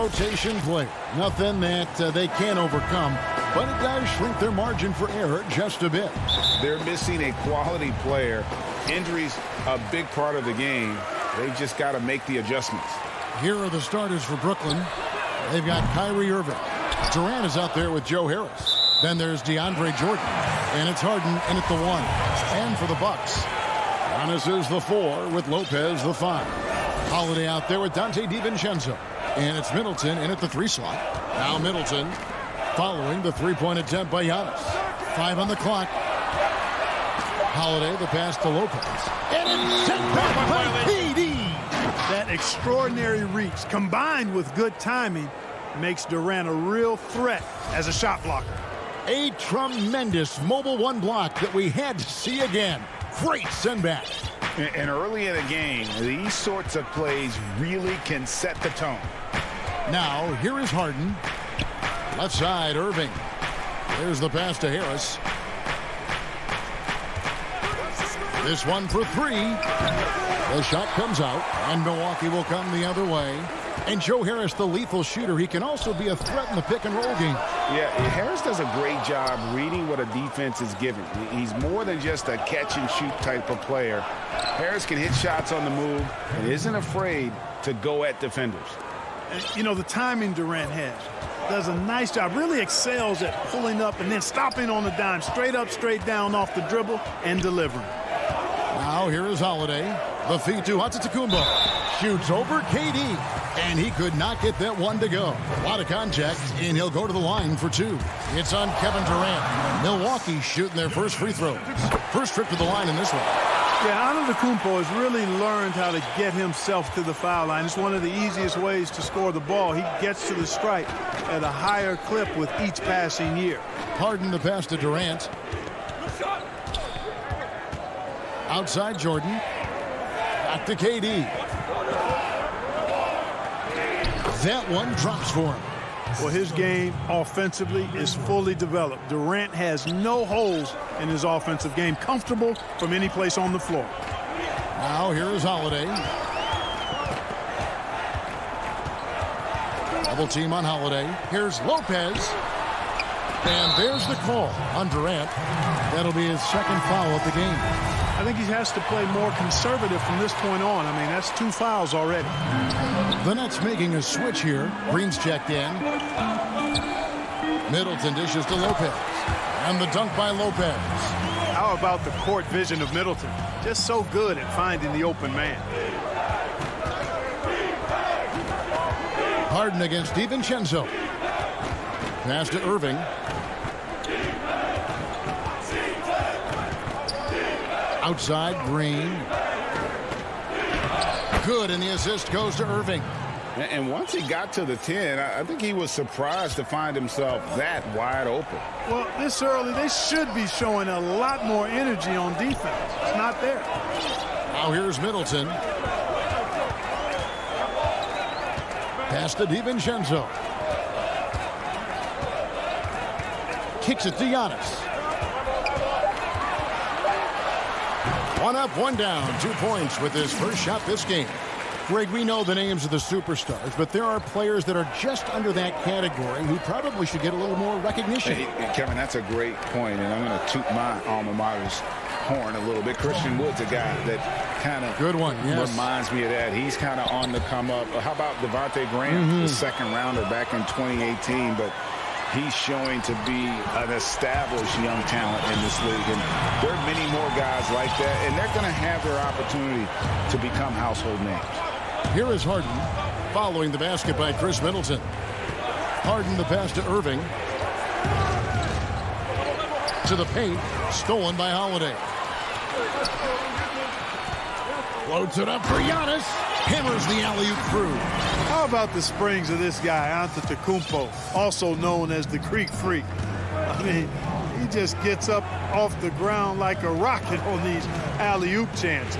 rotation play. Nothing that they can't overcome, but it does shrink their margin for error just a bit. They're missing a quality player. Injuries a big part of the game. They've just got to make the adjustments. Here are the starters for Brooklyn. They've got Kyrie Irving. Durant is out there with Joe Harris. Then there's DeAndre Jordan. And it's Harden in at the 1. And for the Bucks, Giannis is the 4 with Lopez the 5. Holiday out there with Dante DiVincenzo. And it's Middleton in at the 3 slot. Now Middleton following the three-point attempt by Giannis. 5 on the clock. Holiday, the pass to Lopez. And it's sent back by PD. That extraordinary reach combined with good timing makes Durant a real threat as a shot blocker. A tremendous mobile 1 block that we had to see again. Great send back. And early in the game, these sorts of plays really can set the tone. Now, here is Harden. Left side, Irving. There's the pass to Harris. This one for 3. The shot comes out, and Milwaukee will come the other way. And Joe Harris, the lethal shooter, he can also be a threat in the pick-and-roll game. Yeah, Harris does a great job reading what a defense is giving. He's more than just a catch-and-shoot type of player. Harris can hit shots on the move and isn't afraid to go at defenders. And, you know, the timing Durant has does a nice job, really excels at pulling up and then stopping on the dime, straight up, straight down off the dribble and delivering. Now here is Holiday. The feed to Antetokounmpo. Shoots over KD. And he could not get that one to go. A lot of contact, and he'll go to the line for 2. It's on Kevin Durant. Milwaukee shooting their first free throws. First trip to the line in this one. Yeah, Antetokounmpo has really learned how to get himself to the foul line. It's one of the easiest ways to score the ball. He gets to the stripe at a higher clip with each passing year. Harden the pass to Durant. Outside Jordan. Back to KD. That one drops for him. Well, his game offensively is fully developed. Durant has no holes in his offensive game. Comfortable from any place on the floor. Now here is Holiday. Double team on Holiday. Here's Lopez. And there's the call on Durant. That'll be his second foul of the game. I think he has to play more conservative from this point on. I mean, that's 2 fouls already. The Nets making a switch here. Green's checked in. Middleton dishes to Lopez. And the dunk by Lopez. How about the court vision of Middleton? Just so good at finding the open man. Harden against DiVincenzo. Pass to Irving. Outside, Green. Good, and the assist goes to Irving. And once he got to the 10, I think he was surprised to find himself that wide open. Well, this early, they should be showing a lot more energy on defense. It's not there. Now here's Middleton. Pass to DiVincenzo. Kicks it to Giannis. 1 up, 1 down, 2 points with his first shot this game. Greg, we know the names of the superstars, but there are players that are just under that category who probably should get a little more recognition. Hey, Kevin, that's a great point, and I'm going to toot my alma mater's horn a little bit. Christian Wood's a guy that kind of good one, yes. Reminds me of that. He's kind of on the come up. How about Devontae Graham, the second rounder back in 2018, but he's showing to be an established young talent in this league. And there are many more guys like that, and they're going to have their opportunity to become household names. Here is Harden following the basket by Chris Middleton. Harden the pass to Irving. To the paint, stolen by Holiday. Floats it up for Giannis. Hammers the alley-oop through. How about the springs of this guy, Antetokounmpo, also known as the Creek Freak? I mean, he just gets up off the ground like a rocket on these alley-oop chances.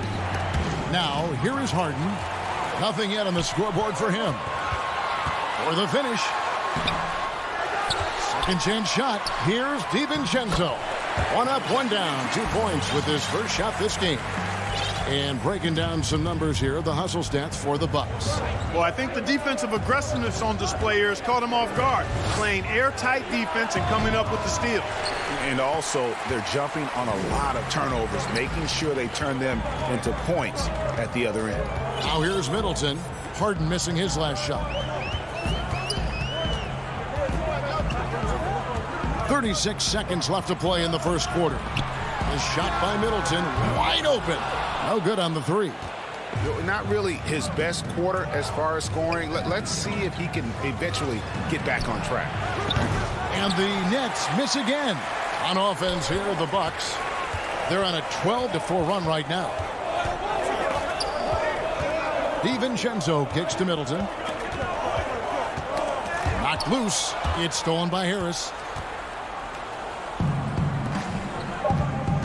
Now, here is Harden. Nothing yet on the scoreboard for him. For the finish. Second chance shot. Here's DiVincenzo. 1 up, 1 down, 2 points with his first shot this game. And breaking down some numbers here, the hustle stats for the Bucks. Well, I think the defensive aggressiveness on display here has caught them off guard, playing airtight defense and coming up with the steal. And also, they're jumping on a lot of turnovers, making sure they turn them into points at the other end. Now here's Middleton. Harden missing his last shot. 36 seconds left to play in the first quarter. The shot by Middleton, wide open. No good on the three. Not really his best quarter as far as scoring. Let's see if he can eventually get back on track. And the Nets miss again. On offense here, the Bucks. They're on a 12-4 run right now. DiVincenzo kicks to Middleton. Knocked loose. It's stolen by Harris.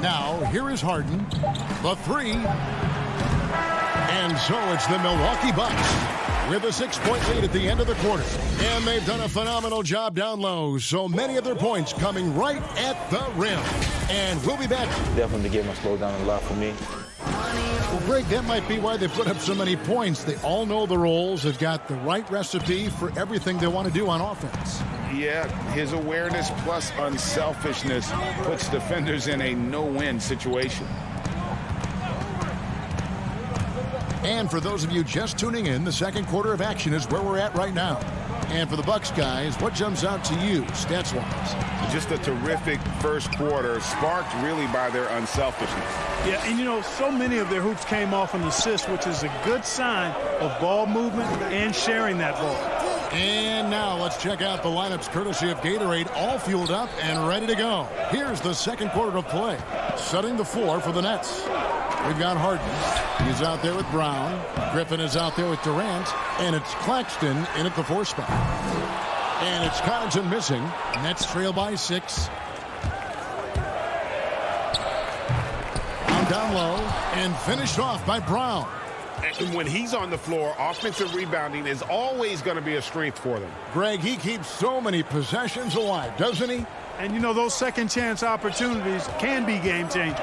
Now, here is Harden. The three. And so it's the Milwaukee Bucks with a 6-point lead at the end of the quarter. And they've done a phenomenal job down low. So many of their points coming right at the rim. And we'll be back. Definitely the game will slow down a lot for me. Well, Greg, that might be why they put up so many points. They all know the roles. They've got the right recipe for everything they want to do on offense. Yeah, his awareness plus unselfishness puts defenders in a no-win situation. And for those of you just tuning in, the second quarter of action is where we're at right now. And for the Bucks guys, what jumps out to you stats-wise? Just a terrific first quarter, sparked really by their unselfishness. Yeah, and you know, so many of their hoops came off an assist, which is a good sign of ball movement and sharing that ball. And now let's check out the lineups courtesy of Gatorade, all fueled up and ready to go. Here's the second quarter of play. Setting the floor for the Nets. We've got Harden. He's out there with Brown. Griffin is out there with Durant. And it's Claxton in at the 4 spot. And it's Connaughton missing. Nets trail by 6. Down low and finished off by Brown. And when he's on the floor, offensive rebounding is always going to be a strength for them. Greg, he keeps so many possessions alive, doesn't he? And you know, those second chance opportunities can be game changers.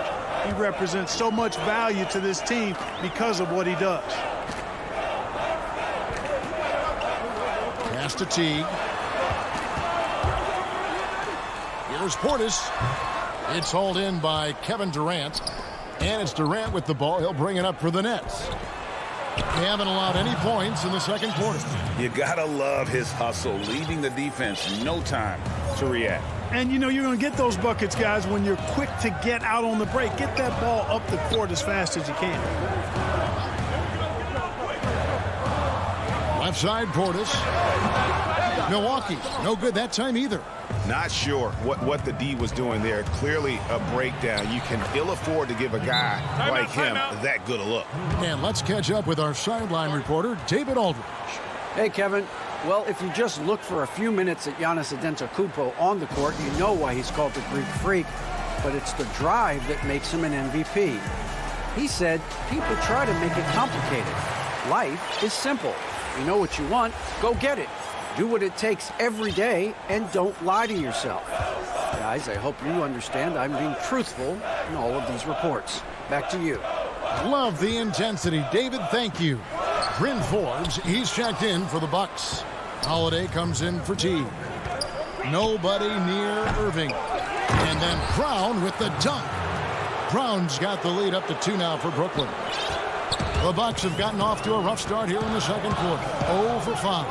He represents so much value to this team because of what he does. Pass to Teague. Here's Portis. It's hauled in by Kevin Durant. And it's Durant with the ball. He'll bring it up for the Nets. They haven't allowed any points in the second quarter. You gotta love his hustle, leaving the defense no time to react. And you know, you're going to get those buckets, guys, when you're quick to get out on the break. Get that ball up the court as fast as you can. Left side, Portis. Milwaukee, no good that time either. Not sure what the D was doing there. Clearly a breakdown. You can ill afford to give a guy like him that good a look. And let's catch up with our sideline reporter, David Aldridge. Hey, Kevin. Well, if you just look for a few minutes at Giannis Antetokounmpo on the court, you know why he's called the Greek Freak. But it's the drive that makes him an MVP. He said people try to make it complicated. Life is simple. You know what you want, go get it. Do what it takes every day and don't lie to yourself. Guys, I hope you understand I'm being truthful in all of these reports. Back to you. Love the intensity. David, thank you. Bryn Forbes, he's checked in for the Bucks. Holiday comes in for Teague. Nobody near Irving. And then Brown with the dunk. Brown's got the lead up to 2 now for Brooklyn. The Bucks have gotten off to a rough start here in the second quarter. 0 for 5.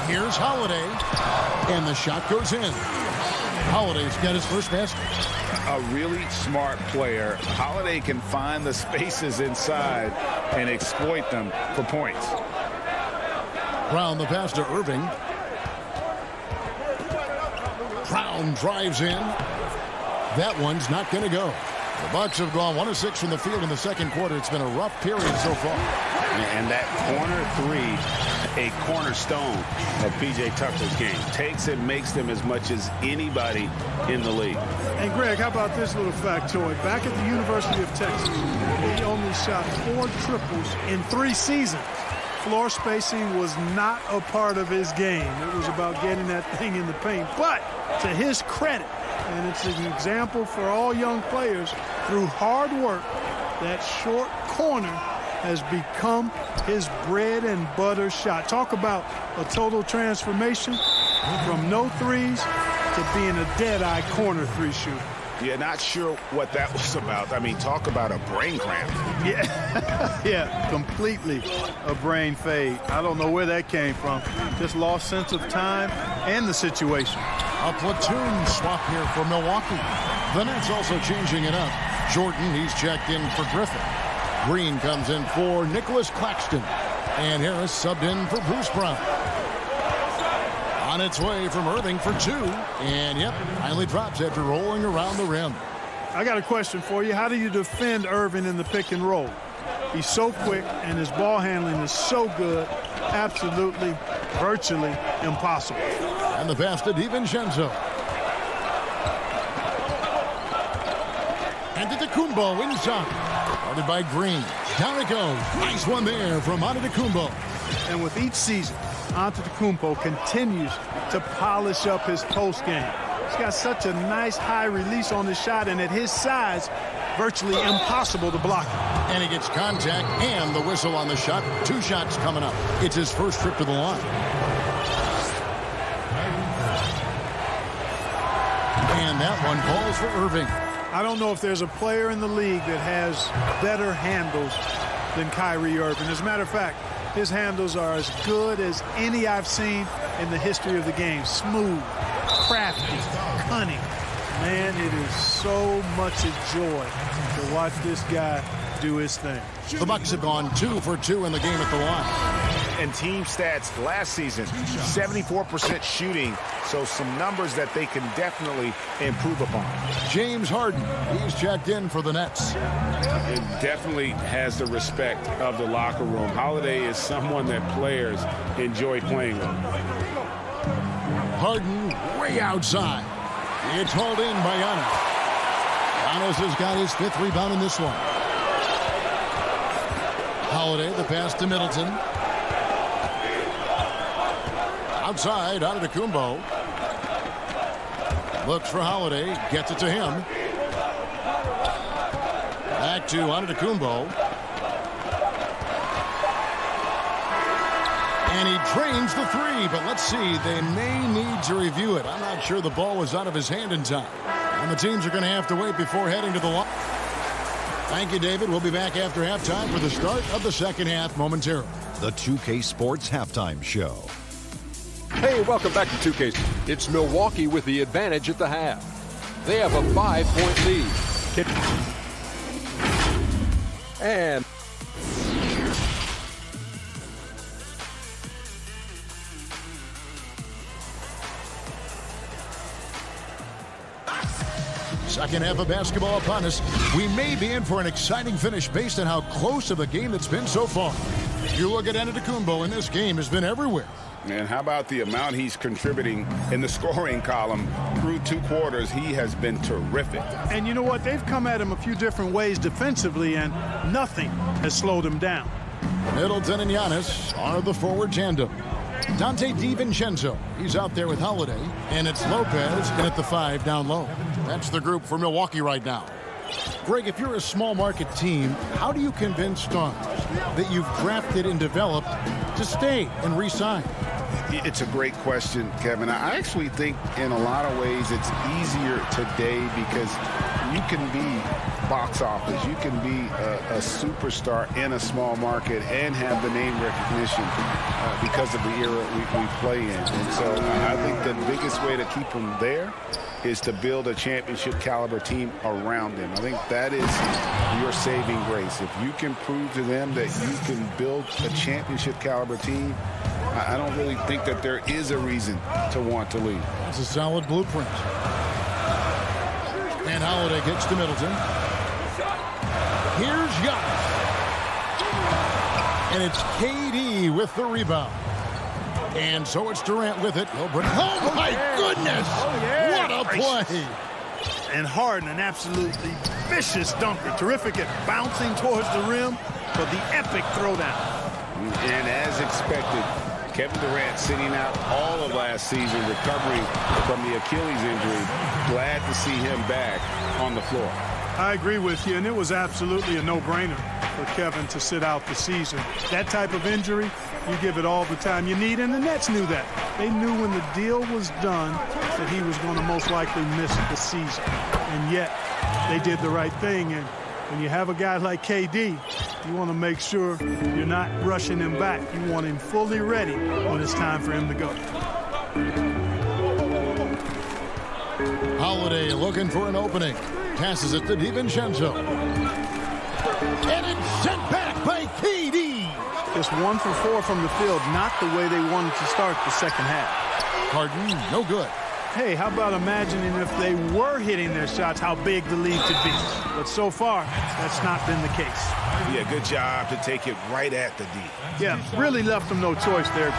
Here's Holiday, and the shot goes in. Holiday's got his first basket. A really smart player. Holiday can find the spaces inside and exploit them for points. Brown the pass to Irving. Brown drives in. That one's not going to go. The Bucks have gone 1 of 6 from the field in the second quarter. It's been a rough period so far. And that corner three, a cornerstone of P.J. Tucker's game. Takes and makes them as much as anybody in the league. And Greg, how about this little factoid? Back at the University of Texas, he only shot 4 triples in 3 seasons. Floor spacing was not a part of his game. It was about getting that thing in the paint. But to his credit, And it's an example for all young players. Through hard work, that short corner has become his bread and butter shot. Talk about a total transformation from no threes to being a dead-eye corner three shooter. Yeah, not sure what that was about. I mean, talk about a brain cramp. Yeah, yeah, completely a brain fade. I don't know where that came from. Just lost sense of time and the situation. A platoon swap here for Milwaukee. The Nets also changing it up. Jordan, he's checked in for Griffin. Green comes in for Nicholas Claxton. And Harris subbed in for Bruce Brown. On its way from Irving for two. And, yep, finally drops after rolling around the rim. I got a question for you. How do you defend Irving in the pick and roll? He's so quick, and his ball handling is so good. Absolutely, virtually impossible. And the pass to DiVincenzo. And Antetokounmpo inside. Guarded by Green. Down it goes. Nice one there from Antetokounmpo. And with each season, Antetokounmpo continues to polish up his post game. He's got such a nice high release on his shot, and at his size, virtually impossible to block him. And he gets contact and the whistle on the shot. 2 shots coming up. It's his first trip to the line. And that one falls for Irving. I don't know if there's a player in the league that has better handles than Kyrie Irving. As a matter of fact, his handles are as good as any I've seen in the history of the game. Smooth, crafty, cunning. Man, it is so much a joy to watch this guy do his thing. The Bucks have gone 2 for 2 in the game at the line. And team stats last season, 74% shooting. So some numbers that they can definitely improve upon. James Harden, he's checked in for the Nets. It definitely has the respect of the locker room. Holiday is someone that players enjoy playing with. Harden way outside. It's hauled in by Giannis. Giannis has got his 5th rebound in this one. Holiday, the pass to Middleton. Outside, Antetokounmpo. Looks for Holiday, gets it to him. Back to Antetokounmpo. And he drains the 3, but let's see, they may need to review it. I'm not sure the ball was out of his hand in time. And the teams are going to have to wait before heading to the line. Thank you, David. We'll be back after halftime for the start of the second half momentarily. The 2K Sports Halftime Show. Hey, welcome back to 2K. It's Milwaukee with the advantage at the half. They have a 5-point lead. And second half of basketball upon us. We may be in for an exciting finish based on how close of a game it's been so far. If you look at Antetokounmpo in this game, has been everywhere. And how about the amount he's contributing in the scoring column through 2 quarters? He has been terrific. And you know what? They've come at him a few different ways defensively, and nothing has slowed him down. Middleton and Giannis are the forward tandem. Dante DiVincenzo, he's out there with Holiday. And it's Lopez in at the 5 down low. That's the group for Milwaukee right now. Greg, if you're a small market team, how do you convince stars that you've drafted and developed to stay and re-sign? It's a great question, Kevin. I actually think in a lot of ways it's easier today because you can be box office. You can be a superstar in a small market and have the name recognition because of the era we play in. And so I think the biggest way to keep them there is to build a championship caliber team around them. I think that is your saving grace. If you can prove to them that you can build a championship caliber team, I don't really think that there is a reason to want to leave. That's a solid blueprint. And Holiday gets to Middleton. Here's Giannis. And it's KD with the rebound. And so it's Durant with it. Oh, my goodness! What a play! And Harden, an absolutely vicious dunker. Terrific at bouncing towards the rim for the epic throwdown. And as expected, Kevin Durant sitting out all of last season, recovering from the Achilles injury. Glad to see him back on the floor. I agree with you, and it was absolutely a no-brainer for Kevin to sit out the season. That type of injury, you give it all the time you need, and the Nets knew that. They knew when the deal was done that he was going to most likely miss the season, and yet they did the right thing. And when you have a guy like KD, you want to make sure you're not rushing him back. You want him fully ready when it's time for him to go. Holiday looking for an opening. Passes it to DiVincenzo. And it's sent back by KD. Just 1 for 4 from the field, not the way they wanted to start the second half. Harden, no good. Hey, how about imagining if they were hitting their shots, how big the lead could be. But so far, that's not been the case. Yeah, good job to take it right at the D. Yeah, really left them no choice there.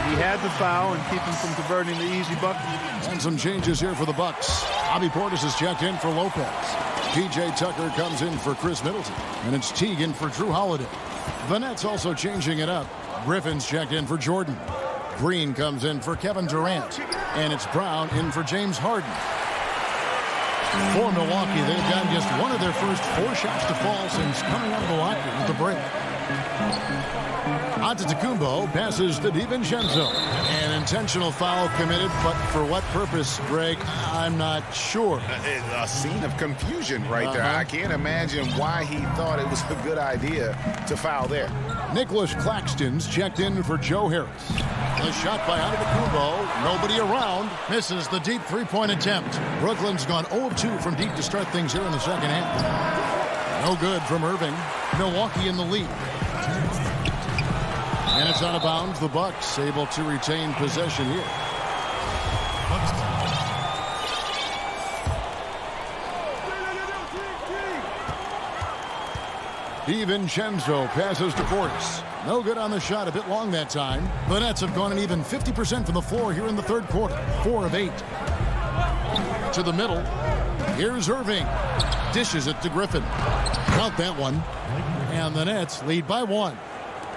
He had the foul and keep him from converting the easy bucket. And some changes here for the Bucks. Bobby Portis is checked in for Lopez. P.J. Tucker comes in for Chris Middleton. And it's Teague for Drew Holiday. The Nets also changing it up. Griffin's checked in for Jordan. Green comes in for Kevin Durant. And it's Brown in for James Harden. For Milwaukee, they've gotten just one of their first 4 shots to fall since coming out of the locker with the break. Antetokounmpo passes to DiVincenzo. An intentional foul committed, but for what purpose, Greg? I'm not sure. A scene of confusion right there. I can't imagine why he thought it was a good idea to foul there. Nicholas Claxton's checked in for Joe Harris. The shot by Antetokounmpo. Nobody around. Misses the deep three-point attempt. Brooklyn's gone 0 of 2 from deep to start things here in the second half. No good from Irving. Milwaukee in the lead. And it's out of bounds. The Bucks able to retain possession here. DiVincenzo passes to Portis. No good on the shot, a bit long that time. The Nets have gone an even 50% from the floor here in the third quarter. 4 of 8. To the middle. Here's Irving. Dishes it to Griffin. Count that one. And the Nets lead by 1.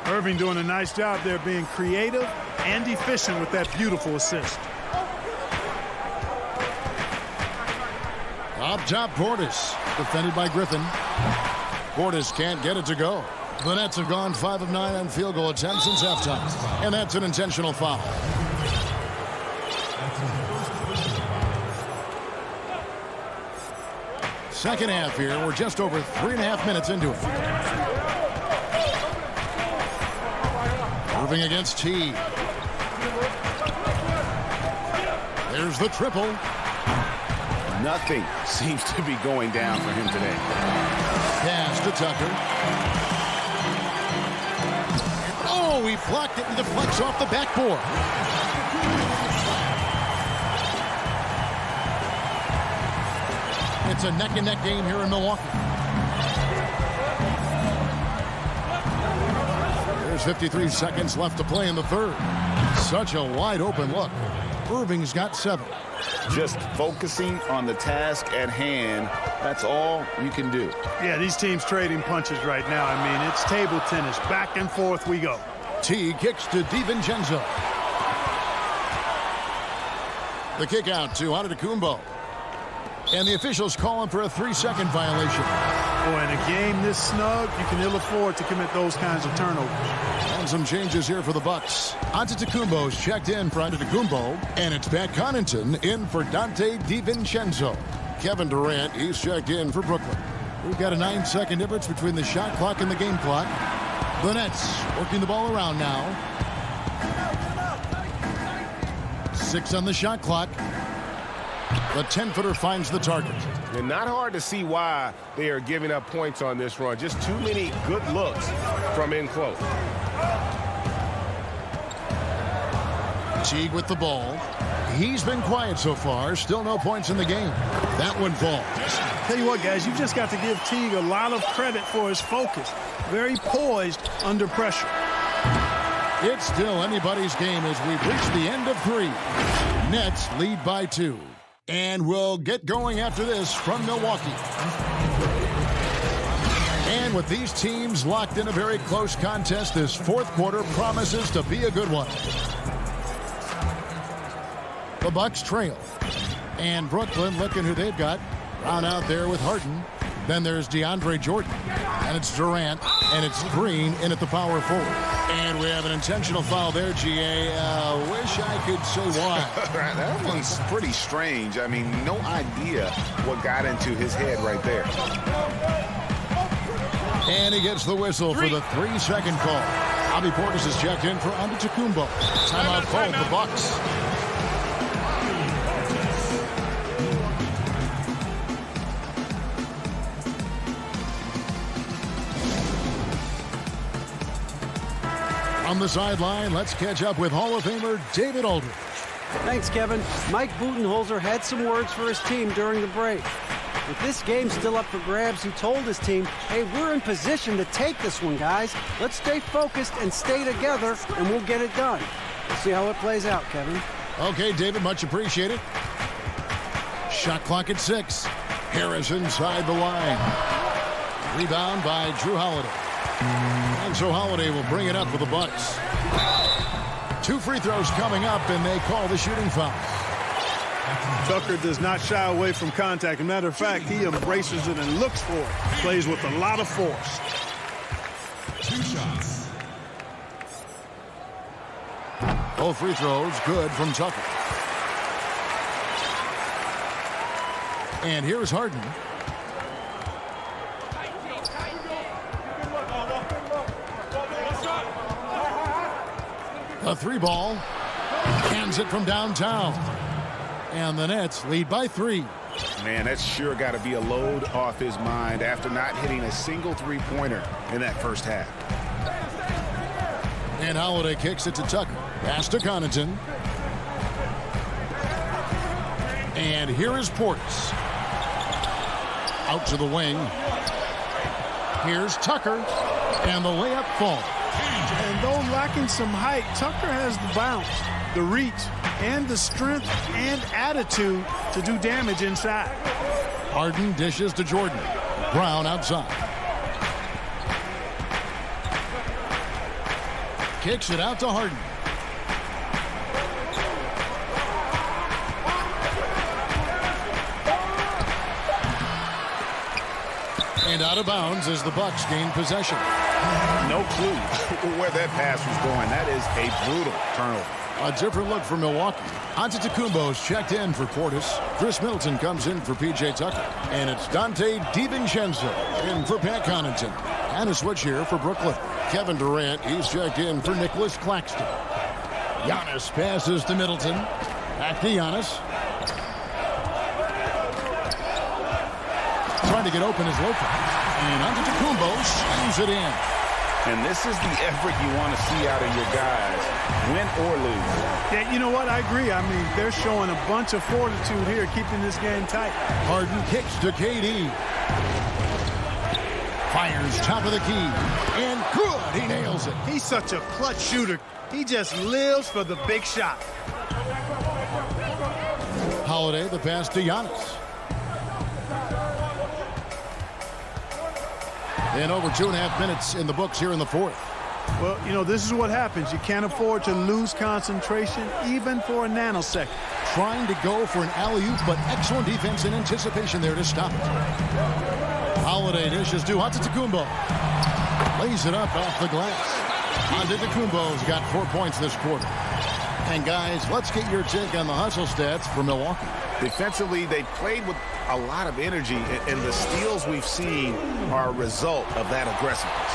Irving doing a nice job there, being creative and efficient with that beautiful assist. Up top, Portis. Defended by Griffin. Portis can't get it to go. The Nets have gone 5 of 9 on field goal attempts since halftime. And that's an intentional foul. Second half here. We're just over 3.5 minutes into it. Irving against T. There's the triple. Nothing seems to be going down for him today. Pass to Tucker. Oh, he blocked it and deflects off the backboard. It's a neck-and-neck game here in Milwaukee. There's 53 seconds left to play in the third. Such a wide-open look. Irving's got 7. Just focusing on the task at hand. That's all you can do. Yeah, these teams trading punches right now. I mean, it's table tennis. Back and forth we go. T kicks to DiVincenzo. The kick out to Antetokounmpo. And the officials calling for a 3-second violation. Boy, in a game this snug, you can ill afford to commit those kinds of turnovers. And some changes here for the Bucks. Antetokounmpo's checked in for Antetokounmpo, and it's Pat Connaughton in for Dante DiVincenzo. Kevin Durant, he's checked in for Brooklyn. We've got a 9-second difference between the shot clock and the game clock. The Nets working the ball around now. 6 on the shot clock. The 10-footer finds the target. And not hard to see why they are giving up points on this run. Just too many good looks from in close. Teague with the ball. He's been quiet so far. Still no points in the game. That one falls. Tell you what, guys, you've just got to give Teague a lot of credit for his focus. Very poised under pressure. It's still anybody's game as we've reached the end of 3. Nets lead by 2. And we'll get going after this from Milwaukee. And with these teams locked in a very close contest, this fourth quarter promises to be a good one. The Bucks trail. And Brooklyn looking who they've got. Brown out there with Harden. Then there's DeAndre Jordan. And it's Durant. And it's Green in at the power forward. And we have an intentional foul there, GA. Wish I could say why. That one's pretty strange. I mean, no idea what got into his head right there. And he gets the whistle for the 3-second call. Bobby Portis is checked in for Antetokounmpo. Timeout called the Bucks. On the sideline, let's catch up with Hall of Famer David Aldridge. Thanks, Kevin. Mike Budenholzer had some words for his team during the break. With this game still up for grabs, he told his team, hey, we're in position to take this one, guys. Let's stay focused and stay together, and we'll get it done. We'll see how it plays out, Kevin. Okay, David, much appreciated. Shot clock at 6. Harris inside the line. Rebound by Drew Holiday. And so Holiday will bring it up with the Bucks. 2 free throws coming up, and they call the shooting foul. Tucker does not shy away from contact. As a matter of fact, he embraces it and looks for it. Plays with a lot of force. 2 shots. Both free throws good from Tucker. And here's Harden. A 3-ball. Hands it from downtown. And the Nets lead by 3. Man, that's sure got to be a load off his mind after not hitting a single three-pointer in that first half. And Holiday kicks it to Tucker. Pass to Connaughton. And here is Portis. Out to the wing. Here's Tucker. And the layup falls. And though lacking some height, Tucker has the bounce, the reach, and the strength and attitude to do damage inside. Harden dishes to Jordan. Brown outside. Kicks it out to Harden. And out of bounds as the Bucks gain possession. No clue where that pass was going. That is a brutal turnover. A different look for Milwaukee. Antetokounmpo is checked in for Portis. Chris Middleton comes in for P.J. Tucker. And it's Dante DiVincenzo in for Pat Connaughton. And a switch here for Brooklyn. Kevin Durant, he's checked in for Nicholas Claxton. Giannis passes to Middleton. Back to Giannis. Trying to get open is Lopez. And Antetokounmpo slams it in. And this is the effort you want to see out of your guys, win or lose. Yeah, you know what? I agree. I mean, they're showing a bunch of fortitude here, keeping this game tight. Harden kicks to KD. Fires top of the key. And good. He nails it. He's such a clutch shooter. He just lives for the big shot. Holiday, the pass to Giannis. And over 2.5 minutes in the books here in the fourth. Well, you know, this is what happens. You can't afford to lose concentration even for a nanosecond. Trying to go for an alley-oop, but excellent defense and anticipation there to stop it. Holiday dishes to Antetokounmpo. Lays it up off the glass. Antetokounmpo's got 4 points this quarter. And guys, let's get your take on the hustle stats for Milwaukee. Defensively, they played with a lot of energy, and the steals we've seen are a result of that aggressiveness.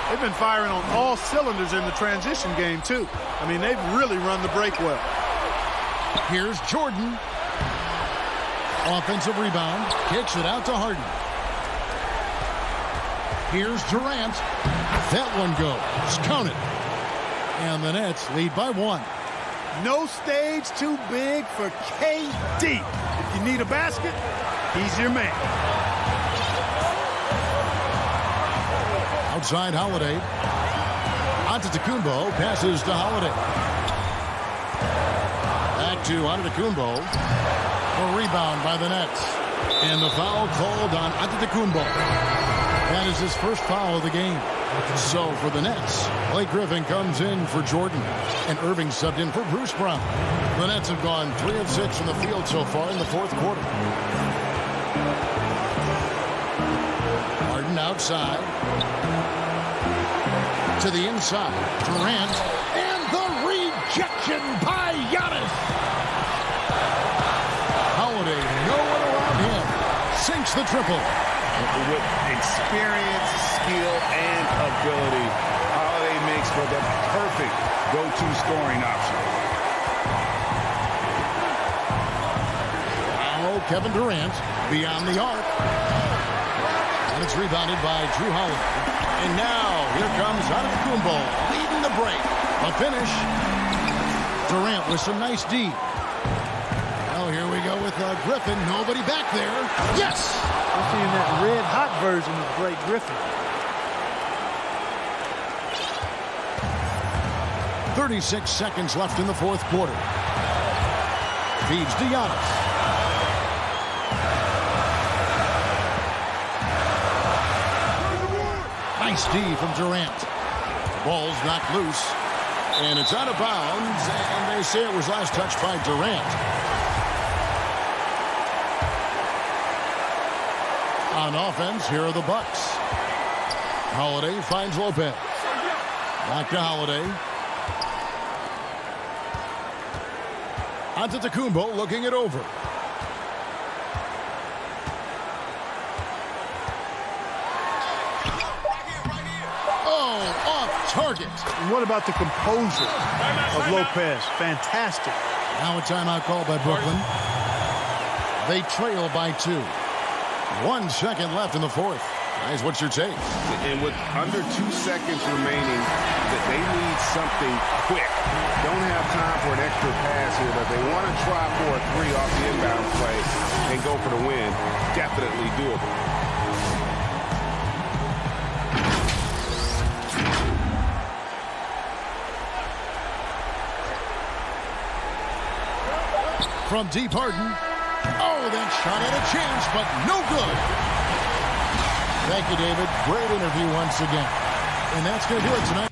They've been firing on all cylinders in the transition game, too. I mean, they've really run the break well. Here's Jordan. Offensive rebound. Kicks it out to Harden. Here's Durant. That one goes. Count it. And the Nets lead by 1. No stage too big for KD. If you need a basket, he's your man. Outside Holiday. Antetokounmpo passes to Holiday. Back to Antetokounmpo. A rebound by the Nets. And the foul called on Antetokounmpo. That is his first foul of the game. So for the Nets, Blake Griffin comes in for Jordan, and Irving subbed in for Bruce Brown. The Nets have gone 3 of 6 from the field so far in the fourth quarter. Harden outside. To the inside. Durant. And the rejection by Giannis. Holiday, no one around him. Sinks the triple. With experience, skill, and ability, Holiday makes for the perfect go-to scoring option. Now Kevin Durant beyond the arc. And it's rebounded by Drew Holiday. And now here comes Antetokounmpo leading the break. A finish. Durant with some nice D. Well, here we go with Griffin. Nobody back there. Yes! We're seeing that red-hot version of Blake Griffin. 36 seconds left in the fourth quarter. Feeds to Giannis. Nice D from Durant. Ball's knocked loose. And it's out of bounds. And they say it was last touched by Durant. On offense, here are the Bucks. Holiday finds Lopez. Back to Holiday. Antetokounmpo looking it over. Oh, off target. And what about the composure of Lopez? Fantastic. Now a timeout call by Brooklyn. They trail by 2. 1 second left in the fourth. Guys, what's your take? And with under 2 seconds remaining, that they need something quick. Don't have time for an extra pass here, but they want to try for a 3 off the inbound play and go for the win. Definitely doable. From deep, Harden. Oh, that shot had a chance, but no good. Thank you, David. Great interview once again. And that's going to do it tonight.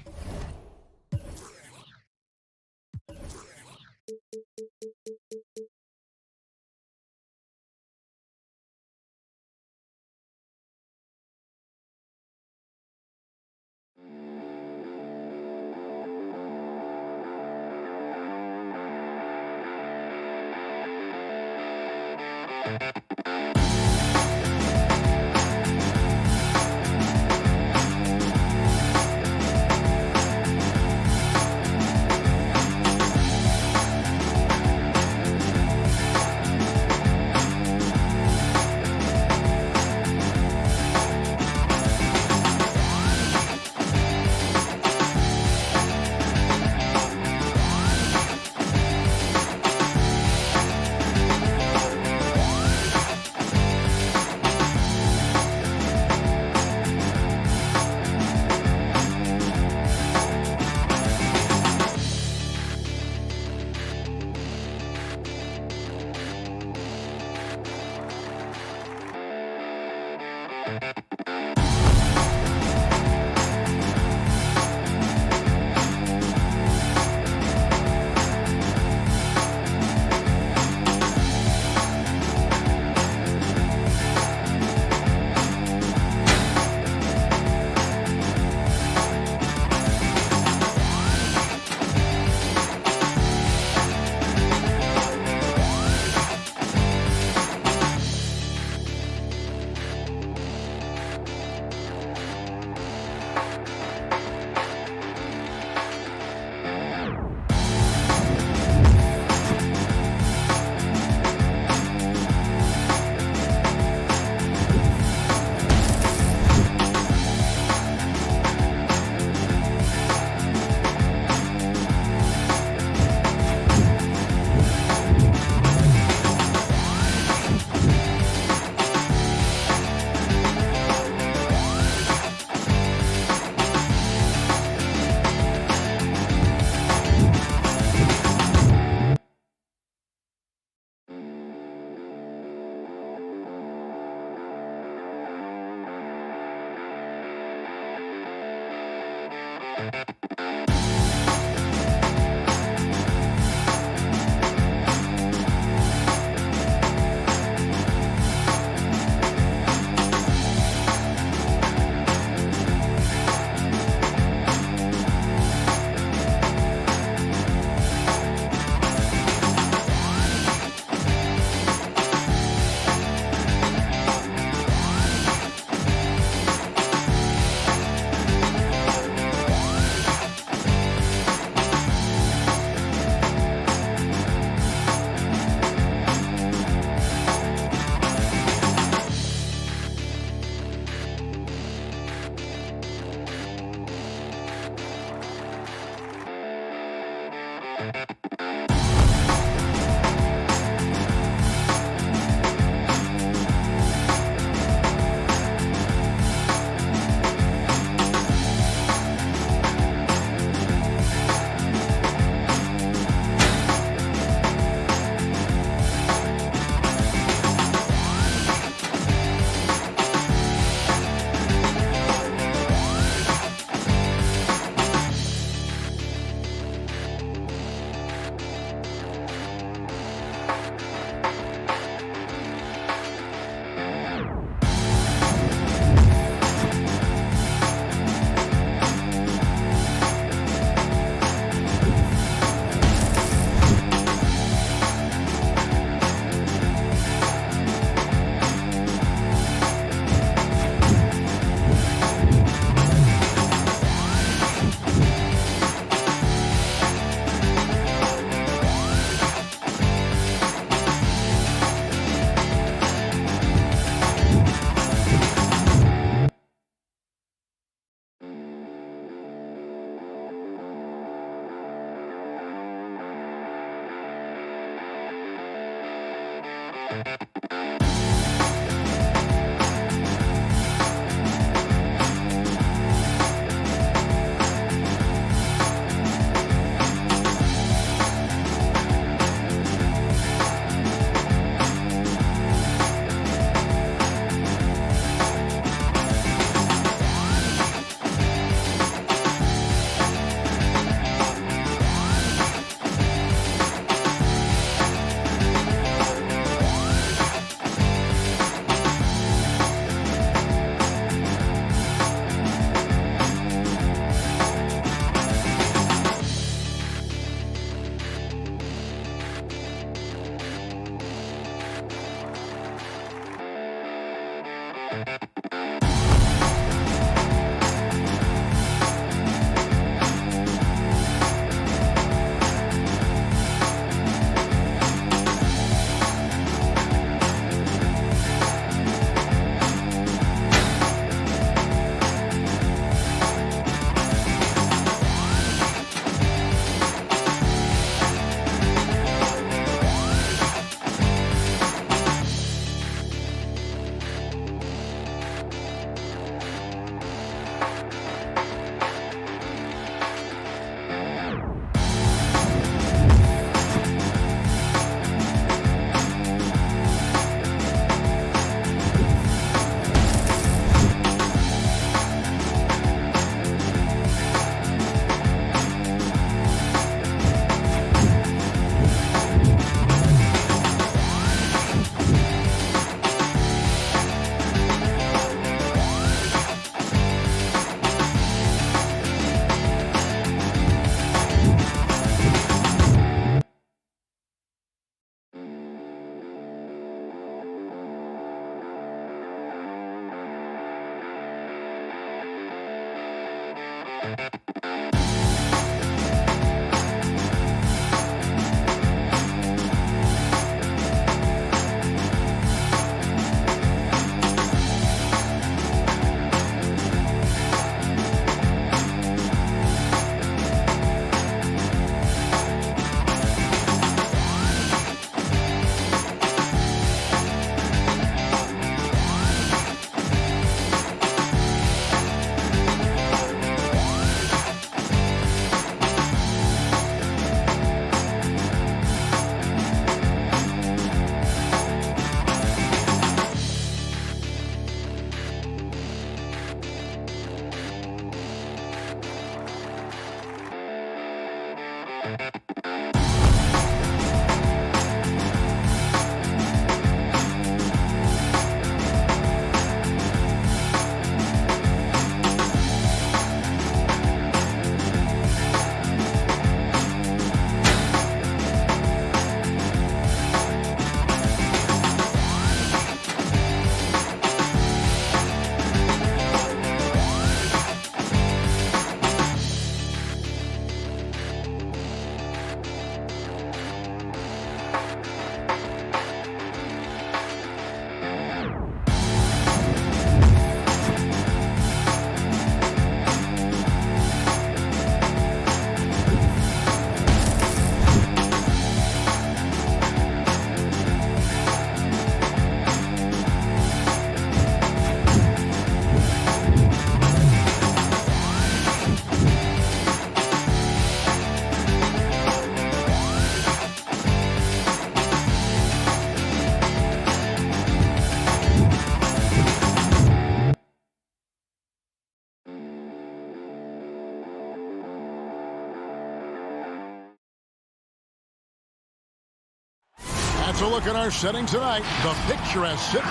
Let's look at our setting tonight. The picturesque city.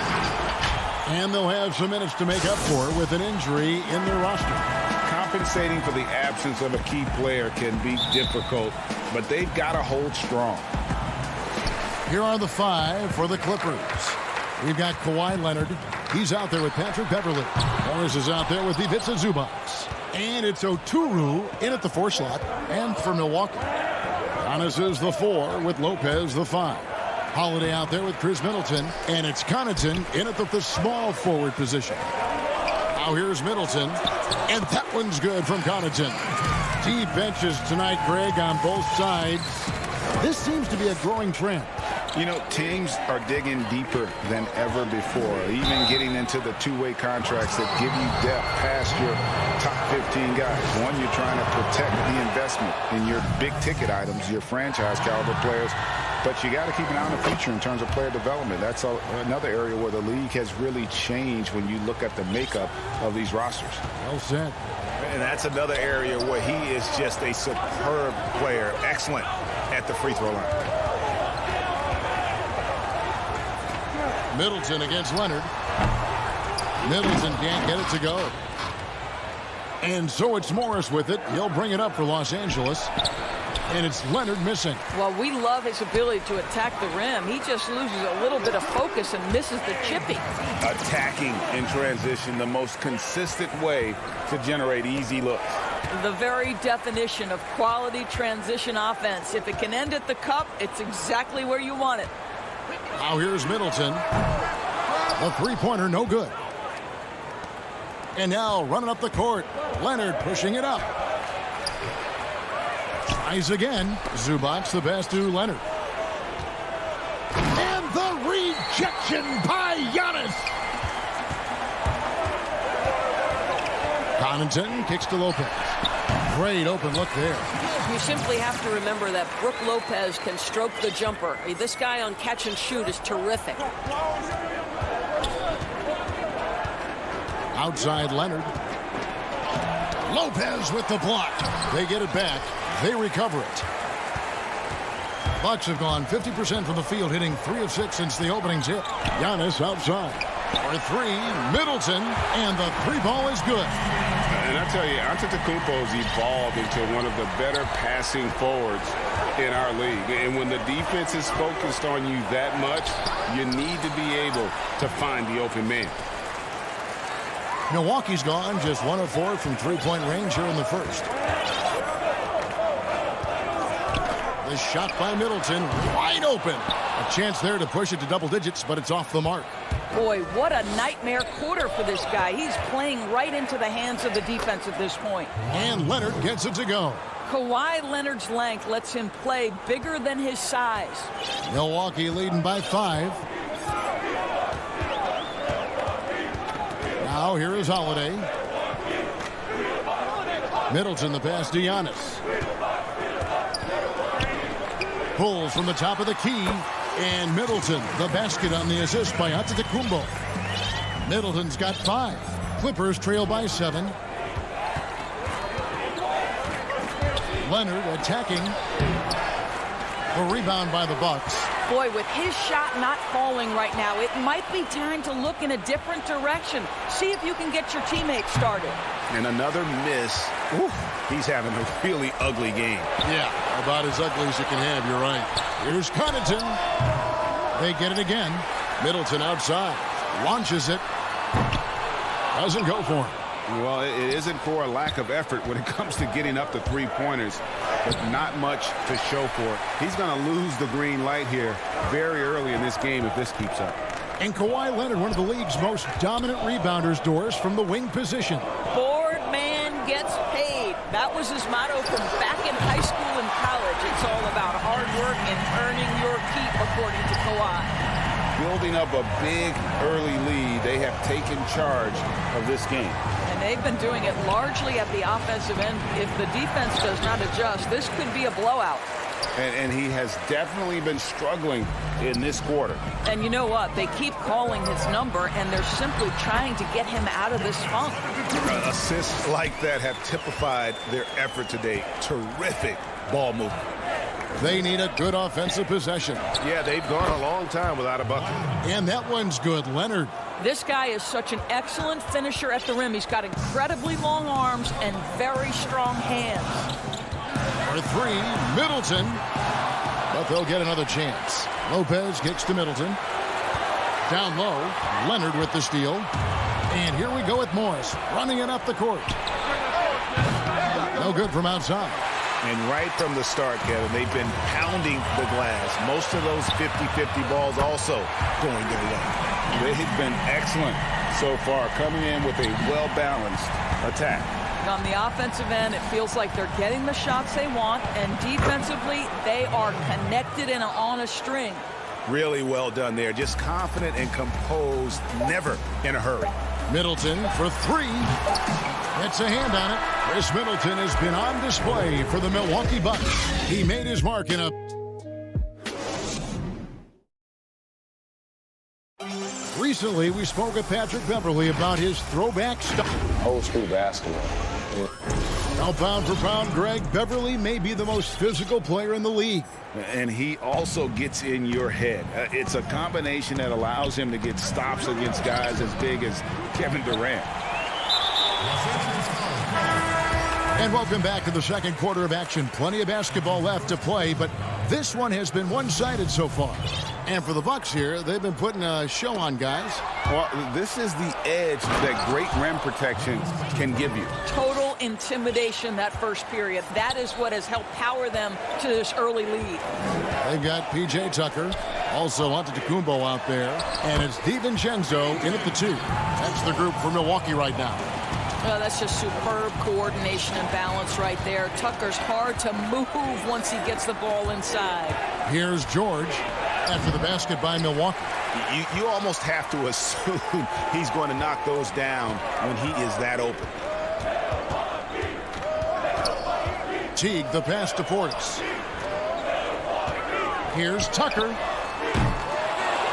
And they'll have some minutes to make up for with an injury in their roster. Compensating for the absence of a key player can be difficult, but they've got to hold strong. Here are the 5 for the Clippers. We've got Kawhi Leonard. He's out there with Patrick Beverley. Morris is out there with Ivica Zubac. And it's Oturu in at the 4 slot. And for Milwaukee, Giannis is the 4 with Lopez the 5. Holiday out there with Chris Middleton. And it's Connaughton in at the small forward position. Now here's Middleton. And that one's good from Connaughton. Deep benches tonight, Greg, on both sides. This seems to be a growing trend. You know, teams are digging deeper than ever before, even getting into the two-way contracts that give you depth past your top 15 guys. One, you're trying to protect the investment in your big-ticket items, your franchise-caliber players, but you got to keep an eye on the future in terms of player development. That's another area where the league has really changed when you look at the makeup of these rosters. Well said. And that's another area where he is just a superb player, excellent at the free throw line. Middleton against Leonard. Middleton can't get it to go. And so it's Morris with it. He'll bring it up for Los Angeles. And it's Leonard missing. Well, we love his ability to attack the rim. He just loses a little bit of focus and misses the chippy. Attacking in transition, the most consistent way to generate easy looks. The very definition of quality transition offense. If it can end at the cup, it's exactly where you want it. Now here's Middleton. The three-pointer, no good. And now running up the court. Leonard pushing it up. Tries again. Zubac the pass to Leonard. And the rejection by Giannis. Connaughton kicks to Lopez. Great open look there. You simply have to remember that Brook Lopez can stroke the jumper. This guy on catch and shoot is terrific. Outside Leonard. Lopez with the block. They get it back. They recover it. Bucks have gone 50% from the field, hitting 3 of 6 since the opening tip. Giannis outside. For 3, Middleton, and the 3-ball is good. And I tell you, Antetokounmpo's evolved into one of the better passing forwards in our league. And when the defense is focused on you that much, you need to be able to find the open man. Milwaukee's gone just 1 of 4 from three-point range here in the first. The shot by Middleton, wide open. A chance there to push it to double digits, but it's off the mark. Boy, what a nightmare quarter for this guy. He's playing right into the hands of the defense at this point. And Leonard gets it to go. Kawhi Leonard's length lets him play bigger than his size. Milwaukee leading by 5. Now here is Holiday. Middleton the pass to Giannis. Pulls from the top of the key. And Middleton, the basket on the assist by Antetokounmpo. Middleton's got 5. Clippers trail by 7. Leonard attacking. The rebound by the Bucks. Boy, with his shot not falling right now, it might be time to look in a different direction. See if you can get your teammates started. And another miss. Ooh, he's having a really ugly game. Yeah, about as ugly as you can have, you're right. Here's Connaughton. They get it again. Middleton outside. Launches it. Doesn't go for him. Well, it isn't for a lack of effort when it comes to getting up the three-pointers, but not much to show for it. He's going to lose the green light here very early in this game if this keeps up. And Kawhi Leonard, one of the league's most dominant rebounders, Doris, from the wing position. Board man gets paid. That was his motto from back in high school and college. It's all about hard work and earning your keep, according to Kawhi. Building up a big early lead, they have taken charge of this game. And they've been doing it largely at the offensive end. If the defense does not adjust, this could be a blowout. And he has definitely been struggling in this quarter. And you know what? They keep calling his number, and they're simply trying to get him out of this funk. Assists like that have typified their effort today. Terrific ball movement. They need a good offensive possession. Yeah, they've gone a long time without a bucket. And that one's good. Leonard. This guy is such an excellent finisher at the rim. He's got incredibly long arms and very strong hands. For three, Middleton. But they'll get another chance. Lopez kicks to Middleton. Down low, Leonard with the steal. And here we go with Morris, running it up the court. No good from outside. And right from the start, Kevin, they've been pounding the glass. Most of those 50-50 balls also going their way. They've been excellent so far, coming in with a well-balanced attack. On the offensive end, it feels like they're getting the shots they want, and defensively, they are connected and on a string. Really well done there. Just confident and composed, never in a hurry. Middleton for three. Gets a hand on it. Chris Middleton has been on display for the Milwaukee Bucks. He made his mark in a... Recently, we spoke with Patrick Beverley about his throwback stuff. Old school basketball. Now, pound for pound, Greg, Beverley may be the most physical player in the league. And he also gets in your head. It's a combination that allows him to get stops against guys as big as Kevin Durant. And welcome back to the second quarter of action. Plenty of basketball left to play, but this one has been one-sided so far. And for the Bucks here, they've been putting a show on, guys. Well, this is the edge that great rim protection can give you. Total intimidation that first period. That is what has helped power them to this early lead. They've got P.J. Tucker, also Antetokounmpo out there, and it's DiVincenzo in at the two. That's the group for Milwaukee right now. Oh, that's just superb coordination and balance right there. Tucker's hard to move once he gets the ball inside. Here's George after the basket by Milwaukee. You almost have to assume he's going to knock those down when he is that open. Teague, the pass to Portis. Here's Tucker.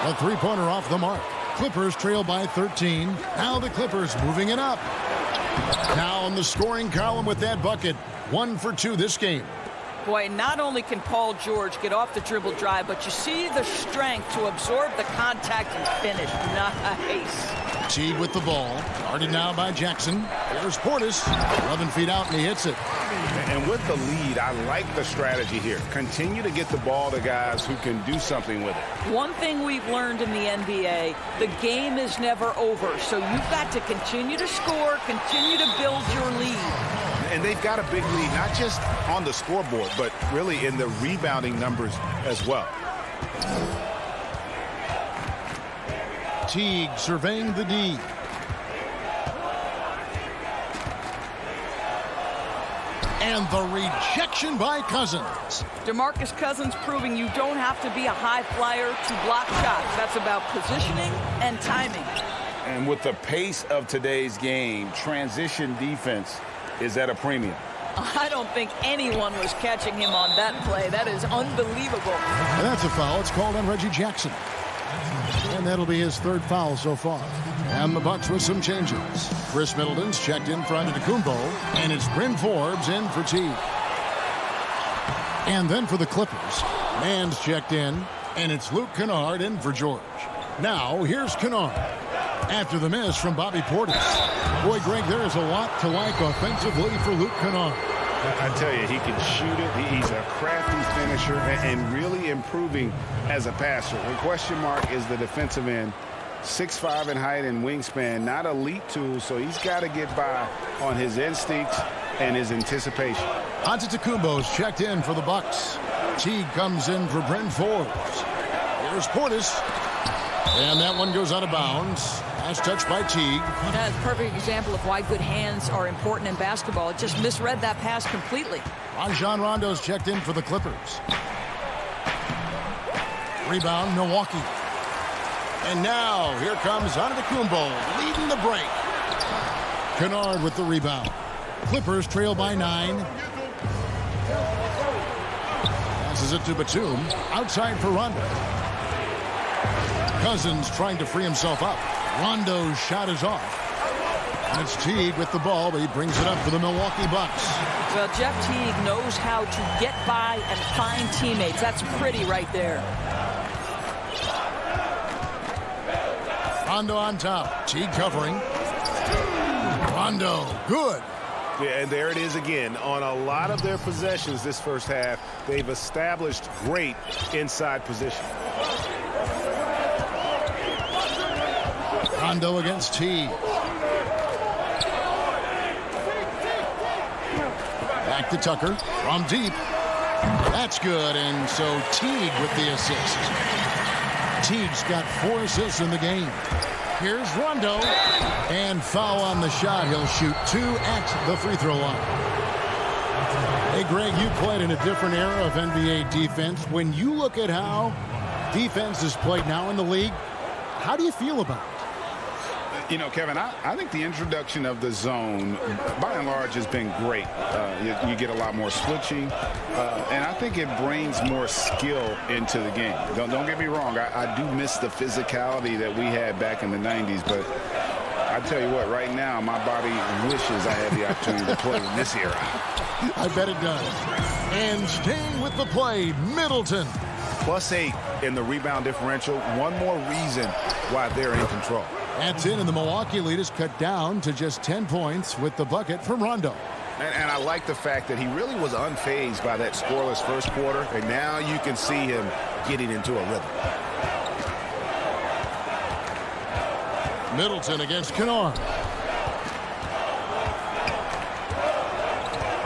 A three-pointer off the mark. Clippers trail by 13. Now the Clippers moving it up. Now in the scoring column with that bucket. 1 for 2 this game. Boy, not only can Paul George get off the dribble drive, but you see the strength to absorb the contact and finish. Nice. Teague with the ball. Guarded now by Jackson. There's Portis. 11 feet out, and he hits it. And with the lead, I like the strategy here. Continue to get the ball to guys who can do something with it. One thing we've learned in the NBA, the game is never over. So you've got to continue to score, continue to build your lead. And they've got a big lead, not just on the scoreboard, but really in the rebounding numbers as well. Teague surveying the D. And the rejection by Cousins. DeMarcus Cousins proving you don't have to be a high flyer to block shots. That's about positioning and timing. And with the pace of today's game, transition defense is at a premium. I don't think anyone was catching him on that play. That is unbelievable. And that's a foul. It's called on Reggie Jackson. And that'll be his third foul so far. And the Bucks with some changes. Chris Middleton's checked in for Antetokounmpo, and it's Bryn Forbes in for Teague. And then for the Clippers, Mann's checked in, and it's Luke Kennard in for George. Now, here's Kennard. After the miss from Bobby Portis. Boy, Greg, there is a lot to like offensively for Luke Kennard. I tell you, he can shoot it. He's a crafty finisher and really improving as a passer. The question mark is the defensive end. 6'5" in height and wingspan, not elite tool, so he's got to get by on his instincts and his anticipation. Antetokounmpo's checked in for the Bucks. Teague comes in for Bryn Forbes. Here's Portis. And that one goes out of bounds. Last touch by Teague. That's a perfect example of why good hands are important in basketball. It just misread that pass completely. Rajon Rondo's checked in for the Clippers. Rebound, Milwaukee. And now, here comes Antetokounmpo leading the break. Kennard with the rebound. Clippers trail by 9. Passes it to Batum. Outside for Rondo. Cousins trying to free himself up. Rondo's shot is off. And it's Teague with the ball, but he brings it up for the Milwaukee Bucks. Well, Jeff Teague knows how to get by and find teammates. That's pretty right there. Rondo on top. Teague covering. Rondo, good. Yeah, and there it is again. On a lot of their possessions this first half, they've established great inside position. Rondo against Teague. Back to Tucker from deep. That's good, and so Teague with the assist. Teague's got 4 assists in the game. Here's Rondo, and foul on the shot. He'll shoot 2 at the free throw line. Hey, Greg, you played in a different era of NBA defense. When you look at how defense is played now in the league, how do you feel about it? You know, Kevin, I think the introduction of the zone, by and large, has been great. You get a lot more switching, and I think it brings more skill into the game. Don't get me wrong. I do miss the physicality that we had back in the 90s, but I tell you what, right now, my body wishes I had the opportunity to play in this era. I bet it does. And staying with the play, Middleton. +8 in the rebound differential. One more reason why they're in control. That's in, and the Milwaukee lead is cut down to just 10 points with the bucket from Rondo. And I like the fact that he really was unfazed by that scoreless first quarter, and now you can see him getting into a rhythm. Middleton against Kennard.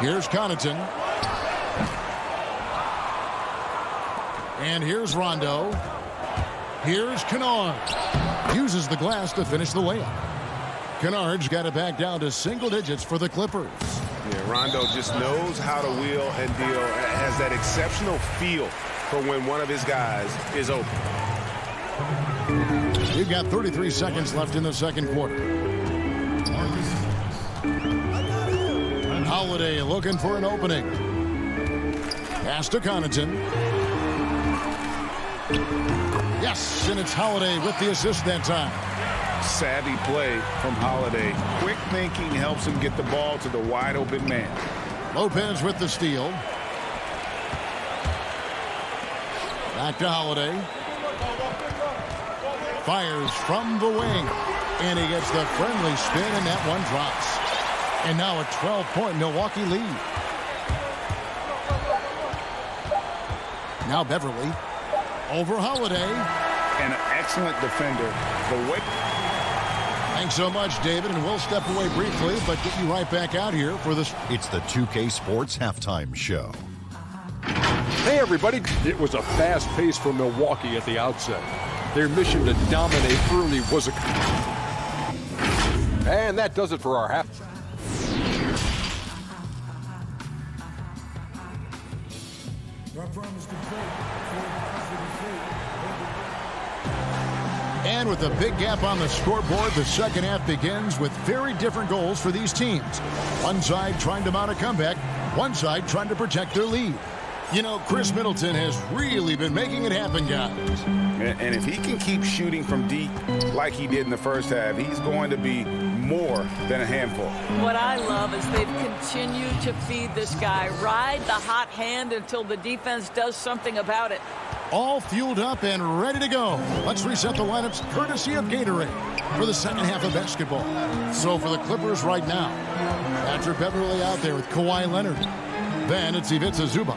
Here's Connaughton. And here's Rondo. Here's Kennard. Uses the glass to finish the layup. Kennard's got it back down to single digits for the Clippers. Yeah, Rondo just knows how to wheel and deal. Has that exceptional feel for when one of his guys is open. We've got 33 seconds left in the second quarter. Holiday looking for an opening. Pass to Connaughton. Yes, and it's Holiday with the assist that time. Savvy play from Holiday. Quick thinking helps him get the ball to the wide open man. Lopez with the steal. Back to Holiday. Fires from the wing. And he gets the friendly spin, and that one drops. And now a 12-point Milwaukee lead. Now Beverly. Over Holiday. An excellent defender. The way. Thanks so much, David, and we'll step away briefly, but get you right back out here for this. It's the 2K Sports Halftime Show. Hey, everybody. It was a fast pace for Milwaukee at the outset. Their mission to dominate early was a... And that does it for our half. And with a big gap on the scoreboard, the second half begins with very different goals for these teams. One side trying to mount a comeback, one side trying to protect their lead. You know, Chris Middleton has really been making it happen, guys. And if he can keep shooting from deep like he did in the first half, he's going to be more than a handful. What I love is they've continued to feed this guy. Ride the hot hand until the defense does something about it. All fueled up and ready to go. Let's reset the lineups courtesy of Gatorade for the second half of basketball. So for the Clippers right now, Patrick Beverly out there with Kawhi Leonard. Then it's Ivica Zubac.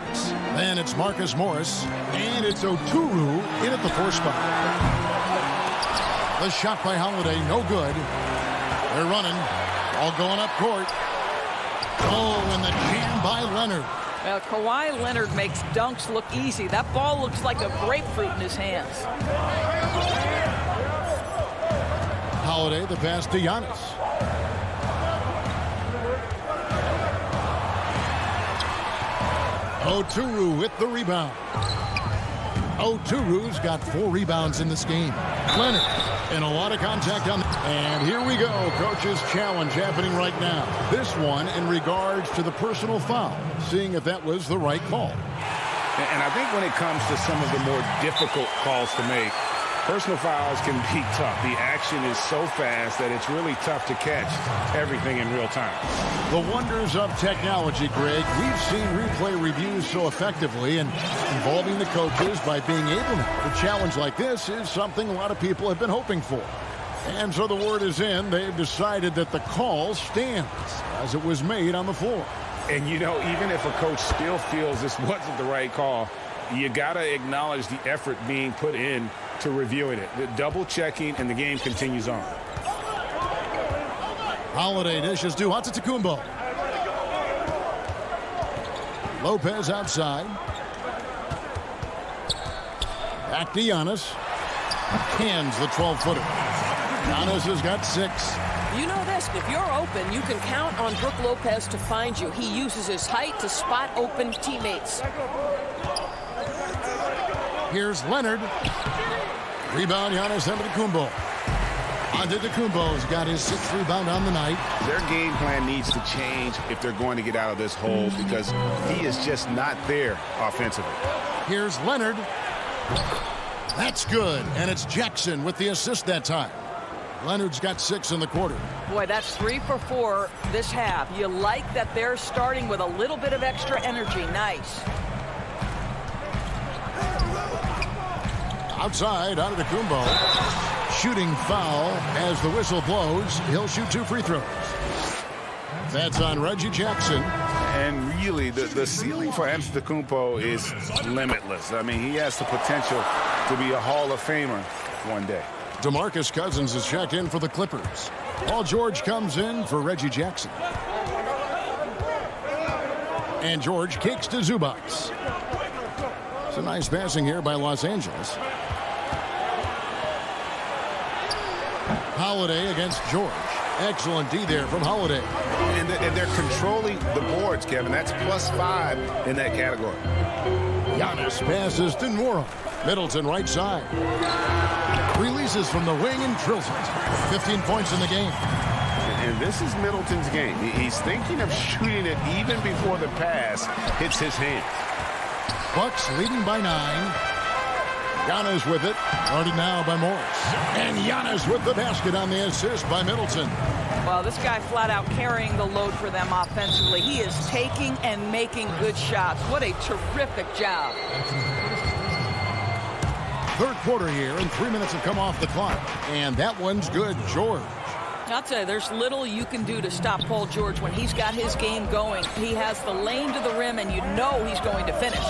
Then it's Marcus Morris. And it's Oturu in at the 4 spot. The shot by Holiday, no good. They're running. All going up court. Oh, and the jam by Leonard. Well, Kawhi Leonard makes dunks look easy. That ball looks like a grapefruit in his hands. Holiday, the pass to Giannis. Oturu with the rebound. Oturu's got 4 rebounds in this game. Leonard, and a lot of contact on. And here we go. Coach's challenge happening right now. This one in regards to the personal foul. Seeing if that was the right call. And I think when it comes to some of the more difficult calls to make, Personal fouls can be tough. The action is so fast that it's really tough to catch everything in real time. The wonders of technology, Greg. We've seen replay reviews so effectively, and involving the coaches by being able to challenge like this is something a lot of people have been hoping for. And so the word is in. They've decided that the call stands as it was made on the floor. And, you know, even if a coach still feels this wasn't the right call, you got to acknowledge the effort being put in to reviewing it. The double checking, and the game continues on. Holiday dishes to Antetokounmpo. Lopez outside. Back to Giannis. Hands the 12-footer. Giannis has got 6. You know this, if you're open, you can count on Brook Lopez to find you. He uses his height to spot open teammates. Here's Leonard. Rebound, Giannis Antetokounmpo. Antetokounmpo's got his 6th rebound on the night. Their game plan needs to change if they're going to get out of this hole, because he is just not there offensively. Here's Leonard. That's good, and it's Jackson with the assist that time. Leonard's got 6 in the quarter. Boy, that's 3 for 4 this half. You like that they're starting with a little bit of extra energy. Nice. Outside, Antetokounmpo. Shooting foul as the whistle blows. He'll shoot 2 free throws. That's on Reggie Jackson. And really, the ceiling for Antetokounmpo is limitless. I mean, he has the potential to be a Hall of Famer one day. DeMarcus Cousins is checked in for the Clippers. Paul George comes in for Reggie Jackson. And George kicks to Zubac. It's a nice passing here by Los Angeles. Holiday against George. Excellent D there from Holiday. And they're controlling the boards, Kevin. That's +5 in that category. Giannis passes to Nwora. Middleton right side. Releases from the wing and drills it. 15 points in the game. And this is Middleton's game. He's thinking of shooting it even before the pass hits his hand. Bucks leading by 9. Giannis with it. Guarded now by Morris. And Giannis with the basket on the assist by Middleton. Well, this guy flat out carrying the load for them offensively. He is taking and making good shots. What a terrific job. Third quarter here, and 3 minutes have come off the clock. And that one's good. George. I'll tell you, there's little you can do to stop Paul George when he's got his game going. He has the lane to the rim, and you know he's going to finish.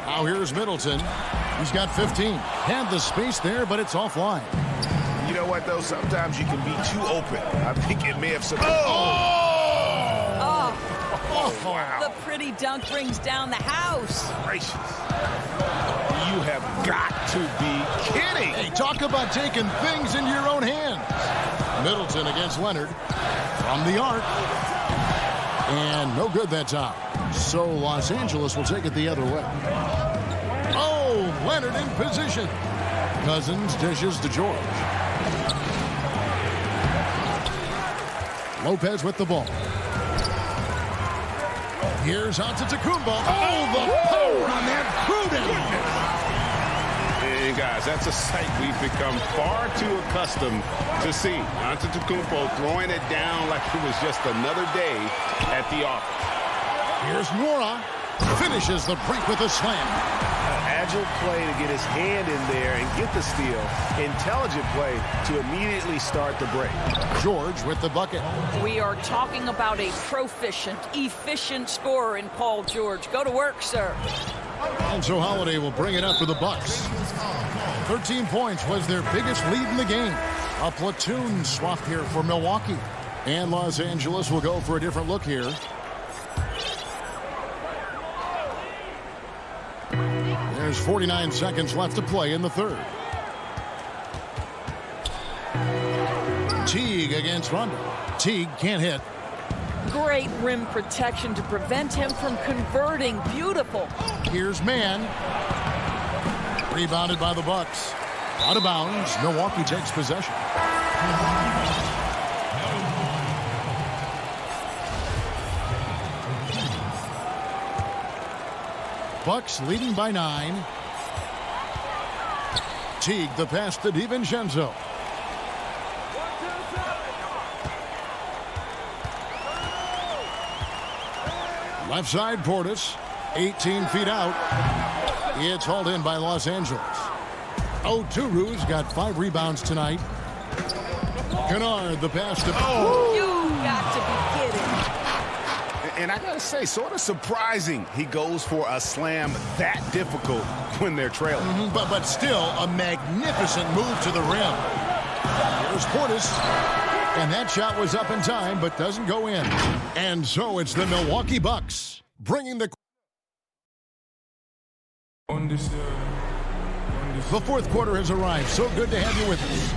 Now here's Middleton. He's got 15. Had the space there, but it's offline. You know what, though? Sometimes you can be too open. I think it may have... Wow. The pretty dunk brings down the house. Gracious. You have got to be kidding. Hey, talk about taking things into your own hands. Middleton against Leonard from the arc. And no good that time. So Los Angeles will take it the other way. Oh, Leonard in position. Cousins dishes to George. Lopez with the ball. Here's Antetokounmpo. Oh, the power on that prudent. And guys, that's a sight we've become far too accustomed to see. Antetokounmpo throwing it down like it was just another day at the office. Here's Nwora. Finishes the break with a slam. Agile play to get his hand in there and get the steal. Intelligent play to immediately start the break. George with the bucket. We are talking about a proficient, efficient scorer in Paul George. Go to work, sir. And so Holiday will bring it up for the Bucks. 13 points was their biggest lead in the game. A platoon swap here for Milwaukee. And Los Angeles will go for a different look here. There's 49 seconds left to play in the third. Teague against Rondo. Teague can't hit. Great rim protection to prevent him from converting. Beautiful. Here's Mann. Rebounded by the Bucks. Out of bounds. Milwaukee takes possession. Bucks leading by 9. Teague, the pass to DiVincenzo. Left side, Portis. 18 feet out. It's hauled in by Los Angeles. Oturu's got 5 rebounds tonight. Kennard, the pass to... You got to be kidding. And I got to say, sort of surprising he goes for a slam that difficult when they're trailing. But still, a magnificent move to the rim. Here's Portis. And that shot was up in time, but doesn't go in. And so it's the Milwaukee Bucks bringing the... The fourth quarter has arrived. So good to have you with us.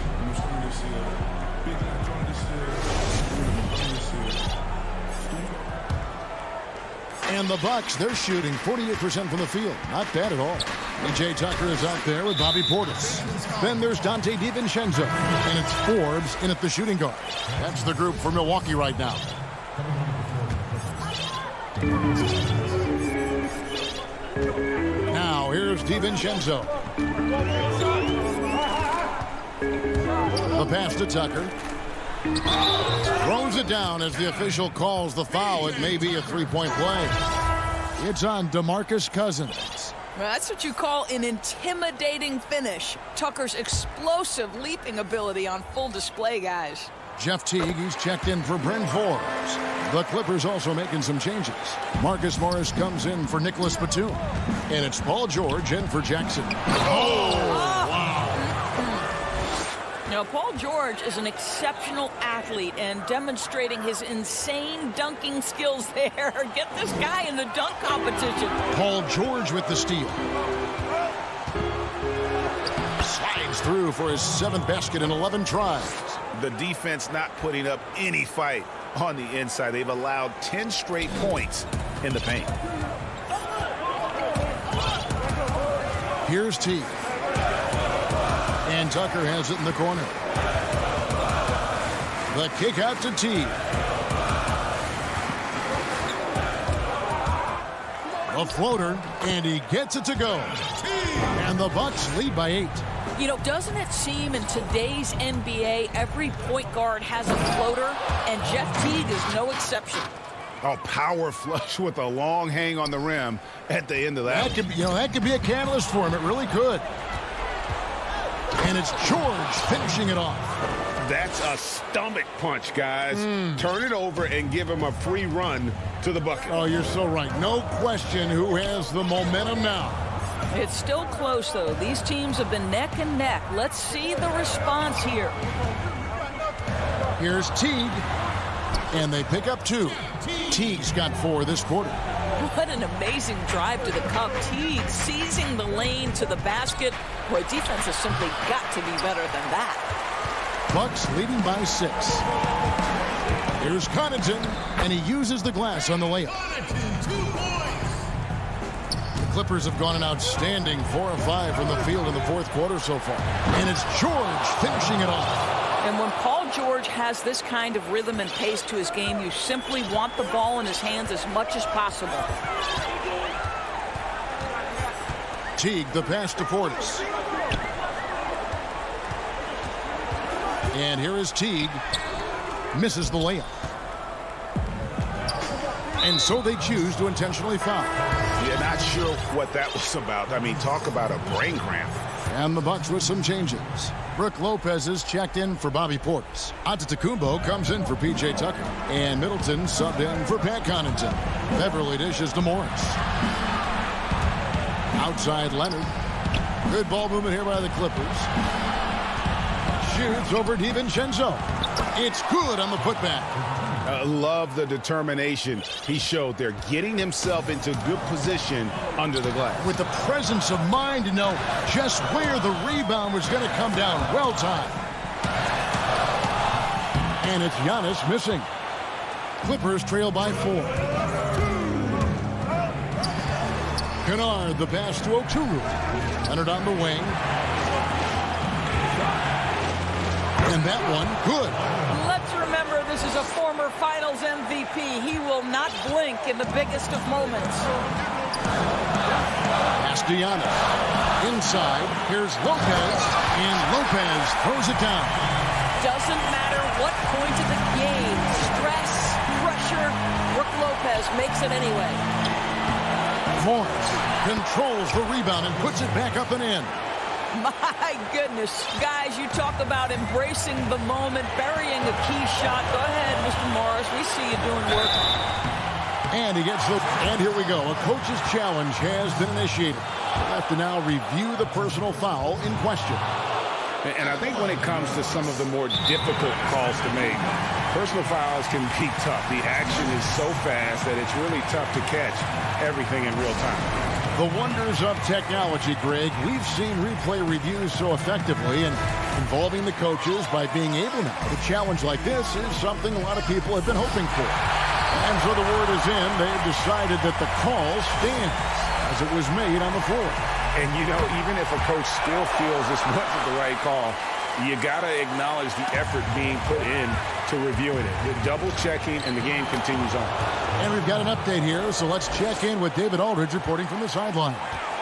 And the Bucks, they're shooting 48% from the field. Not bad at all. PJ Tucker is out there with Bobby Portis. Then there's Dante DiVincenzo. And it's Forbes in at the shooting guard. That's the group for Milwaukee right now. Now here's DiVincenzo. The pass to Tucker. Throws it down as the official calls the foul. It may be a three-point play. It's on DeMarcus Cousins. Well, that's what you call an intimidating finish. Tucker's explosive leaping ability on full display, guys. Jeff Teague, he's checked in for Bryn Forbes. The Clippers also making some changes. Marcus Morris comes in for Nicholas Batum. And it's Paul George in for Jackson. Now, Paul George is an exceptional athlete and demonstrating his insane dunking skills there. Get this guy in the dunk competition. Paul George with the steal. Slides through for his 7th basket in 11 tries. The defense not putting up any fight on the inside. They've allowed 10 straight points in the paint. Here's Teague. And Tucker has it in the corner. The kick out to Teague. A floater, and he gets it to go. And the Bucks lead by 8. You know, doesn't it seem in today's NBA, every point guard has a floater, and Jeff Teague is no exception. A power flush with a long hang on the rim at the end of that. That could be a catalyst for him. It really could. And it's George finishing it off. That's a stomach punch, guys. Turn it over and give him a free run to the bucket. Oh, you're so right. No question who has the momentum now. It's still close, though. These teams have been neck and neck. Let's see the response here. Here's Teague. And they pick up 2. Teague's got 4 this quarter. What an amazing drive to the cup. Teague seizing the lane to the basket. Boy, defense has simply got to be better than that. Bucks leading by 6. Here's Connaughton, and he uses the glass on the layup. The Clippers have gone an outstanding 4 of 5 from the field in the fourth quarter so far. And it's George finishing it off. And when Paul George has this kind of rhythm and pace to his game, you simply want the ball in his hands as much as possible. Teague, the pass to Portis. And here is Teague. Misses the layup. And so they choose to intentionally foul. Yeah, not sure what that was about. I mean, talk about a brain cramp. And the Bucks with some changes. Brook Lopez is checked in for Bobby Portis. Antetokounmpo comes in for P.J. Tucker. And Middleton subbed in for Pat Connaughton. Beverly dishes to Morris. Outside Leonard. Good ball movement here by the Clippers. Shoots over DiVincenzo. It's good on the putback. Love the determination he showed there, getting himself into good position under the glass. With the presence of mind to know just where the rebound was going to come down. Well timed. And it's Giannis missing. Clippers trail by 4. Kennard, the pass to Oturu. Leonard on the wing. And that one, good. Let's remember this is a former Final Finals MVP. He will not blink in the biggest of moments. Pass to Giannis. Inside, here's Lopez, and Lopez throws it down. Doesn't matter what point of the game, stress, pressure, Brook Lopez makes it anyway. Morris controls the rebound and puts it back up and in. My goodness. Guys, you talk about embracing the moment, burying a key shot. Go ahead, Mr. Morris. We see you doing work. And he gets the... And here we go. A coach's challenge has been initiated. We'll have to now review the personal foul in question. And I think when it comes to some of the more difficult calls to make, personal fouls can be tough. The action is so fast that it's really tough to catch everything in real time. The wonders of technology, Greg. We've seen replay reviews so effectively, and involving the coaches by being able now to challenge like this is something a lot of people have been hoping for. And so the word is in. They've decided that the call stands as it was made on the floor. And, you know, even if a coach still feels this wasn't the right call, you got to acknowledge the effort being put in to reviewing it. You're double-checking, and the game continues on. And we've got an update here, so let's check in with David Aldridge reporting from the sideline.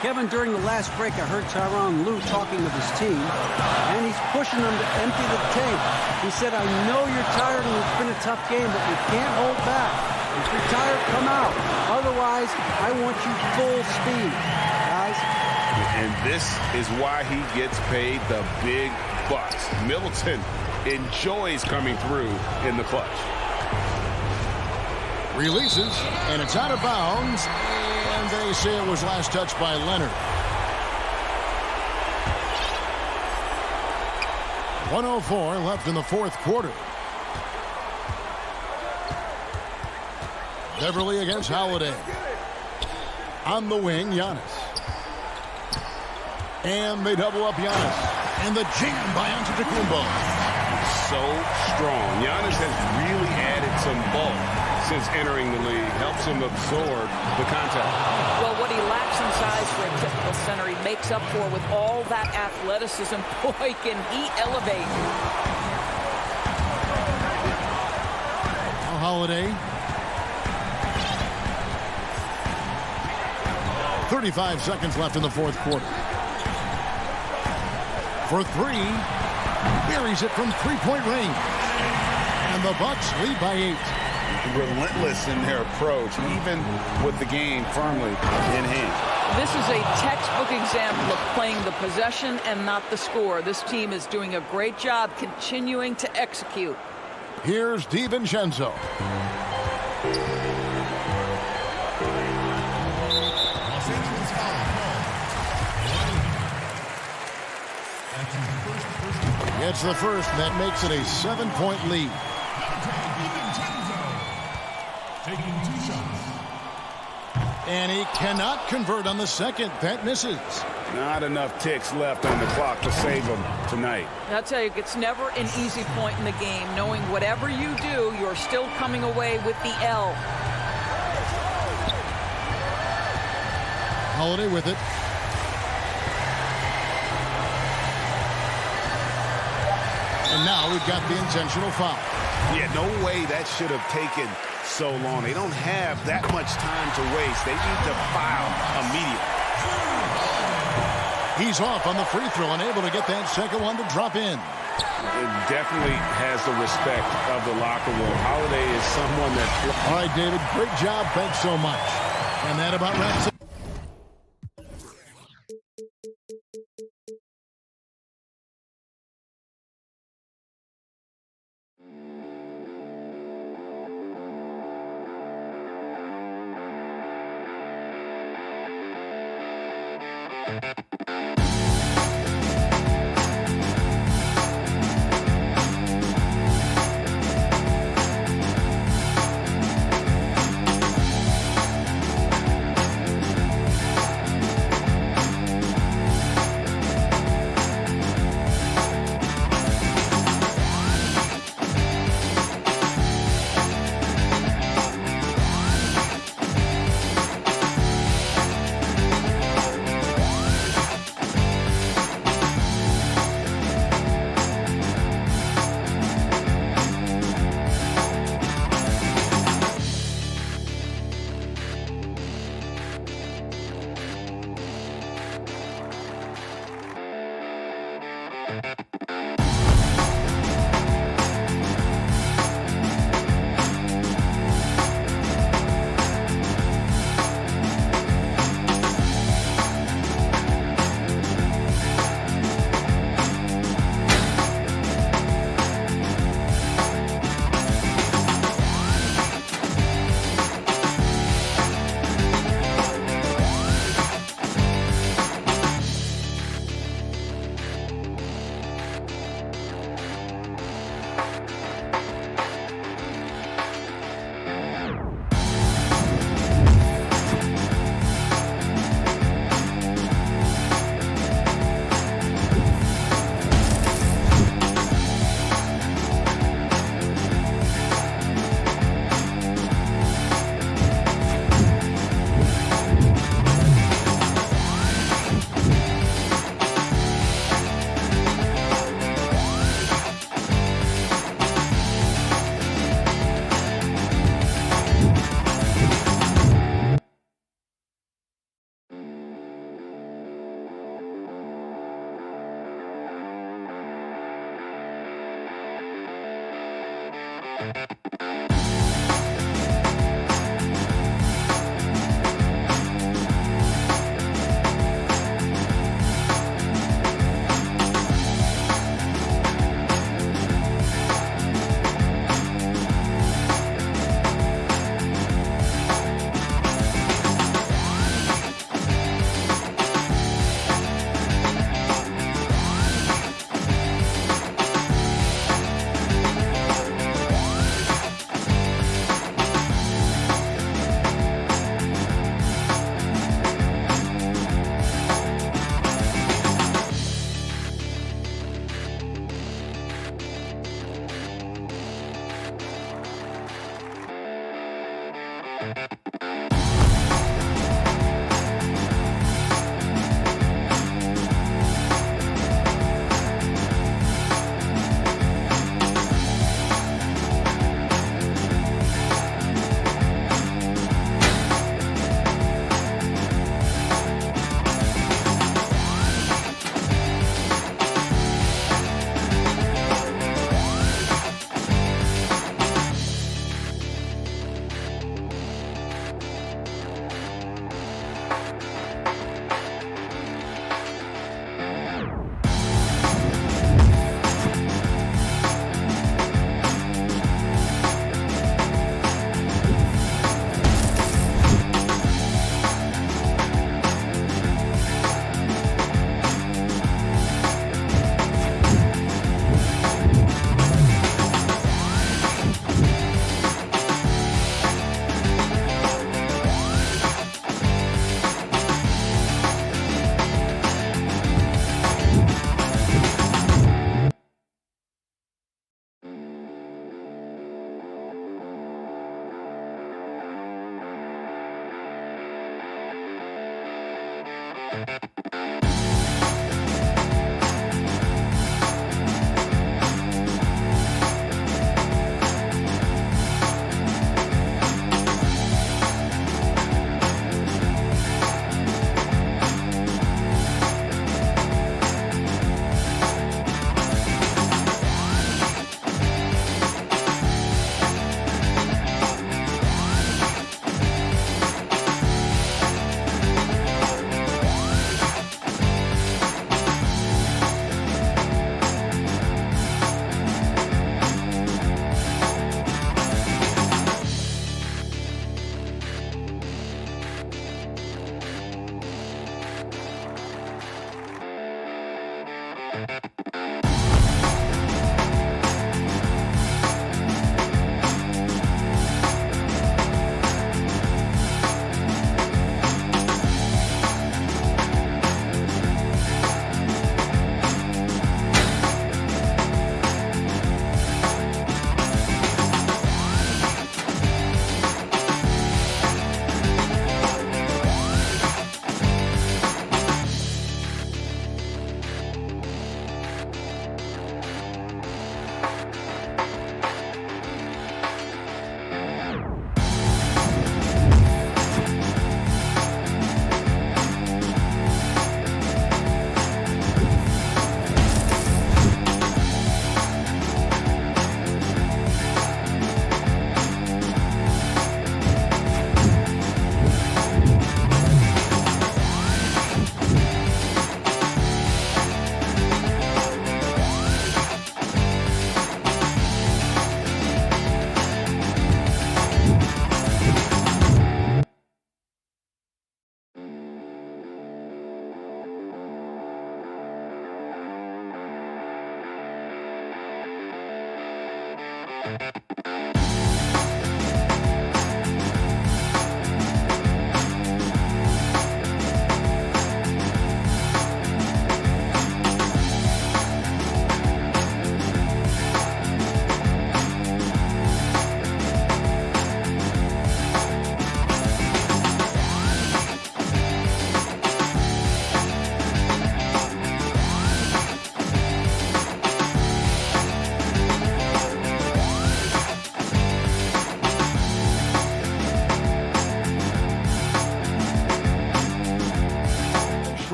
Kevin, during the last break, I heard Tyronn Lue talking with his team, and he's pushing them to empty the tank. He said, I know you're tired and it's been a tough game, but you can't hold back. If you're tired, come out. Otherwise, I want you full speed, guys. And this is why he gets paid the big bucks. Middleton enjoys coming through in the clutch. Releases, and it's out of bounds, and they say it was last touched by Leonard. 1:04 left in the fourth quarter. Beverly against Holiday. On the wing, Giannis. And they double up Giannis. And the jam by Antetokounmpo. So strong. Giannis has really added some bulk since entering the league. Helps him absorb the contact. Well, what he lacks in size for a typical center, he makes up for with all that athleticism. Boy, can he elevate. Holiday. 35 seconds left in the fourth quarter. For three, buries it from three-point range. And the Bucks lead by 8. Relentless in their approach, even with the game firmly in hand. This is a textbook example of playing the possession and not the score. This team is doing a great job continuing to execute. Here's DiVincenzo. It's the first, and that makes it a 7-point lead. Taking 2 shots. And he cannot convert on the second. That misses. Not enough ticks left on the clock to save him tonight. I'll tell you, it's never an easy point in the game, knowing whatever you do, you're still coming away with the L. Holiday with it. And now we've got the intentional foul. Yeah, no way that should have taken so long. They don't have that much time to waste. They need to foul immediately. He's off on the free throw and able to get that second one to drop in. It definitely has the respect of the locker room. Holiday is someone that... All right, David, great job. Thanks so much. And that about wraps it.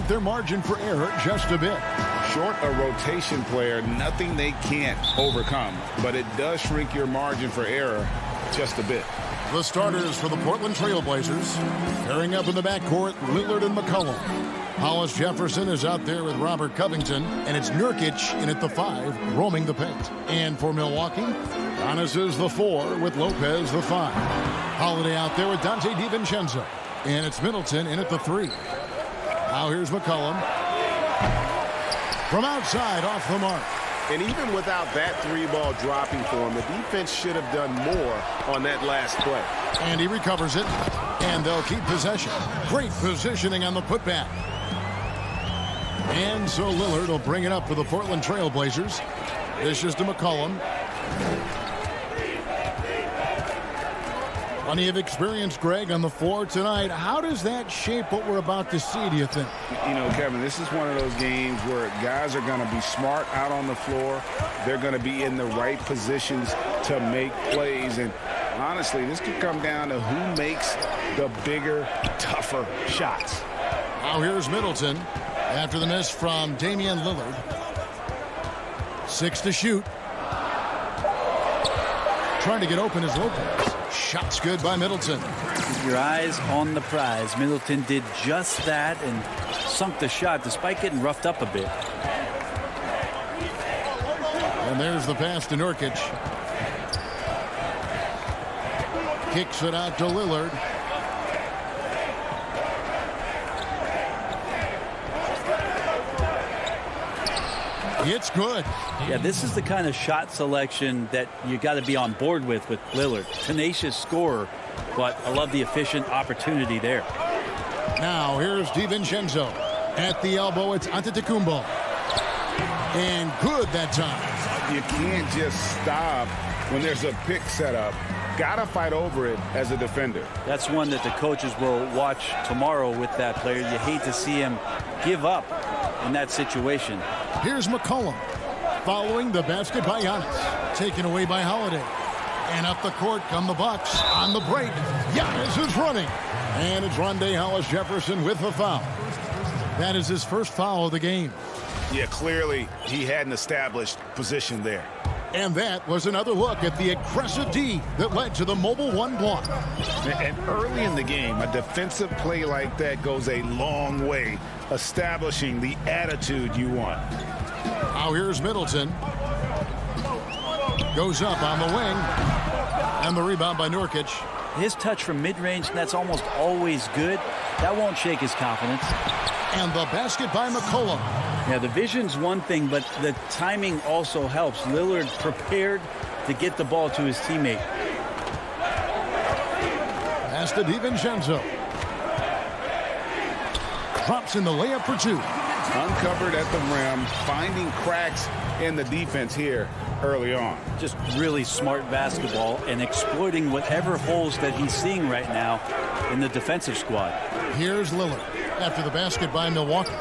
Their margin for error just a bit. short a rotation player, nothing they can't overcome. But it does shrink your margin for error just a bit. The starters for the Portland Trailblazers. Pairing up in the backcourt, Lillard and McCollum. Hollis Jefferson is out there with Robert Covington, and it's Nurkic in at the 5, roaming the paint. And for Milwaukee, Giannis is the 4 with Lopez the 5. Holiday out there with Dante DiVincenzo, and it's Middleton in at the 3. Now here's McCollum. From outside, off the mark. And even without that 3-ball dropping for him, the defense should have done more on that last play. And he recovers it, and they'll keep possession. Great positioning on the putback. And so Lillard will bring it up for the Portland Trailblazers. This is to McCollum. Plenty of experience, Greg, on the floor tonight. How does that shape what we're about to see, do you think? You know, Kevin, this is one of those games where guys are going to be smart out on the floor. They're going to be in the right positions to make plays. And honestly, this could come down to who makes the bigger, tougher shots. Now here's Middleton after the miss from Damian Lillard. 6 to shoot. Trying to get open is Lopez. Shot's good by Middleton. Keep your eyes on the prize. Middleton did just that and sunk the shot despite getting roughed up a bit. And there's the pass to Nurkic. Kicks it out to Lillard. It's good. Yeah, this is the kind of shot selection that you got to be on board with Lillard. Tenacious scorer, but I love the efficient opportunity there. Now here's DiVincenzo. At the elbow, it's Antetokounmpo. And good that time. You can't just stop when there's a pick set up. Got to fight over it as a defender. That's one that the coaches will watch tomorrow with that player. You hate to see him give up in that situation. Here's McCollum following the basket by Giannis. Taken away by Holiday. And up the court come the Bucks on the break. Giannis is running. And it's Rondé Hollis Jefferson with the foul. That is his first foul of the game. Yeah, clearly he had an established position there. And that was another look at the aggressive D that led to the mobile 1 block. And early in the game, a defensive play like that goes a long way, establishing the attitude you want. Now here's Middleton. Goes up on the wing. And the rebound by Nurkic. His touch from mid-range, that's almost always good. That won't shake his confidence. And the basket by McCollum. Yeah, the vision's one thing, but the timing also helps. Lillard prepared to get the ball to his teammate. Pass to DiVincenzo. Drops in the layup for 2. Uncovered at the rim, finding cracks in the defense here early on. Just really smart basketball and exploiting whatever holes that he's seeing right now in the defensive squad. Here's Lillard after the basket by Milwaukee.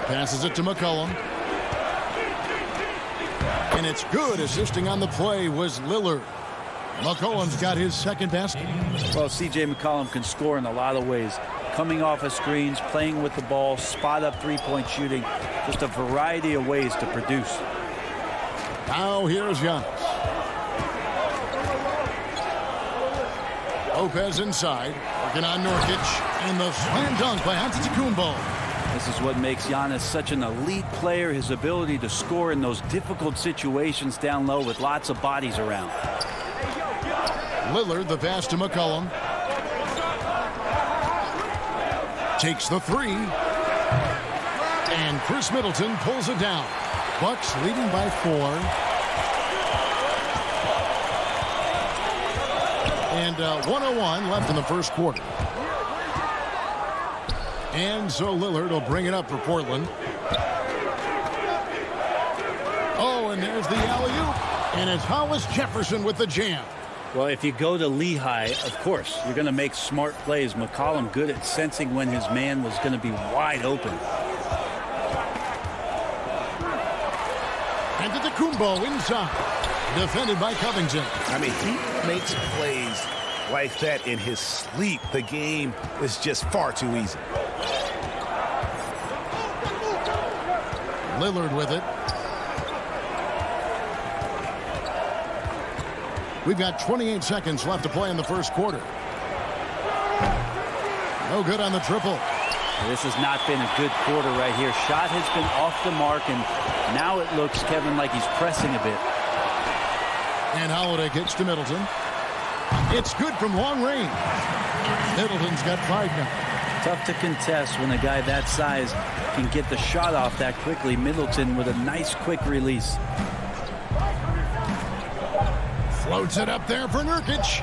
Passes it to McCollum. And it's good. Assisting on the play was Lillard. McCollum's got his second basket. Well, C.J. McCollum can score in a lot of ways. Coming off of screens, playing with the ball, spot up three-point shooting. Just a variety of ways to produce. Now here's Giannis. Lopez inside. Working on Nurkic. And the slam dunk by Antetokounmpo. This is what makes Giannis such an elite player, his ability to score in those difficult situations down low with lots of bodies around. Lillard, the pass to McCollum. Takes the 3. And Chris Middleton pulls it down. Bucks leading by 4. And 1:01 left in the first quarter. And so Lillard will bring it up for Portland. Oh, and there's the alley-oop. And it's Hollis Jefferson with the jam. Well, if you go to Lehigh, of course, you're going to make smart plays. McCollum good at sensing when his man was going to be wide open. Antetokounmpo inside. Defended by Covington. I mean, he makes plays like that in his sleep. The game is just far too easy. Lillard with it. We've got 28 seconds left to play in the first quarter. No good on the triple. This has not been a good quarter right here. Shot has been off the mark, and now it looks, Kevin, like he's pressing a bit. And Holiday gets to Middleton. It's good from long range. Middleton's got 5 now. Tough to contest when a guy that size can get the shot off that quickly. Middleton with a nice quick release. Floats it up there for Nurkic.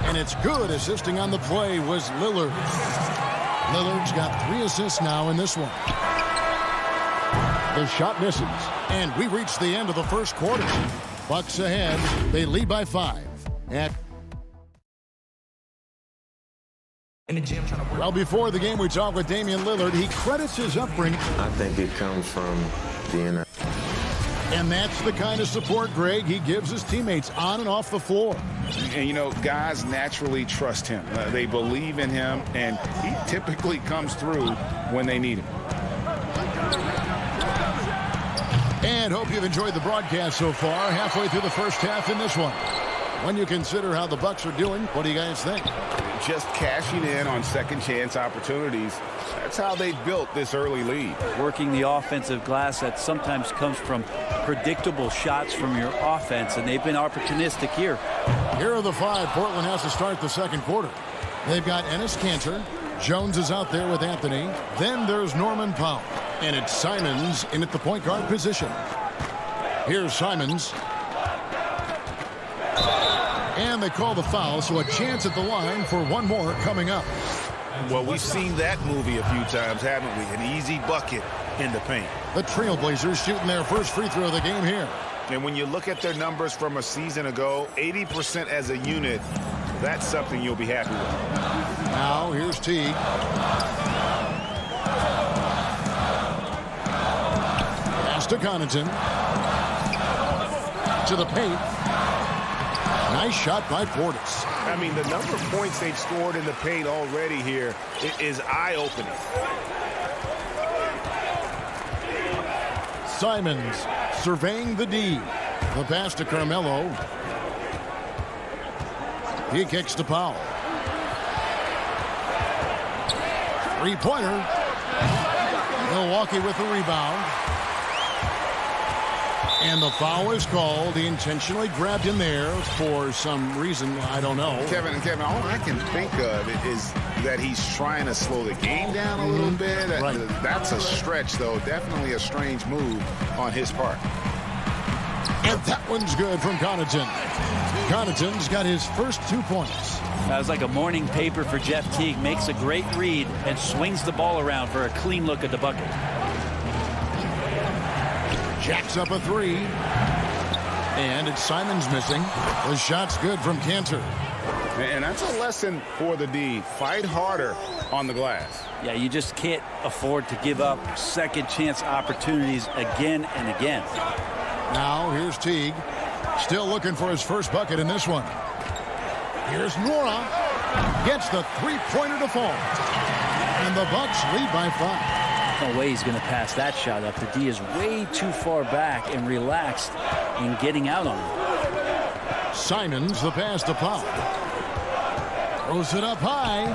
And it's good. Assisting on the play was Lillard. Lillard's got 3 assists now in this one. The shot misses. And we reach the end of the first quarter. Bucks ahead. They lead by 5. Well, before the game, we talked with Damian Lillard. He credits his upbringing. I think it comes from being and that's the kind of support, Greg, he gives his teammates on and off the floor. And, you know, guys naturally trust him. They believe in him, and he typically comes through when they need him. And hope you've enjoyed the broadcast so far. Halfway through the first half in this one. When you consider how the Bucks are doing, what do you guys think? Just cashing in on second chance opportunities. That's how they built this early lead. Working the offensive glass that sometimes comes from predictable shots from your offense, and they've been opportunistic here. Here are the 5 Portland has to start the second quarter. They've got Enes Kanter. Jones is out there with Anthony. Then there's Norman Powell. And it's Simons in at the point guard position. Here's Simons. And they call the foul, so a chance at the line for one more coming up. Well, we've seen that movie a few times, haven't we? An easy bucket in the paint. The Trailblazers shooting their first free throw of the game here. And when you look at their numbers from a season ago, 80% as a unit, that's something you'll be happy with. Now, here's Teague. Pass to Connaughton. To the paint. Nice shot by Portis. I mean, the number of points they've scored in the paint already here is eye-opening. Simons surveying the D. The pass to Carmelo. He kicks to Powell. Three-pointer. Milwaukee with the rebound. And the foul is called. He intentionally grabbed him there for some reason. I don't know. Kevin, all I can think of is that he's trying to slow the game down a little bit. Right. That's a stretch, though. Definitely a strange move on his part. And that one's good from Connaughton. Connaughton's got his first 2 points. That was like a morning paper for Jeff Teague. Makes a great read and swings the ball around for a clean look at the bucket. Jacks up a 3. And it's Simons missing. The shot's good from Kanter. And that's a lesson for the D. Fight harder on the glass. Yeah, you just can't afford to give up second chance opportunities again and again. Now here's Teague. Still looking for his first bucket in this one. Here's Nora. Gets the three-pointer to fall. And the Bucks lead by 5. No way he's going to pass that shot up. The D is way too far back and relaxed in getting out on him. Simons, the pass to Powell. Throws it up high.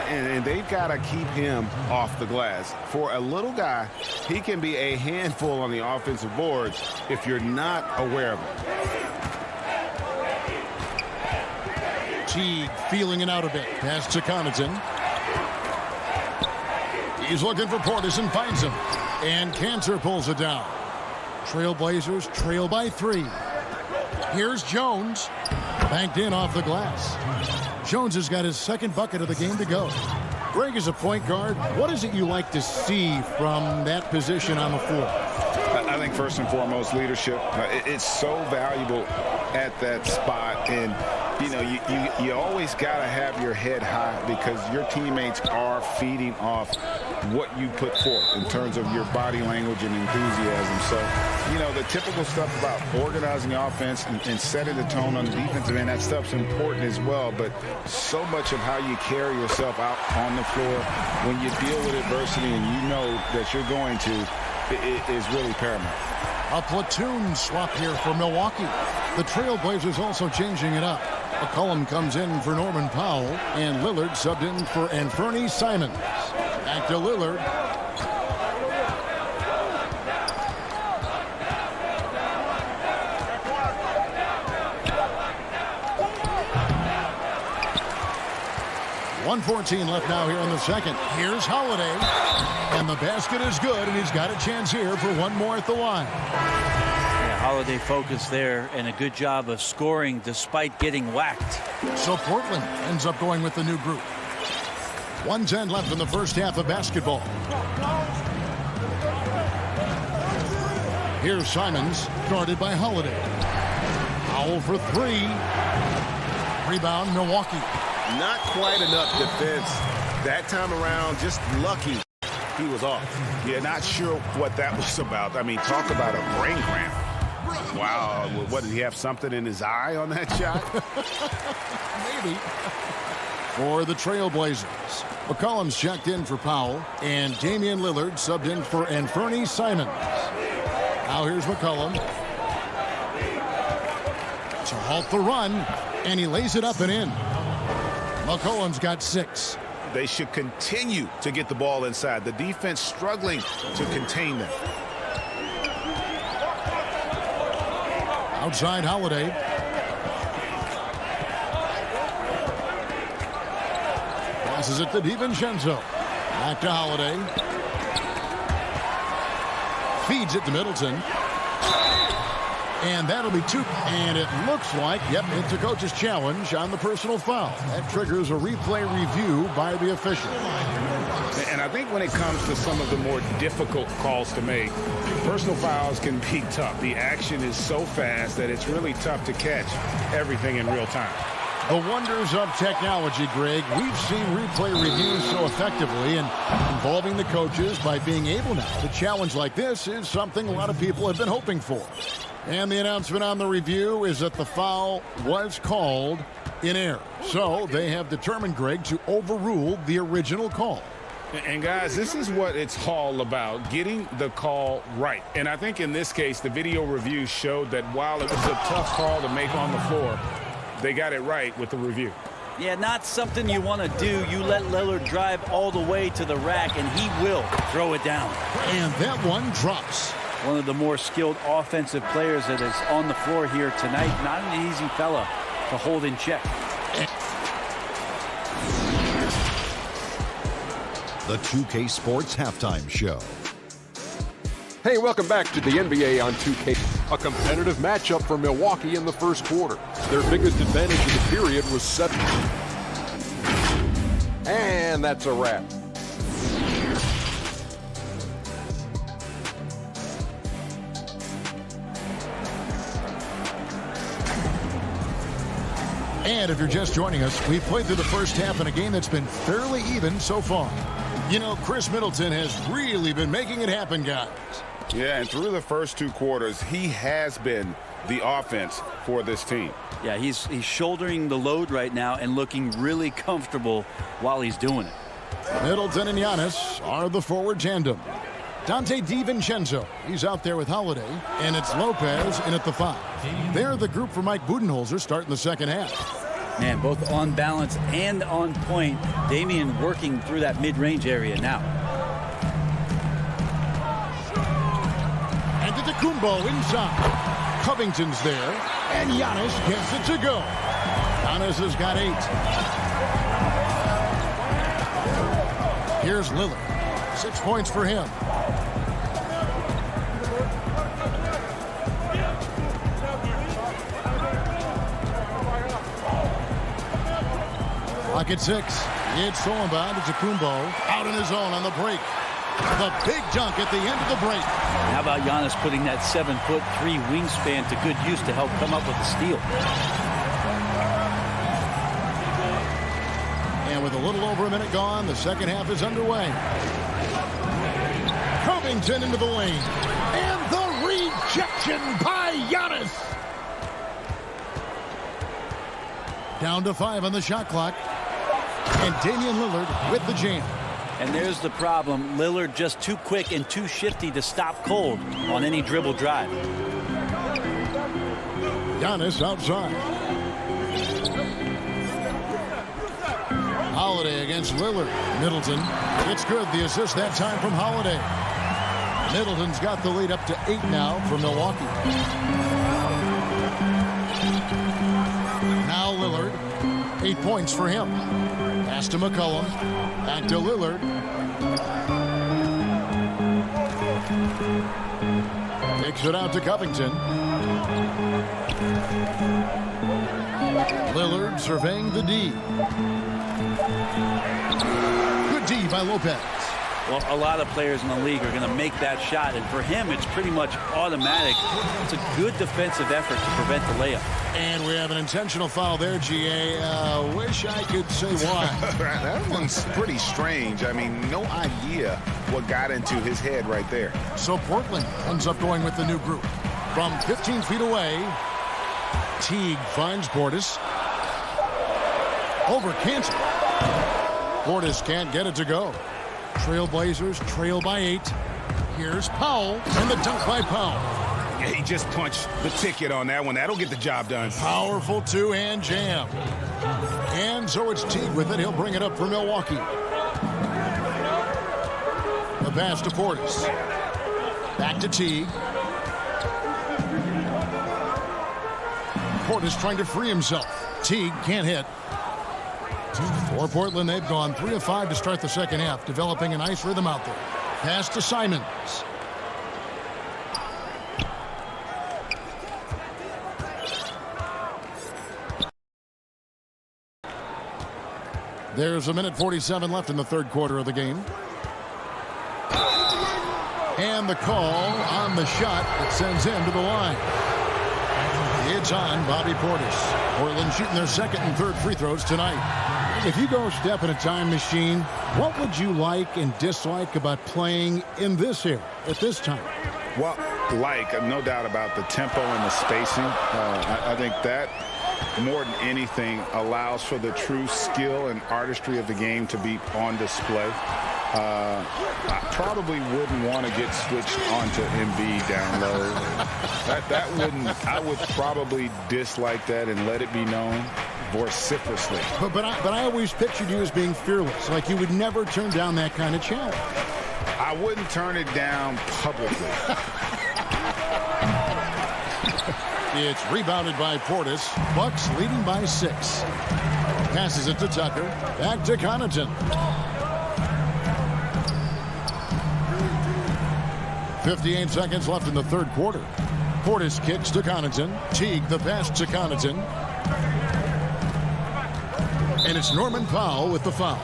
And they've got to keep him off the glass. For a little guy, he can be a handful on the offensive boards if you're not aware of him. Teague feeling it out a bit. Pass to Connaughton. He's looking for Portis and finds him. And Kanter pulls it down. Trailblazers trail by 3. Here's Jones. Banked in off the glass. Jones has got his second bucket of the game to go. Greg is a point guard. What is it you like to see from that position on the floor? I think first and foremost, leadership. It's so valuable at that spot. And, you know, you always got to have your head high because your teammates are feeding off what you put forth in terms of your body language and enthusiasm. So, you know, the typical stuff about organizing the offense and setting the tone on the defensive end, that stuff's important as well. But so much of how you carry yourself out on the floor when you deal with adversity and you know that you're going to, is really paramount. A platoon swap here for Milwaukee. The Trailblazers also changing it up. McCollum comes in for Norman Powell, and Lillard subbed in for Anthony Simons. Back to Lillard. .114 left now here in the second. Here's Holiday. And the basket is good, and he's got a chance here for one more at the line. Yeah, Holiday focused there, and a good job of scoring despite getting whacked. So Portland ends up going with the new group. 1:10 left in the first half of basketball. Here's Simons, guarded by Holiday. Powell for three. Rebound, Milwaukee. Not quite enough defense that time around. Just lucky he was off. Yeah, not sure what that was about. I mean, talk about a brain cramp. Wow, what, did he have something in his eye on that shot? Maybe. For the Trailblazers, McCollum's checked in for Powell, and Damian Lillard subbed in for Anthony Simons. Now here's McCollum to halt the run, and he lays it up and in. McCollum's got 6. They should continue to get the ball inside. The defense struggling to contain them. Outside Holiday. Passes it to DiVincenzo. Back to Holiday. Feeds it to Middleton. And that'll be 2. And it looks like, yep, it's a coach's challenge on the personal foul. That triggers a replay review by the official. And I think when it comes to some of the more difficult calls to make, personal fouls can be tough. The action is so fast that it's really tough to catch everything in real time. The wonders of technology, Greg. We've seen replay reviews so effectively, and involving the coaches by being able now to challenge like this is something a lot of people have been hoping for. And the announcement on the review is that the foul was called in error. So they have determined, Greg, to overrule the original call. And guys, this is what it's all about, getting the call right. And I think in this case, the video review showed that while it was a tough call to make on the floor, they got it right with the review. Yeah, not something you want to do. You let Lillard drive all the way to the rack, and he will throw it down. And that one drops. One of the more skilled offensive players that is on the floor here tonight. Not an easy fella to hold in check. The 2K Sports Halftime Show. Hey, welcome back to the NBA on 2K. A competitive matchup for Milwaukee in the first quarter. Their biggest advantage of the period was 7. And that's a wrap. And if you're just joining us, we've played through the first half in a game that's been fairly even so far. You know, Chris Middleton has really been making it happen, guys. Yeah, and through the first 2 quarters, he has been the offense for this team. Yeah, he's shouldering the load right now and looking really comfortable while he's doing it. Middleton and Giannis are the forward tandem. Dante DiVincenzo, he's out there with Holiday, and it's Lopez in at the 5. They're the group for Mike Budenholzer starting the second half. Man, both on balance and on point. Damian working through that mid-range area now. And Antetokounmpo inside. Covington's there, and Giannis gets it to go. Giannis has got 8. Here's Lillard. 6 points for him. Clock at 6. It's thrown by Antetokounmpo out in his own on the break. The big dunk at the end of the break. How about Giannis putting that 7'3" wingspan to good use to help come up with the steal? And with a little over a minute gone, the second half is underway. Covington into the lane. And the rejection by Giannis. Down to 5 on the shot clock. And Damian Lillard with the jam. And there's the problem. Lillard just too quick and too shifty to stop cold on any dribble drive. Giannis outside. Holiday against Lillard. Middleton. It's good. The assist that time from Holiday. Middleton's got the lead up to 8 now for Milwaukee. Now Lillard. 8 points for him. Pass to McCollum. Back to Lillard. Takes it out to Covington. Lillard surveying the D. Good D by Lopez. Well, a lot of players in the league are going to make that shot, and for him, it's pretty much automatic. It's a good defensive effort to prevent the layup. And we have an intentional foul there, GA. Wish I could say why. That one's pretty strange. I mean, no idea what got into his head right there. So Portland ends up going with the new group. From 15 feet away, Teague finds Portis. Over Cantor. Portis can't get it to go. Trailblazers trail by 8. Here's Powell, and the dunk by Powell. Yeah, he just punched the ticket on that one. That'll get the job done. Powerful two-hand jam. And so it's Teague with it. He'll bring it up for Milwaukee. The pass to Portis. Back to Teague. Portis trying to free himself. Teague can't hit. For Portland, they've gone 3 of 5 to start the second half, developing a nice rhythm out there. Pass to Simons. There's 1:47 left in the third quarter of the game. And the call on the shot that sends him to the line. It's on Bobby Portis. Portland shooting their second and third free throws tonight. If you go step in a time machine, what would you like and dislike about playing in this era at this time? Well, no doubt about the tempo and the spacing. I think that more than anything allows for the true skill and artistry of the game to be on display. I probably wouldn't want to get switched onto Embiid down low. I would probably dislike that and let it be known vociferously. But I always pictured you as being fearless, like you would never turn down that kind of challenge. I wouldn't turn it down publicly. It's rebounded by Portis. Bucks leading by 6. Passes it to Tucker. Back to Connaughton. 58 seconds left in the third quarter. Portis kicks to Connaughton. Teague the pass to Connaughton. And it's Norman Powell with the foul.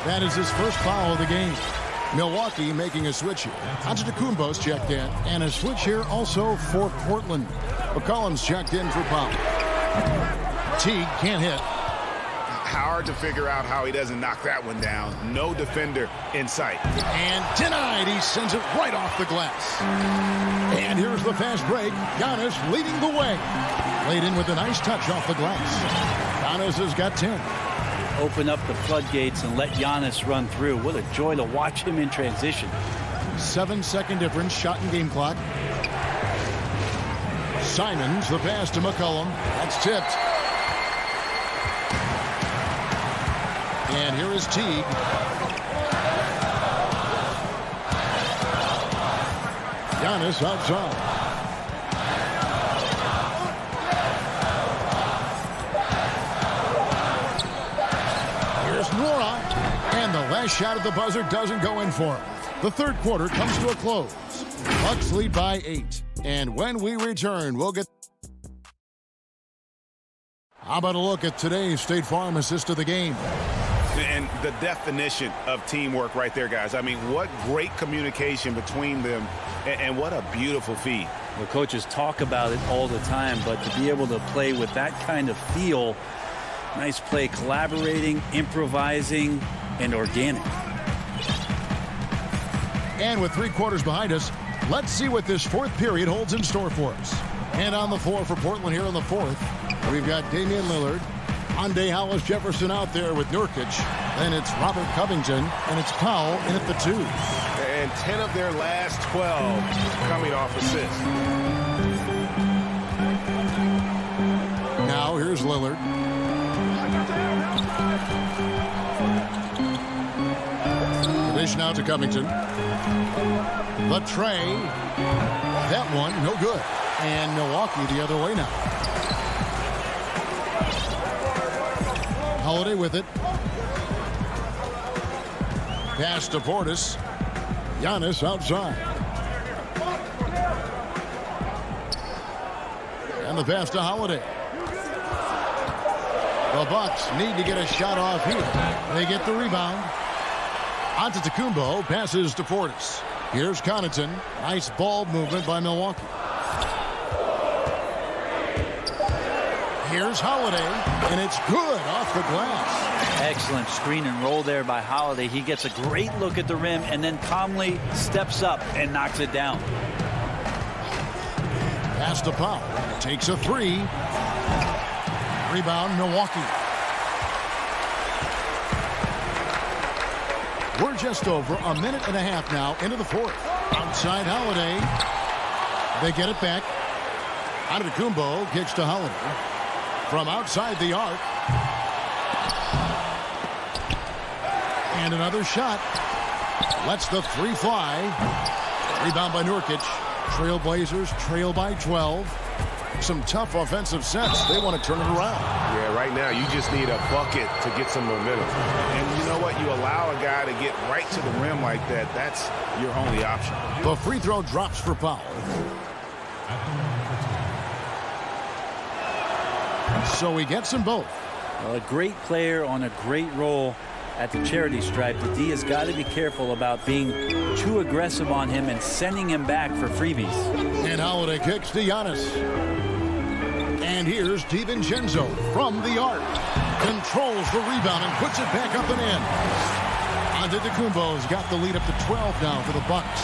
That is his first foul of the game. Milwaukee making a switch here. Antetokounmpo's checked in. And a switch here also for Portland. McCollum's checked in for Powell. Teague can't hit. Hard to figure out how he doesn't knock that one down. No defender in sight. And denied. He sends it right off the glass. And here's the fast break. Giannis leading the way. Laid in with a nice touch off the glass. Giannis has got 10. Open up the floodgates and let Giannis run through. What a joy to watch him in transition. 7-second difference. Shot and game clock. Simons, the pass to McCollum. That's tipped. And here is Teague. Giannis outside. Here's Nora. And the last shot at the buzzer doesn't go in for him. The third quarter comes to a close. Bucks lead by 8. And when we return, we'll get... How about a look at today's State Farm assist of the game? And the definition of teamwork right there, guys. I mean, what great communication between them, and what a beautiful feed. The coaches talk about it all the time, but to be able to play with that kind of feel, nice play, collaborating, improvising, and organic. And with 3 quarters behind us, let's see what this fourth period holds in store for us. And on the floor for Portland here in the fourth, we've got Damian Lillard, Hyundai Hollis Jefferson out there with Nurkic. Then it's Robert Covington, and it's Powell in at the 2. And 10 of their last 12 coming off assists. Now here's Lillard. The dish now to Covington. The tray. That one, no good. And Milwaukee the other way now. Holiday with it. Pass to Portis. Giannis outside. And the pass to Holiday. The Bucks need to get a shot off here. They get the rebound. Antetokounmpo passes to Portis. Here's Connaughton. Nice ball movement by Milwaukee. Here's Holiday, and it's good off the glass. Excellent screen and roll there by Holiday. He gets a great look at the rim and then calmly steps up and knocks it down. Pass to Powell. Takes a 3. Rebound, Milwaukee. We're just over a minute and a half now into the 4th. Outside Holiday. They get it back. Antetokounmpo kicks to Holiday. From outside the arc. And another shot. Lets the 3 fly. Rebound by Nurkic. Trailblazers trail by 12. Some tough offensive sets. They want to turn it around. Yeah, right now you just need a bucket to get some momentum. And you know what? You allow a guy to get right to the rim like that. That's your only option. The free throw drops for Powell. So he gets them both. Well, a great player on a great role at the charity stripe. The D has got to be careful about being too aggressive on him and sending him back for freebies. And Holiday kicks to Giannis. And here's DiVincenzo from the arc. Controls the rebound and puts it back up and in. Antetokounmpo's got the lead up to 12 now for the Bucks.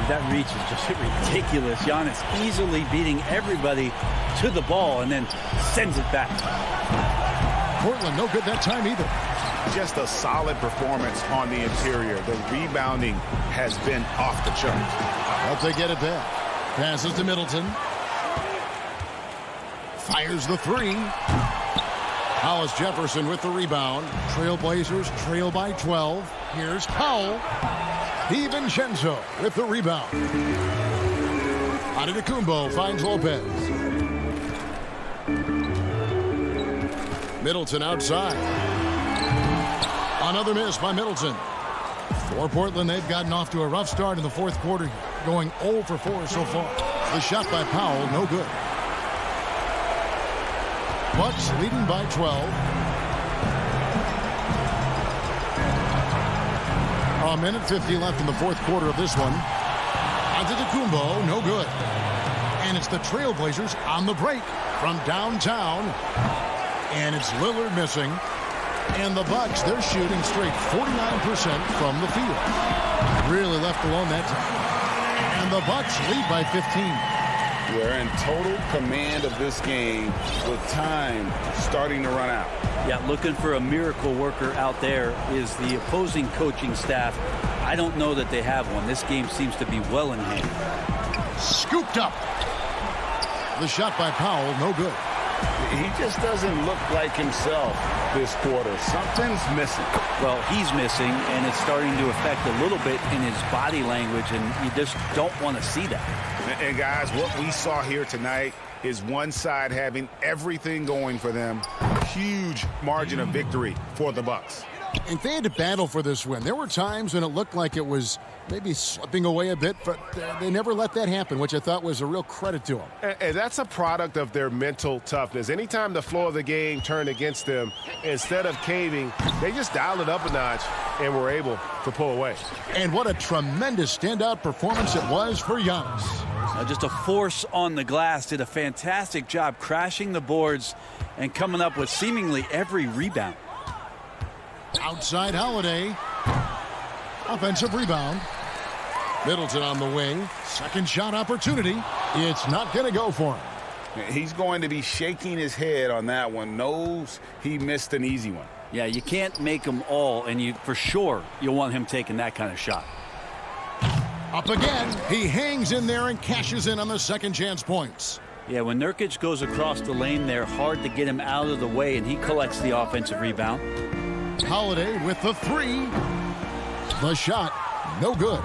That reach is just ridiculous. Giannis easily beating everybody to the ball and then sends it back. Portland no good that time either. Just a solid performance on the interior. The rebounding has been off the charts. But they get it back. Passes to Middleton. Fires the 3. Hollis Jefferson with the rebound. Trailblazers trail by 12. Here's Powell. DiVincenzo with the rebound. Antetokounmpo finds Lopez. Middleton outside. Another miss by Middleton. For Portland, they've gotten off to a rough start in the 4th quarter, going 0 for 4 so far. The shot by Powell, no good. Bucks leading by 12. A minute 50 left in the 4th quarter of this one. Antetokounmpo, no good. And it's the Trailblazers on the break from downtown. And it's Lillard missing. And the Bucks, they're shooting straight 49% from the field. Really left alone that time. And the Bucks lead by 15. They're in total command of this game with time starting to run out. Yeah, looking for a miracle worker out there is the opposing coaching staff. I don't know that they have one. This game seems to be well in hand. Scooped up. The shot by Powell, no good. He just doesn't look like himself this quarter. Something's missing. Well, he's missing, and it's starting to affect a little bit in his body language, and you just don't want to see that. And guys, what we saw here tonight is one side having everything going for them. Huge margin of victory for the Bucks. And they had to battle for this win. There were times when it looked like it was maybe slipping away a bit, but they never let that happen, which I thought was a real credit to them. And that's a product of their mental toughness. Anytime the flow of the game turned against them, instead of caving, they just dialed it up a notch and were able to pull away. And what a tremendous standout performance it was for Giannis. Just a force on the glass. Did a fantastic job crashing the boards and coming up with seemingly every rebound. Outside Holiday. Offensive rebound. Middleton on the wing. Second shot opportunity. It's not going to go for him. He's going to be shaking his head on that one. Knows he missed an easy one. Yeah, you can't make them all, and for sure you'll want him taking that kind of shot. Up again. He hangs in there and cashes in on the second chance points. Yeah, when Nurkic goes across the lane, they're hard to get him out of the way, and he collects the offensive rebound. Holiday with the three. The shot, no good.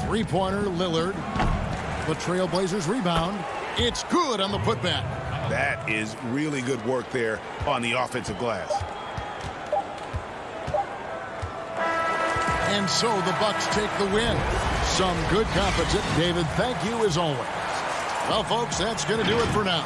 Three-pointer, Lillard. The Trailblazers rebound. It's good on the putback. That is really good work there on the offensive glass. And so the Bucks take the win. Some good competition. David, thank you as always. Well, folks, that's going to do it for now.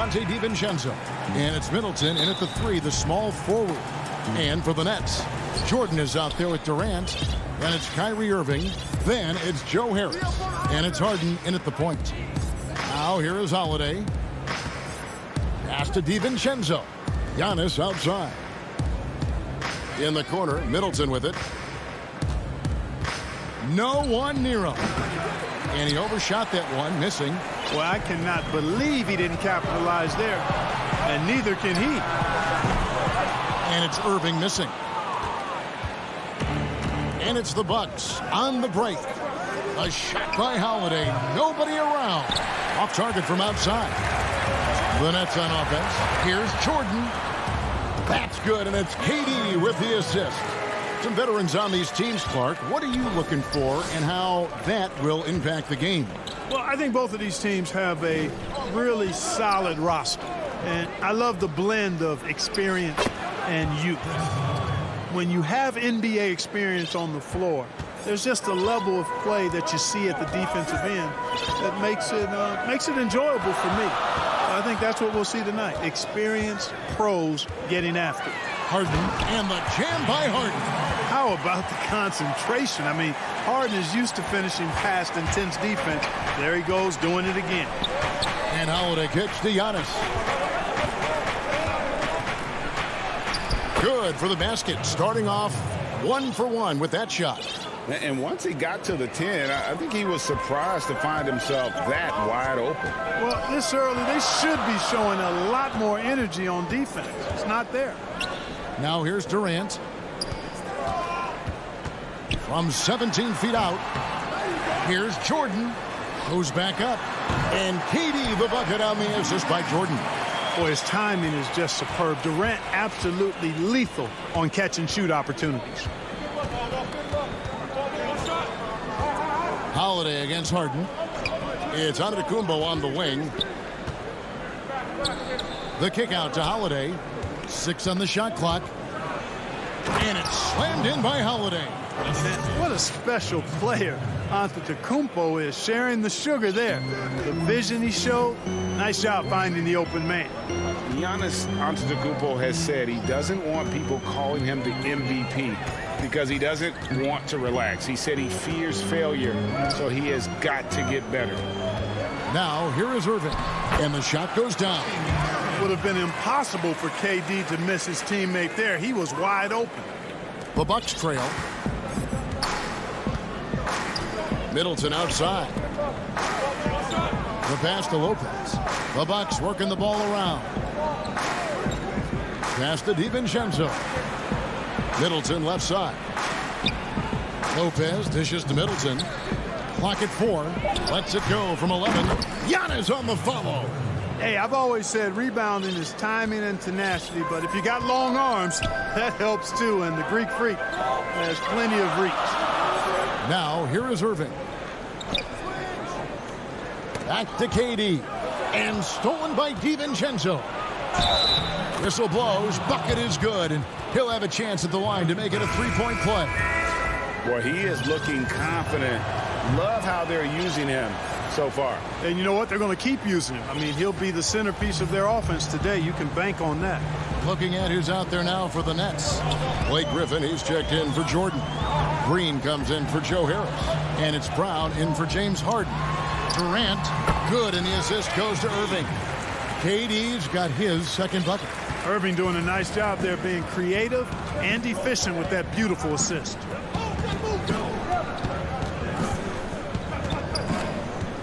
Dante DiVincenzo. And it's Middleton in at the 3, the small forward. And for the Nets, Jordan is out there with Durant. And it's Kyrie Irving. Then it's Joe Harris. And it's Harden in at the point. Now here is Holiday. Pass to DiVincenzo. Giannis outside. In the corner, Middleton with it. No one near him. And he overshot that one, missing. Well, I cannot believe he didn't capitalize there. And neither can he. And it's Irving missing. And it's the Bucks on the break. A shot by Holiday. Nobody around. Off target from outside. The Nets on offense. Here's Jordan. That's good, and it's KD with the assist. Some veterans on these teams, Clark. What are you looking for and how that will impact the game? Well, I think both of these teams have a really solid roster. And I love the blend of experience and youth. When you have NBA experience on the floor, there's just a level of play that you see at the defensive end that makes it enjoyable for me. I think that's what we'll see tonight. Experienced pros getting after it. Harden and the jam by Harden. How about the concentration? I mean, Harden is used to finishing past intense defense. There he goes doing it again. And Holiday kicks to Giannis. Good for the basket. Starting off 1 for 1 with that shot. And once he got to the 10, I think he was surprised to find himself that wide open. Well, this early, they should be showing a lot more energy on defense. It's not there. Now here's Durant. From 17 feet out. Here's Jordan. Goes back up. And KD the bucket on the assist by Jordan. Boy, his timing is just superb. Durant absolutely lethal on catch and shoot opportunities. Holiday against Harden. It's Antetokounmpo on the wing. The kick out to Holiday. 6 on the shot clock. And it's slammed in by Holiday. And what a special player Antetokounmpo is, sharing the sugar there. The vision he showed, nice job finding the open man. Giannis Antetokounmpo has said he doesn't want people calling him the MVP because he doesn't want to relax. He said he fears failure, so he has got to get better. Now, here is Irving, and the shot goes down. It would have been impossible for KD to miss his teammate there. He was wide open. The Bucks trail. Middleton outside. The pass to Lopez. The Bucks working the ball around. Pass to DiVincenzo. Middleton left side. Lopez dishes to Middleton. Clock at 4. Lets it go from 11. Giannis on the follow. Hey, I've always said rebounding is timing and tenacity, but if you got long arms, that helps too, and the Greek Freak has plenty of reach. Now, here is Irving. Back to KD. And stolen by DiVincenzo. Whistle blows. Bucket is good, and he'll have a chance at the line to make it a three-point play. Boy, he is looking confident. Love how they're using him so far. And you know what? They're going to keep using him. I mean, he'll be the centerpiece of their offense today. You can bank on that. Looking at who's out there now for the Nets. Blake Griffin, he's checked in for Jordan. Green comes in for Joe Harris. And it's Brown in for James Harden. Durant, good, and the assist goes to Irving. KD's got his second bucket. Irving doing a nice job there being creative and efficient with that beautiful assist.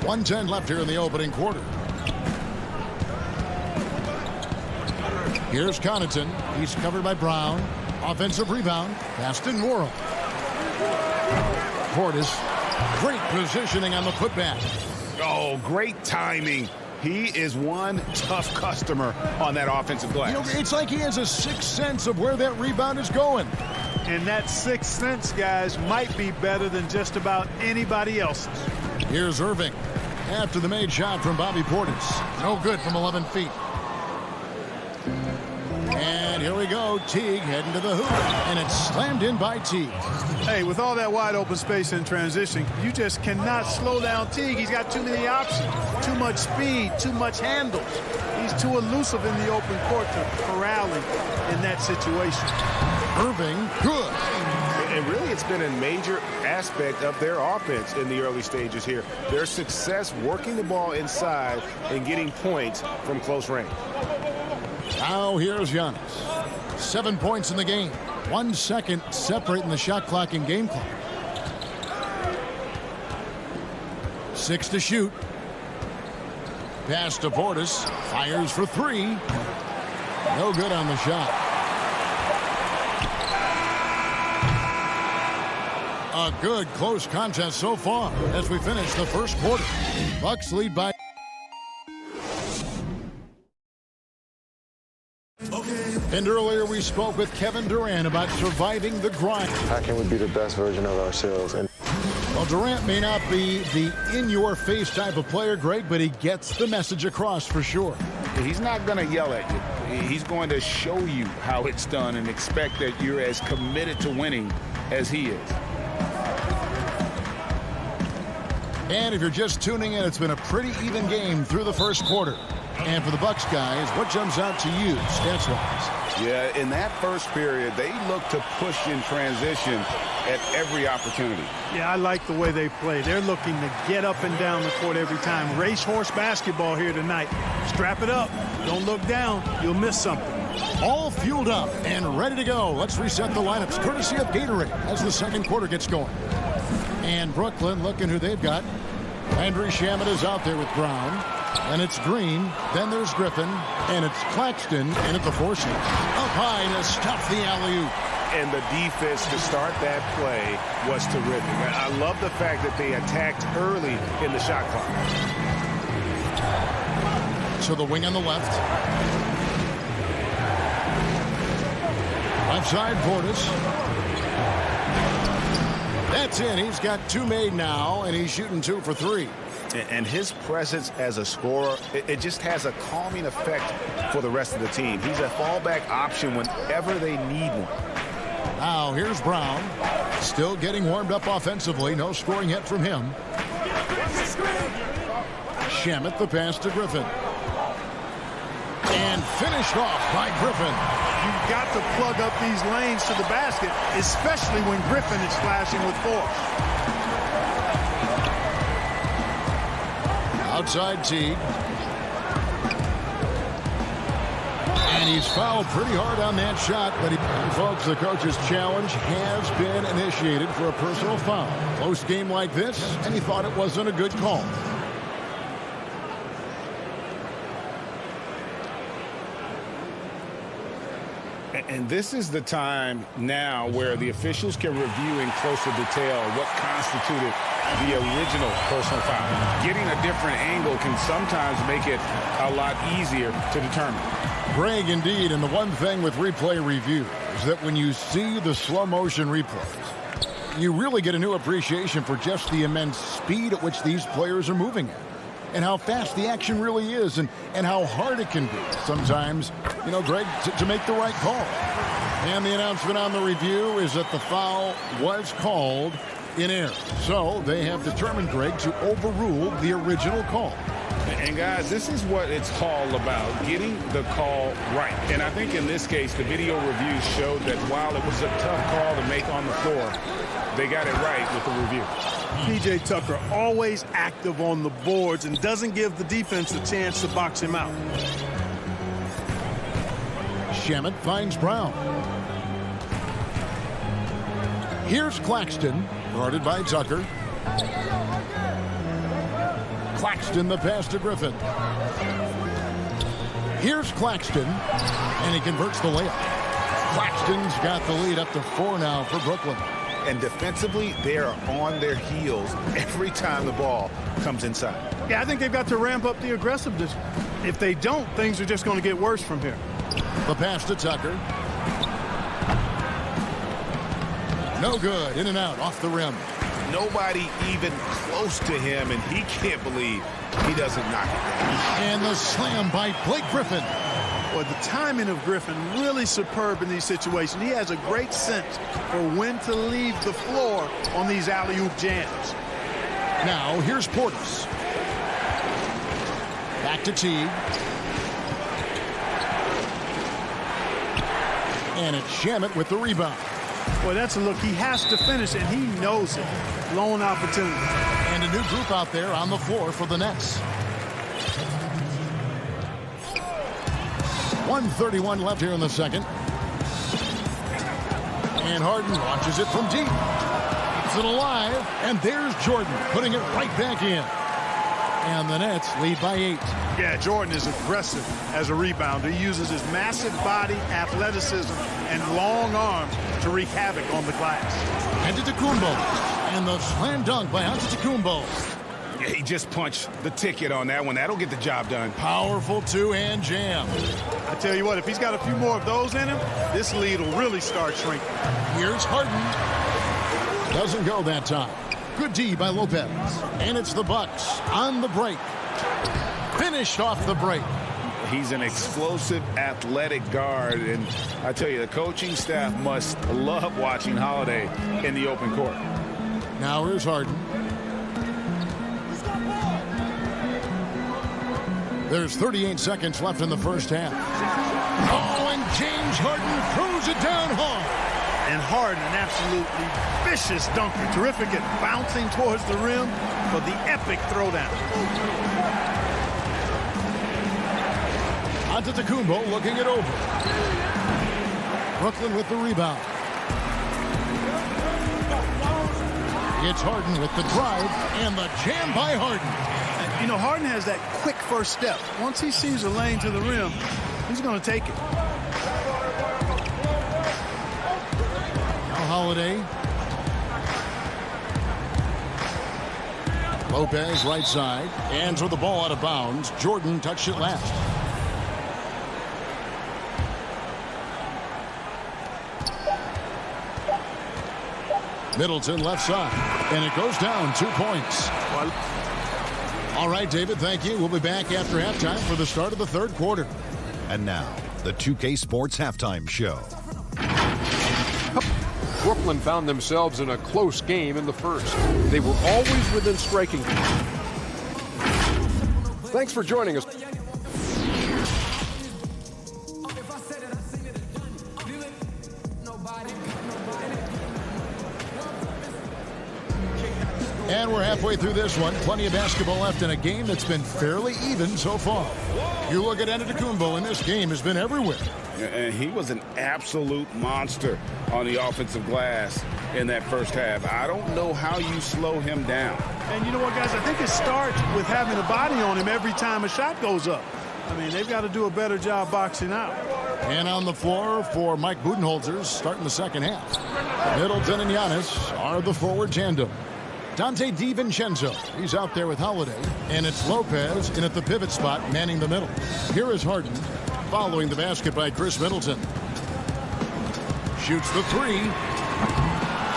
1:10 left here in the opening quarter. Here's Connaughton. He's covered by Brown. Offensive rebound. Passed in Morrow. Portis. Great positioning on the putback. Oh, great timing. He is one tough customer on that offensive glass. You know, it's like he has a sixth sense of where that rebound is going. And that sixth sense, guys, might be better than just about anybody else's. Here's Irving. After the made shot from Bobby Portis. No good from 11 feet. And here we go. Teague heading to the hoop. And it's slammed in by Teague. Hey, with all that wide open space in transition, you just cannot slow down Teague. He's got too many options. Too much speed. Too much handles. He's too elusive in the open court to corral him in that situation. Irving, good. And really, it's been a major aspect of their offense in the early stages here. Their success working the ball inside and getting points from close range. Now here's Giannis. 7 points in the game. 1 second separating the shot clock and game clock. 6 to shoot. Pass to Portis. Fires for 3. No good on the shot. A good close contest so far as we finish the first quarter. Bucks lead by. And earlier we spoke with Kevin Durant about surviving the grind. How can we be the best version of ourselves? And well, Durant may not be the in-your-face type of player, Greg, but he gets the message across for sure. He's not going to yell at you. He's going to show you how it's done and expect that you're as committed to winning as he is. And if you're just tuning in, it's been a pretty even game through the first quarter. And for the Bucks guys, what jumps out to you stats-wise? Yeah, in that first period, they looked to push in transition at every opportunity. Yeah, I like the way they play. They're looking to get up and down the court every time. Racehorse basketball here tonight. Strap it up. Don't look down. You'll miss something. All fueled up and ready to go. Let's reset the lineups, courtesy of Gatorade, as the second quarter gets going. And Brooklyn looking who they've got. Landry Shamet is out there with Brown. And it's Green. Then there's Griffin. And it's Claxton in at the 4 slot. Up high to stuff the alley-oop. And the defense to start that play was terrific. I love the fact that they attacked early in the shot clock. So the wing on the left. Left side, Portis. That's in. He's got 2 made now, and he's shooting 2 for 3. And his presence as a scorer, it just has a calming effect for the rest of the team. He's a fallback option whenever they need one. Now here's Brown. Still getting warmed up offensively. No scoring yet from him. Shamet the pass to Griffin. And finished off by Griffin. You've got to plug up these lanes to the basket, especially when Griffin is flashing with force. Outside Teague. And he's fouled pretty hard on that shot, but folks, the coach's challenge has been initiated for a personal foul. Close game like this, and he thought it wasn't a good call. And this is the time now where the officials can review in closer detail what constituted the original personal foul. Getting a different angle can sometimes make it a lot easier to determine. Greg, indeed, and the one thing with replay review is that when you see the slow motion replays, you really get a new appreciation for just the immense speed at which these players are moving at. And how fast the action really is, and how hard it can be sometimes, you know, Greg, to make the right call. And the announcement on the review is that the foul was called in error. So they have determined, Greg, to overrule the original call. And guys, this is what it's all about, getting the call right. And I think in this case, the video review showed that while it was a tough call to make on the floor, they got it right with the review. P.J. Tucker always active on the boards and doesn't give the defense a chance to box him out. Shamet finds Brown. Here's Claxton, guarded by Tucker. Claxton the pass to Griffin. Here's Claxton, and he converts the layup. Claxton's got the lead up to 4 now for Brooklyn. And defensively, they are on their heels every time the ball comes inside. Yeah, I think they've got to ramp up the aggressiveness. If they don't, things are just going to get worse from here. The pass to Tucker. No good. In and out, off the rim. Nobody even close to him, and he can't believe he doesn't knock it down. And the slam by Blake Griffin. Well, the timing of Griffin really superb in these situations. He has a great sense for when to leave the floor on these alley-oop jams. Now, here's Portis. Back to Teague. And it's Shamet with the rebound. Boy, that's a look he has to finish, and he knows it. Lone opportunity. And a new group out there on the floor for the Nets. 1:31 left here in the second. And Harden launches it from deep. Keeps it alive. And there's Jordan putting it right back in. And the Nets lead by 8. Yeah, Jordan is aggressive as a rebounder. He uses his massive body, athleticism, and long arms to wreak havoc on the glass. Antetokounmpo. And the slam dunk by Antetokounmpo. Yeah, he just punched the ticket on that one. That'll get the job done. Powerful two-hand jam. I tell you what, if he's got a few more of those in him, this lead will really start shrinking. Here's Harden. Doesn't go that time. Good D by Lopez. And it's the Bucks on the break. Finished off the break. He's an explosive, athletic guard. And I tell you, the coaching staff must love watching Holiday in the open court. Now here's Harden. There's 38 seconds left in the first half. Oh, and James Harden throws it down hard. And Harden, an absolutely vicious dunker. Terrific at bouncing towards the rim for the epic throwdown. Antetokounmpo looking it over. Brooklyn with the rebound. It's Harden with the drive and the jam by Harden. You know, Harden has that quick first step. Once he sees a lane to the rim, he's going to take it. Now Holiday. Lopez right side. And throw the ball out of bounds. Jordan touched it last. Middleton left side. And it goes down 2 points. All right, David, thank you. We'll be back after halftime for the start of the third quarter. And now, the 2K Sports Halftime Show. Brooklyn found themselves in a close game in the first. They were always within striking distance. Thanks for joining us. And we're halfway through this one. Plenty of basketball left in a game that's been fairly even so far. You look at Antetokounmpo, and this game has been everywhere. And he was an absolute monster on the offensive glass in that first half. I don't know how you slow him down. And you know what, guys? I think it starts with having a body on him every time a shot goes up. I mean, they've got to do a better job boxing out. And on the floor for Mike Budenholzer starting the second half. Middleton and Giannis are the forward tandem. Dante DiVincenzo, he's out there with Holiday. And it's Lopez in at the pivot spot, manning the middle. Here is Harden, following the basket by Chris Middleton. Shoots the three.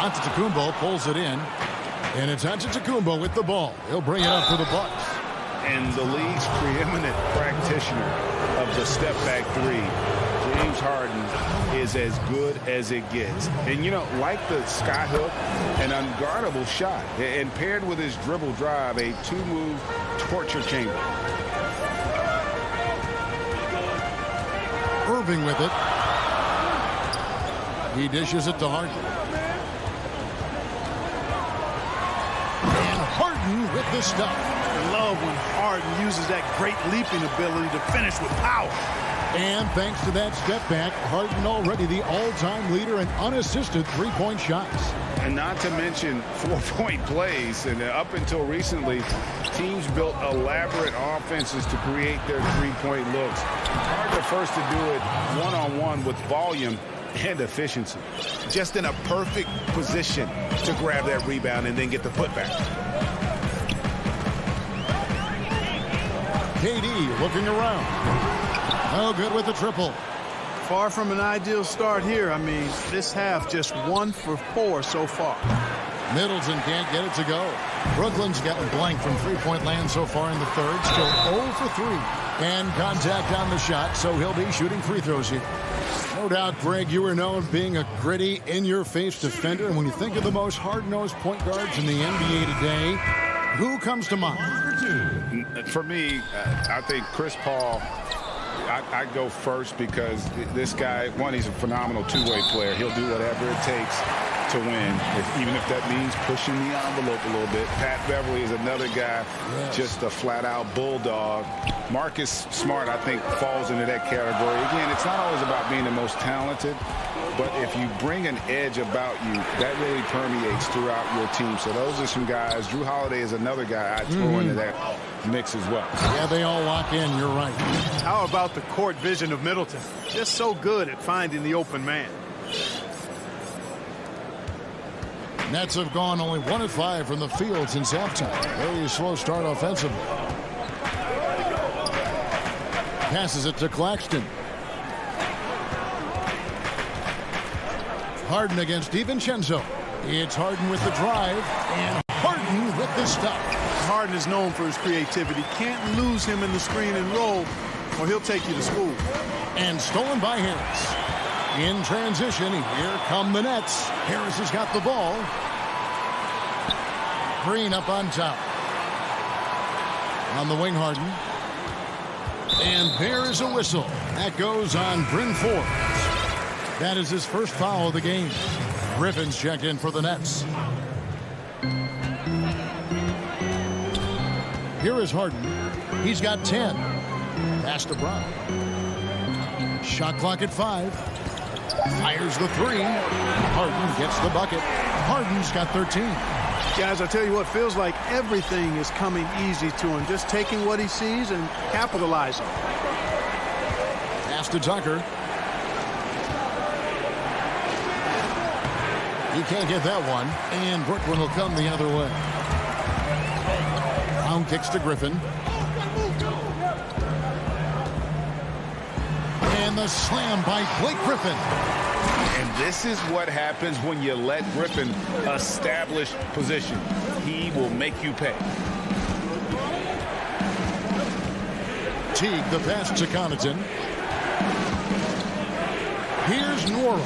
Antetokounmpo pulls it in. And it's Antetokounmpo with the ball. He'll bring it up for the Bucks. And the league's preeminent practitioner of the step-back three, James Harden, is as good as it gets. And, you know, like the skyhook, an unguardable shot. And paired with his dribble drive, a two-move torture chamber. Irving with it. He dishes it to Harden. And Harden with the stuff. I love when Harden uses that great leaping ability to finish with power. And thanks to that step back, Harden already the all-time leader in unassisted three-point shots. And not to mention four-point plays. And up until recently, teams built elaborate offenses to create their three-point looks. Harden first to do it one-on-one with volume and efficiency. Just in a perfect position to grab that rebound and then get the putback. KD looking around. No good with the triple. Far from an ideal start here. I mean, this half just 1 for 4 so far. Middleton can't get it to go. Brooklyn's gotten blank from three-point land so far in the third. Still 0 for 3. And contact on the shot, so he'll be shooting free throws here. No doubt, Greg, you were known being a gritty, in-your-face defender. And when you think of the most hard-nosed point guards in the NBA today, who comes to mind? For me, I think Chris Paul I go first because this guy, one, he's a phenomenal two-way player. He'll do whatever it takes to win, even if that means pushing the envelope a little bit. Pat Beverly is another guy, just a flat-out bulldog. Marcus Smart, I think, falls into that category. Again, it's not always about being the most talented, but if you bring an edge about you, that really permeates throughout your team. So those are some guys. Drew Holiday is another guy I'd throw into that mix as well. Yeah, they all lock in. You're right. How about the court vision of Middleton? Just so good at finding the open man. Nets have gone only 1 of 5 from the field since halftime. Very slow start offensively. Passes it to Claxton. Harden against DiVincenzo. It's Harden with the drive, and Harden with the stop. Harden is known for his creativity. Can't lose him in the screen and roll, or he'll take you to school. And stolen by Harris. In transition, here come the Nets. Harris has got the ball. Green up on top. On the wing, Harden. And there is a whistle. That goes on Bryn Forbes. That is his first foul of the game. Griffin's checked in for the Nets. Here is Harden. He's got 10. Pass to Brown. Shot clock at 5. Fires the 3. Harden gets the bucket. Harden's got 13. Guys, I tell you what, feels like everything is coming easy to him. Just taking what he sees and capitalizing. Pass to Tucker. He can't get that one. And Brooklyn will come the other way. Brown kicks to Griffin. And the slam by Blake Griffin. And this is what happens when you let Griffin establish position. He will make you pay. Teague, the pass to Connaughton. Here's Nora.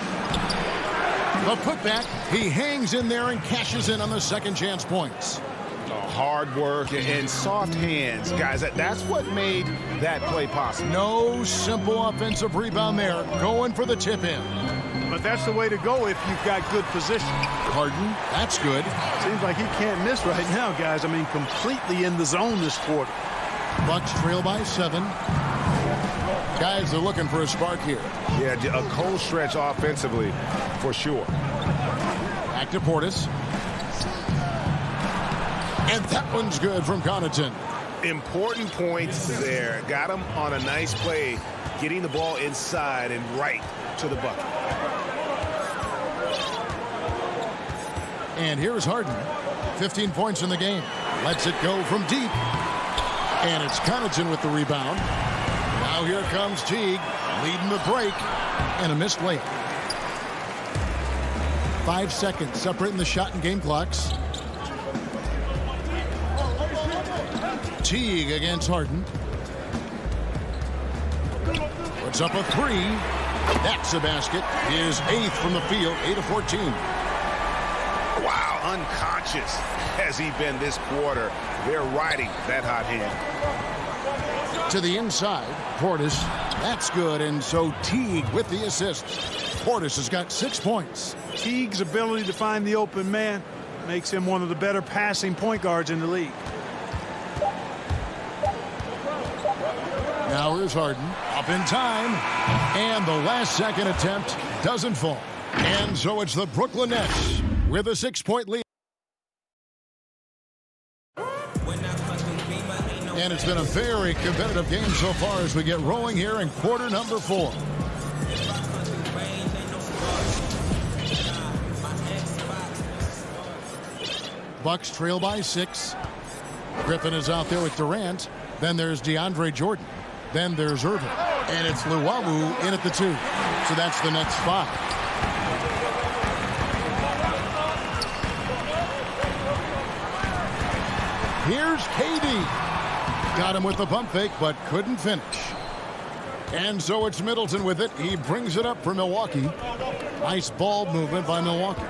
The putback. He hangs in there and cashes in on the second chance points. Hard work and soft hands, guys. That's what made that play possible. No simple offensive rebound there. Going for the tip in. But that's the way to go if you've got good position. Harden, that's good. Seems like he can't miss right now, guys. I mean, completely in the zone this quarter. Bucks trail by 7. Guys are looking for a spark here. Yeah, a cold stretch offensively, for sure. Back to Portis. And that one's good from Connaughton. Important points there. Got him on a nice play, getting the ball inside and right to the bucket. And here's Harden. 15 points in the game. Lets it go from deep. And it's Connaughton with the rebound. Now here comes Teague, leading the break. And a missed layup. 5 seconds separating the shot and game clocks. Teague against Harden. Puts up a 3. That's a basket. His 8th from the field, 8 of 14. Wow, unconscious has he been this quarter. They're riding that hot hand. To the inside, Portis. That's good, and so Teague with the assist. Portis has got 6 points. Teague's ability to find the open man makes him one of the better passing point guards in the league. Now here's Harden, up in time, and the last second attempt doesn't fall. And so it's the Brooklyn Nets with a 6-point lead. And it's been a very competitive game so far as we get rolling here in quarter number 4. Bucks trail by 6. Griffin is out there with Durant. Then there's DeAndre Jordan. Then there's Irving. And it's Luwawu in at the 2. So that's the Nets 5. Here's KD. Got him with the pump fake, but couldn't finish. And so it's Middleton with it. He brings it up for Milwaukee. Nice ball movement by Milwaukee.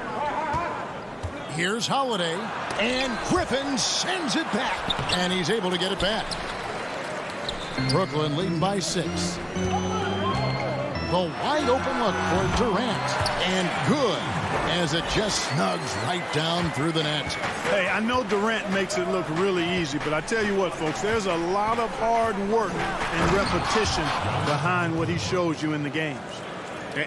Here's Holiday. And Griffin sends it back. And he's able to get it back. Brooklyn leading by 6. The wide open look for Durant. And good, as it just snugs right down through the net. Hey, I know Durant makes it look really easy, but I tell you what, folks, there's a lot of hard work and repetition behind what he shows you in the games.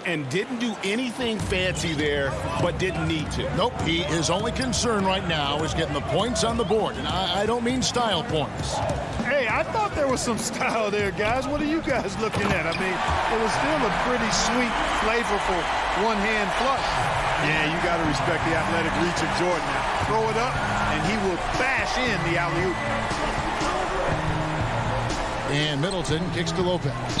And didn't do anything fancy there, but didn't need to. Nope, his only concern right now is getting the points on the board. And I don't mean style points. Hey, I thought there was some style there, guys. What are you guys looking at? I mean, it was still a pretty sweet, flavorful one-hand flush. Yeah, you got to respect the athletic reach of Jordan. Now, throw it up, and he will bash in the alley-oop. And Middleton kicks to Lopez.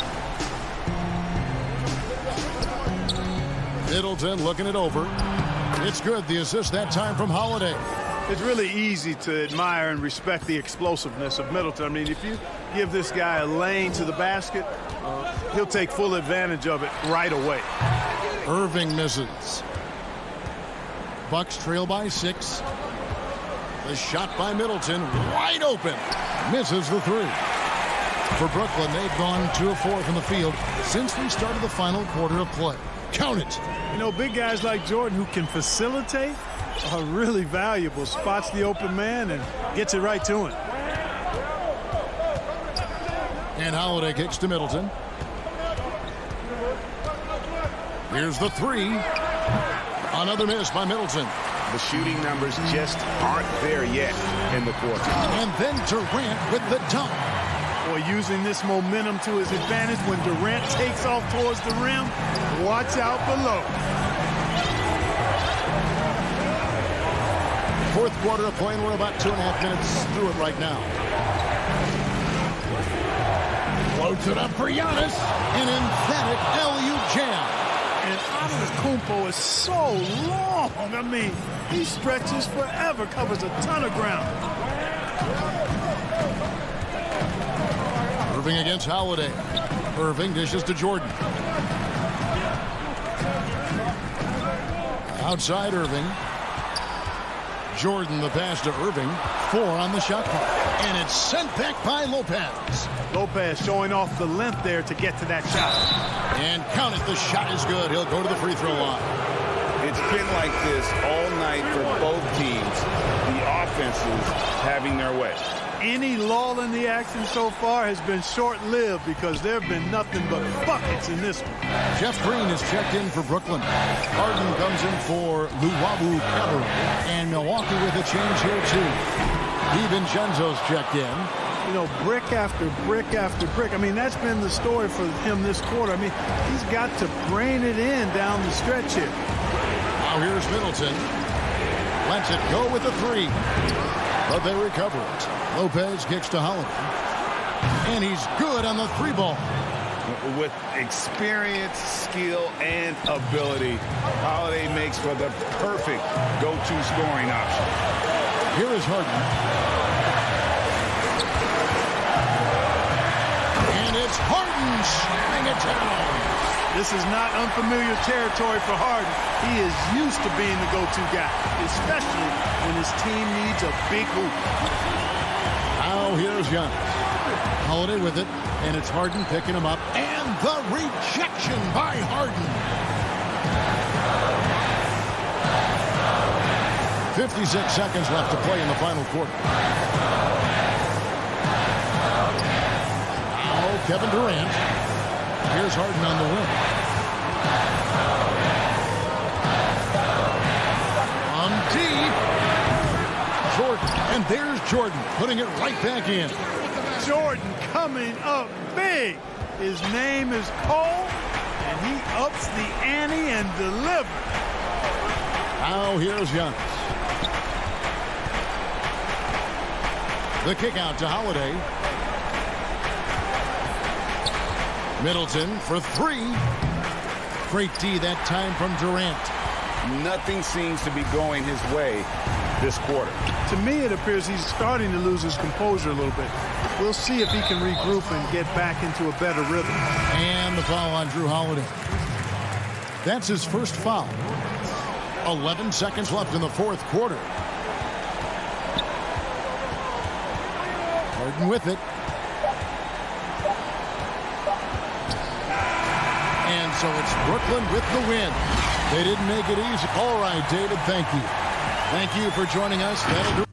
Middleton looking it over. It's good. The assist that time from Holiday. It's really easy to admire and respect the explosiveness of Middleton. I mean, if you give this guy a lane to the basket, he'll take full advantage of it right away. Irving misses. Bucks trail by 6. The shot by Middleton, wide open. Misses the 3. For Brooklyn, they've gone 2 of 4 from the field since we started the final quarter of play. Count it. You know, big guys like Jordan who can facilitate are really valuable. Spots the open man and gets it right to him. And Holiday kicks to Middleton. Here's the 3. Another miss by Middleton. The shooting numbers just aren't there yet in the quarter. And then Durant with the dunk. Boy, using this momentum to his advantage when Durant takes off towards the rim. Watch out below. Fourth quarter of play, and we're about 2.5 minutes through it right now. Floats it up for Giannis. An emphatic alley-oop jam. And Antetokounmpo is so long. I mean, he stretches forever, covers a ton of ground. Irving against Holiday. Irving dishes to Jordan. Outside Irving. Jordan the pass to Irving. 4 on the shot clock. And it's sent back by Lopez. Lopez showing off the length there to get to that shot. And count it. The shot is good. He'll go to the free throw line. It's been like this all night for both teams. The offenses having their way. Any lull in the action so far has been short-lived because there have been nothing but buckets in this one. Jeff Green is checked in for Brooklyn. Harden comes in for Luwawu Cabarrot. And Milwaukee with a change here, too. DiVincenzo's checked in. You know, brick after brick after brick. I mean, that's been the story for him this quarter. I mean, he's got to brain it in down the stretch here. Now here's Middleton. Lets it go with the 3. But they recover it. Lopez kicks to Holiday. And he's good on the 3 ball. With experience, skill, and ability, Holiday makes for the perfect go-to scoring option. Here is Harden. And it's Harden slamming it down. This is not unfamiliar territory for Harden. He is used to being the go-to guy, especially when his team needs a big hoop. Now here's Giannis. Holiday with it, and it's Harden picking him up. And the rejection by Harden. 56 seconds left to play in the final quarter. Now Kevin Durant. Here's Harden on the wing. On deep. Jordan. And there's Jordan putting it right back in. Jordan coming up big. His name is Cole, and he ups the ante and delivers. Now here's Giannis. The kick out to Holiday. Middleton for 3. Great D that time from Durant. Nothing seems to be going his way this quarter. To me, it appears he's starting to lose his composure a little bit. We'll see if he can regroup and get back into a better rhythm. And the foul on Drew Holiday. That's his first foul. 11 seconds left in the fourth quarter. Harden with it. So it's Brooklyn with the win. They didn't make it easy. All right, David, thank you. Thank you for joining us. That'll do.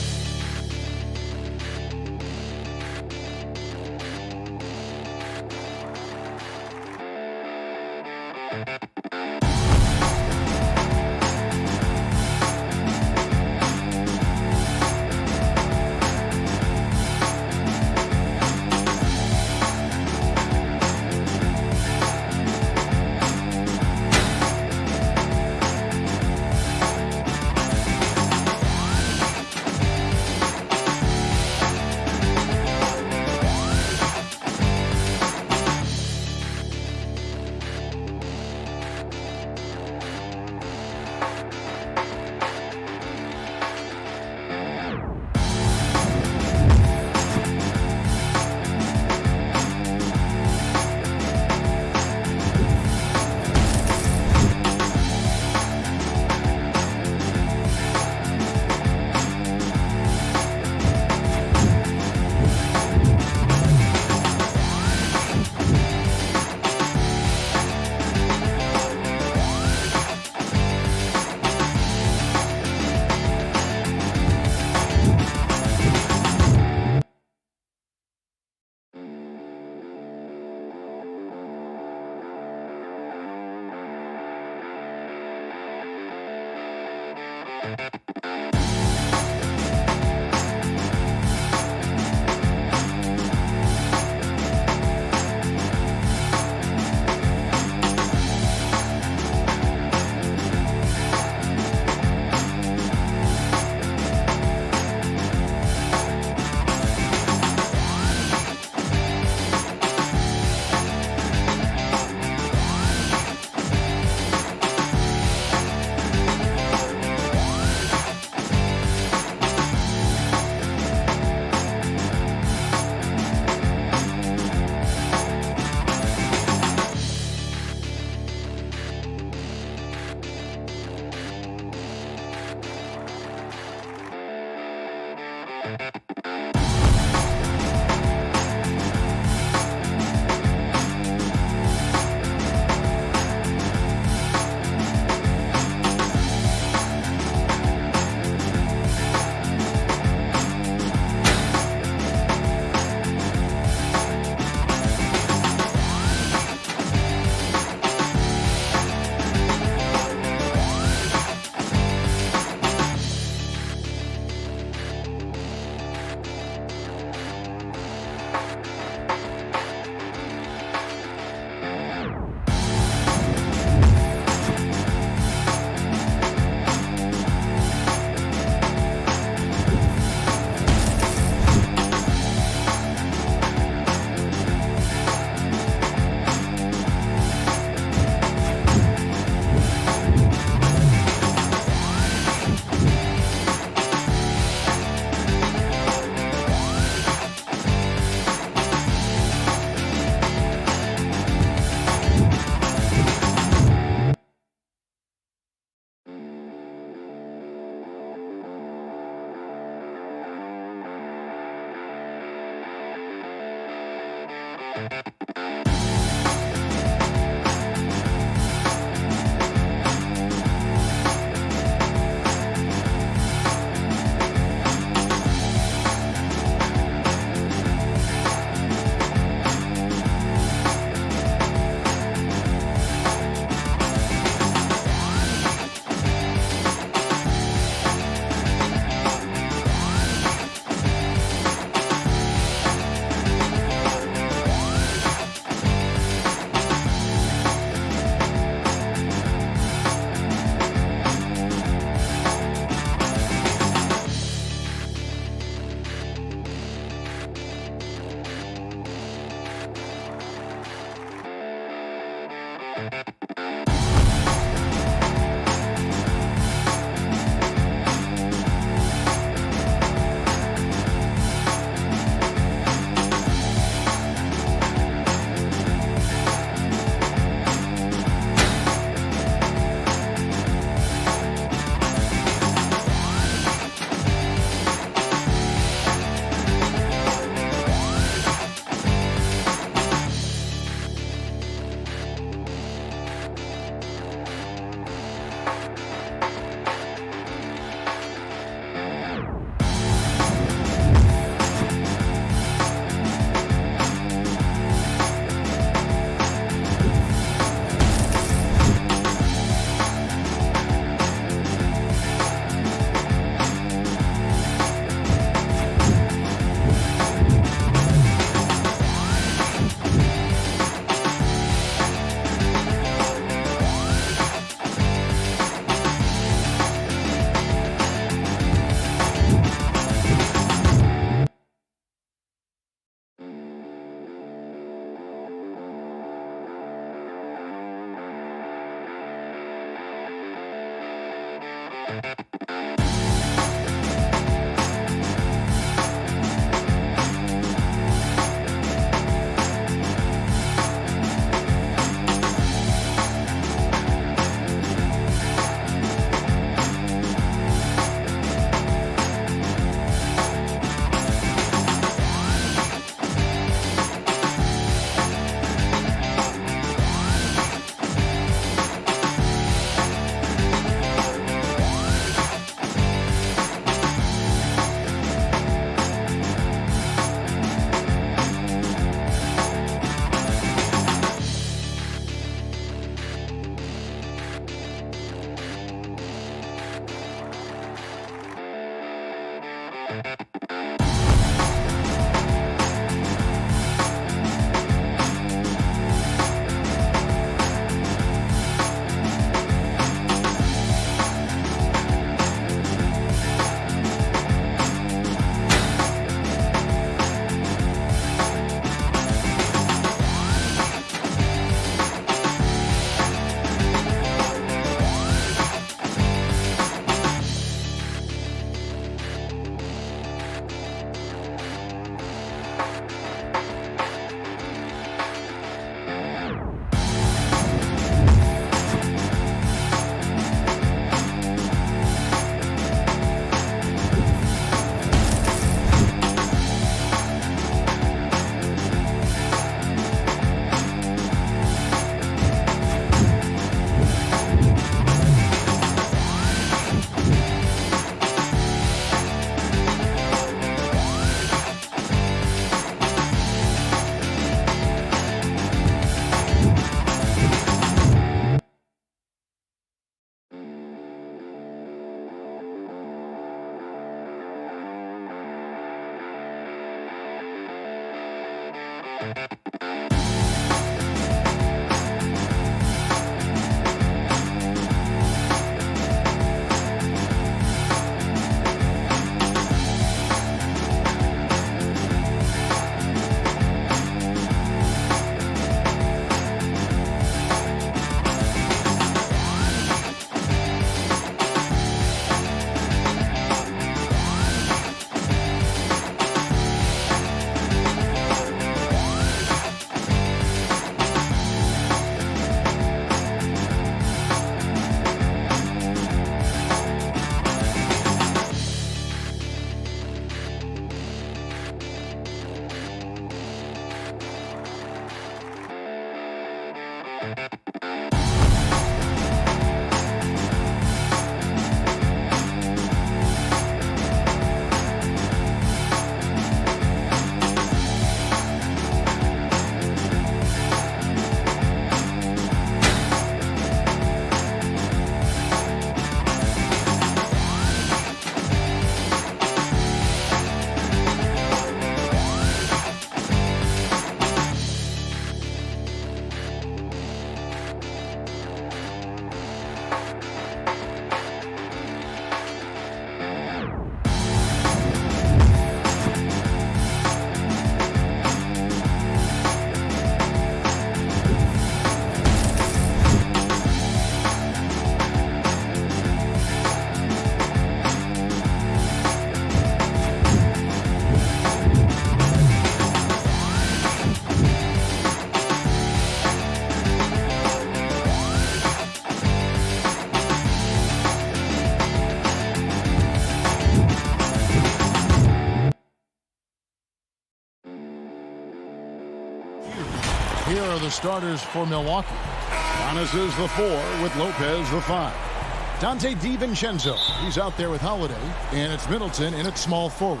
Here are the starters for Milwaukee. Giannis is the 4 with Lopez the 5. Dante DiVincenzo, he's out there with Holiday, and it's Middleton in at small forward.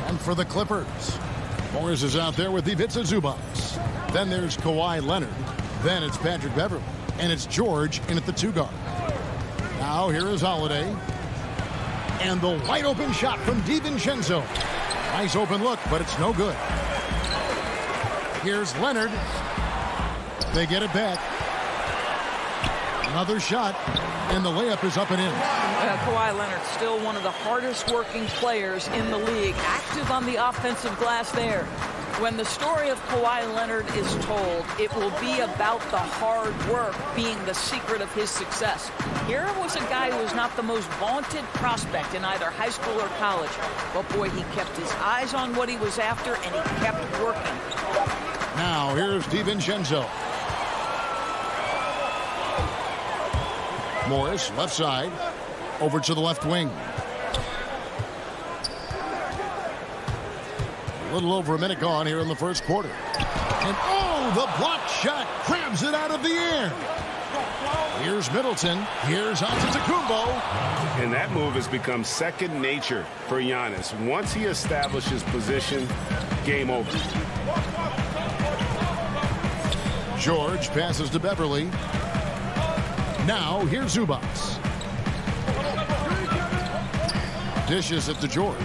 And for the Clippers, Morris is out there with Ivica Zubac. Then there's Kawhi Leonard. Then it's Patrick Beverley, and it's George in at the 2 guard. Now here is Holiday. And the wide open shot from DiVincenzo. Nice open look, but it's no good. Here's Leonard. They get it back. Another shot, and the layup is up and in. Kawhi Leonard, still one of the hardest working players in the league. Active on the offensive glass there. When the story of Kawhi Leonard is told, it will be about the hard work being the secret of his success. Here was a guy who was not the most vaunted prospect in either high school or college. But boy, he kept his eyes on what he was after, and he kept working. Now, here's DiVincenzo. Morris, left side. Over to the left wing. A little over a minute gone here in the first quarter. And oh, the block shot grabs it out of the air. Here's Middleton. Here's Antetokounmpo. And that move has become second nature for Giannis. Once he establishes position, game over. George passes to Beverly. Now here's Zubac. Dishes it to George.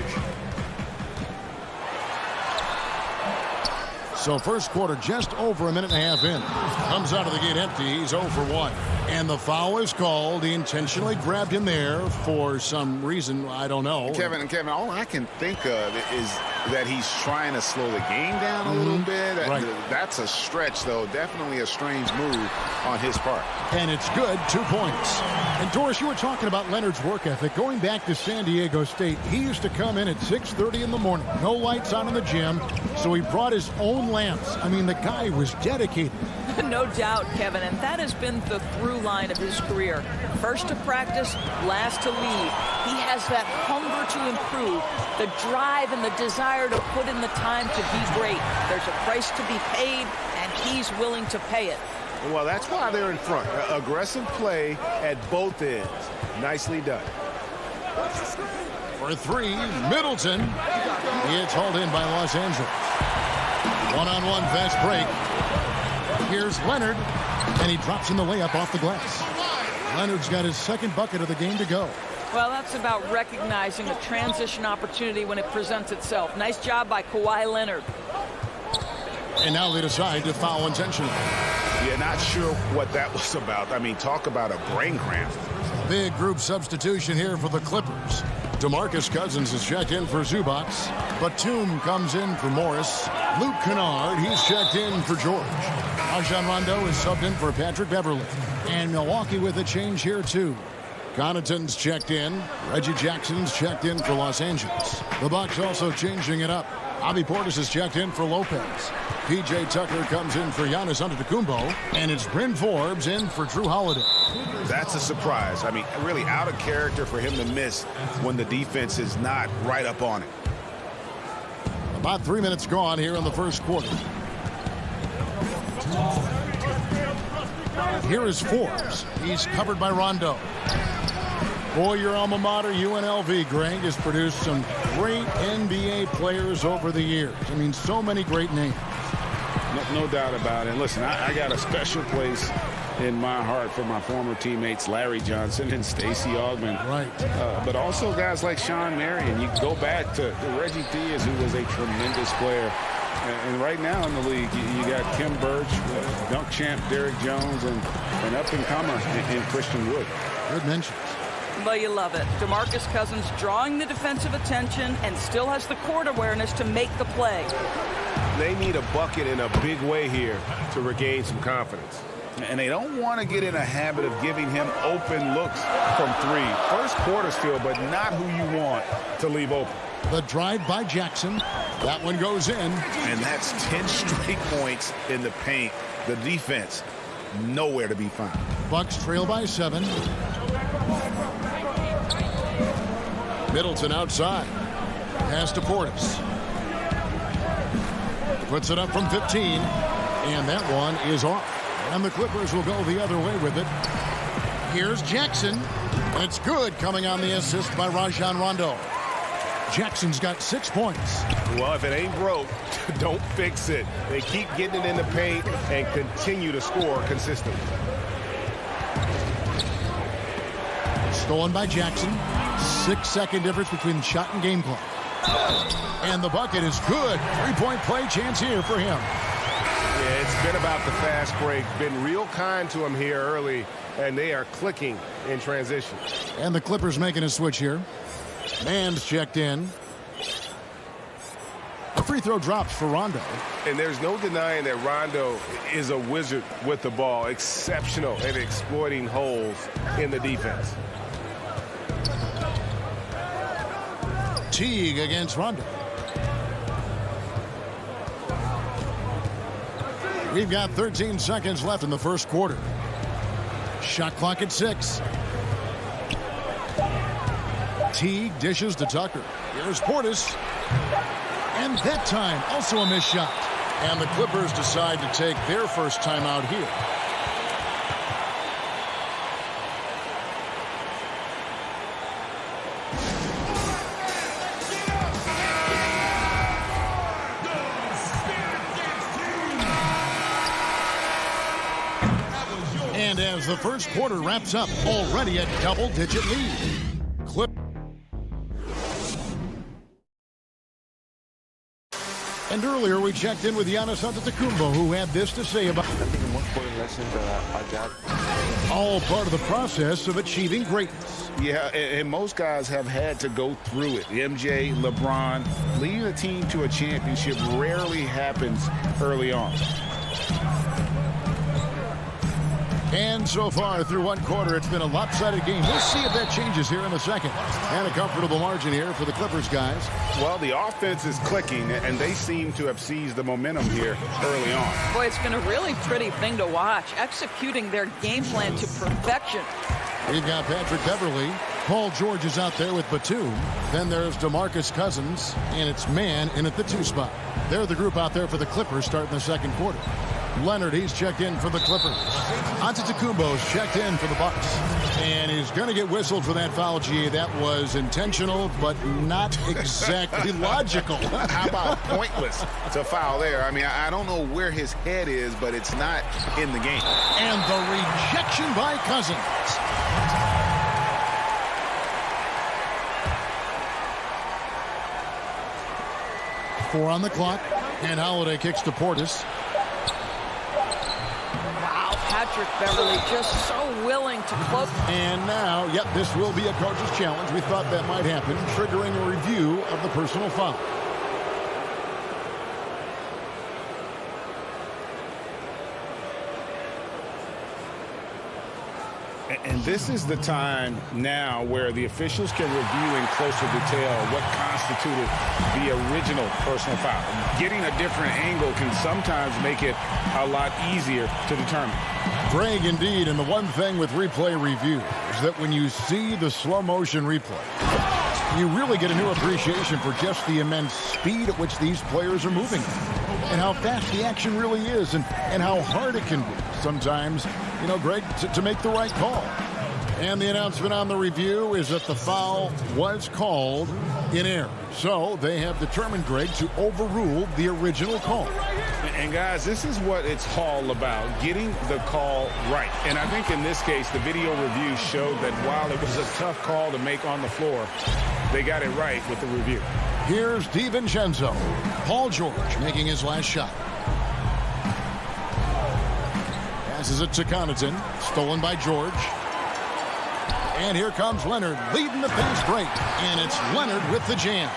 So first quarter just over a minute and a half in. Comes out of the gate empty. He's 0 for 1. And the foul is called. He intentionally grabbed him there for some reason. I don't know. Kevin, all I can think of is that he's trying to slow the game down a little bit. Right. That's a stretch, though. Definitely a strange move on his part. And it's good. 2 points. And Doris, you were talking about Leonard's work ethic. Going back to San Diego State, he used to come in at 6:30 in the morning. No lights on in the gym. So he brought his own lamps. I mean, the guy was dedicated. No doubt, Kevin, and that has been the through line of his career. First to practice, last to lead. He has that hunger to improve, the drive and the desire to put in the time to be great. There's a price to be paid, and he's willing to pay it. Well, that's why they're in front. Aggressive play at both ends. Nicely done. For 3, Middleton. It's hauled in by Los Angeles. One-on-one fast break. Here's Leonard, and he drops in the layup off the glass. Leonard's got his second bucket of the game to go. Well, that's about recognizing a transition opportunity when it presents itself. Nice job by Kawhi Leonard. And now they decide to foul intentionally. Yeah, not sure what that was about. I mean, talk about a brain cramp. Big group substitution here for the Clippers. DeMarcus Cousins is checked in for Zubac. Batum comes in for Morris. Luke Kennard, he's checked in for George. Rajon Rondo is subbed in for Patrick Beverly. And Milwaukee with a change here, too. Connaughton's checked in. Reggie Jackson's checked in for Los Angeles. The Bucks also changing it up. Bobby Portis is checked in for Lopez. P.J. Tucker comes in for Giannis Antetokounmpo. And it's Bryn Forbes in for Drew Holiday. That's a surprise. I mean, really out of character for him to miss when the defense is not right up on it. About 3 minutes gone here in the first quarter. Here is Forbes. He's covered by Rondo. Boy, your alma mater, UNLV, Greg, has produced some great NBA players over the years. I mean, so many great names. No doubt about it. Listen, I got a special place in my heart for my former teammates Larry Johnson and Stacey Augmon. Right. But also guys like Sean Marion. You go back to Reggie Diaz, who was a tremendous player. And right now in the league, you got Kim Birch, dunk champ Derrick Jones, and an up-and-comer in Christian Wood. Good mentions. Well, you love it. DeMarcus Cousins drawing the defensive attention and still has the court awareness to make the play. They need a bucket in a big way here to regain some confidence. And they don't want to get in a habit of giving him open looks from 3. First quarter still, but not who you want to leave open. The drive by Jackson. That one goes in. And that's 10 straight points in the paint. The defense, nowhere to be found. Bucks trail by 7. Middleton outside. Pass to Portis. Puts it up from 15. And that one is off. And the Clippers will go the other way with it. Here's Jackson. And it's good, coming on the assist by Rajon Rondo. Jackson's got 6 points. Well, if it ain't broke, don't fix it. They keep getting it in the paint and continue to score consistently. Stolen by Jackson. 6-second difference between the shot and game clock. And the bucket is good. 3-point play chance here for him. Yeah, it's been about the fast break. Been real kind to him here early, and they are clicking in transition. And the Clippers making a switch here. Mann's checked in. A free free throw drops for Rondo. And there's no denying that Rondo is a wizard with the ball, exceptional at exploiting holes in the defense. Teague against Rondo. We've got 13 seconds left in the first quarter. Shot clock at 6. Teague dishes to Tucker. Here's Portis. And that time, also a missed shot. And the Clippers decide to take their first timeout here. And as the first quarter wraps up, already a double-digit lead. And earlier we checked in with Giannis Antetokounmpo, who had this to say about... I think the most important lesson that I got. All part of the process of achieving greatness. Yeah, and most guys have had to go through it. MJ, LeBron, leading a team to a championship rarely happens early on. And so far through one quarter, it's been a lopsided game. We'll see if that changes here in the second. And a comfortable margin here for the Clippers guys. Well, the offense is clicking, and they seem to have seized the momentum here early on. Boy, it's been a really pretty thing to watch, executing their game plan to perfection. We've got Patrick Beverly. Paul George is out there with Batum. Then there's DeMarcus Cousins, and it's Mann in at the 2 spot. They're the group out there for the Clippers starting the second quarter. Leonard, he's checked in for the Clippers. Antetokounmpo's checked in for the Bucks. And he's going to get whistled for that foul, G. That was intentional, but not exactly logical. How about pointless to foul there? I mean, I don't know where his head is, but it's not in the game. And the rejection by Cousins. Four on the clock, and Holiday kicks to Portis. Patrick Beverly just so willing to close. And now, yep, this will be a coach's challenge. We thought that might happen, triggering a review of the personal foul. And this is the time now where the officials can review in closer detail what constituted the original personal foul. Getting a different angle can sometimes make it a lot easier to determine. Greg, indeed, and the one thing with replay review is that when you see the slow motion replay, you really get a new appreciation for just the immense speed at which these players are moving and how fast the action really is and how hard it can be sometimes, you know, Greg, to make the right call. And the announcement on the review is that the foul was called in error. So they have determined, Greg, to overrule the original call. And guys, this is what it's all about, getting the call right. And I think in this case, the video review showed that while it was a tough call to make on the floor, they got it right with the review. Here's DiVincenzo. Paul George making his last shot. Passes it to Connaughton. Stolen by George. And here comes Leonard leading the fast break. And it's Leonard with the jam.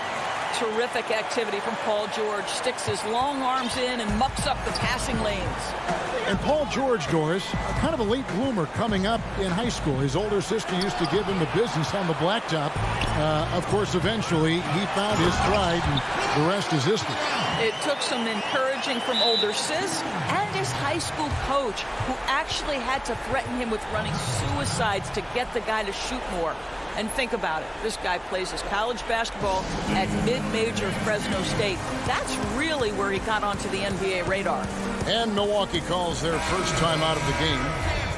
Terrific activity from Paul George. Sticks his long arms in and mucks up the passing lanes. And Paul George, Doris, kind of a late bloomer coming up in high school. His older sister used to give him the business on the blacktop. Of course, eventually, he found his stride, and the rest is history. It took some encouraging from older sis and his high school coach, who actually had to threaten him with running suicides to get the guy to shoot more. And think about it. This guy plays his college basketball at mid-major Fresno State. That's really where he got onto the NBA radar. And Milwaukee calls their first time out of the game.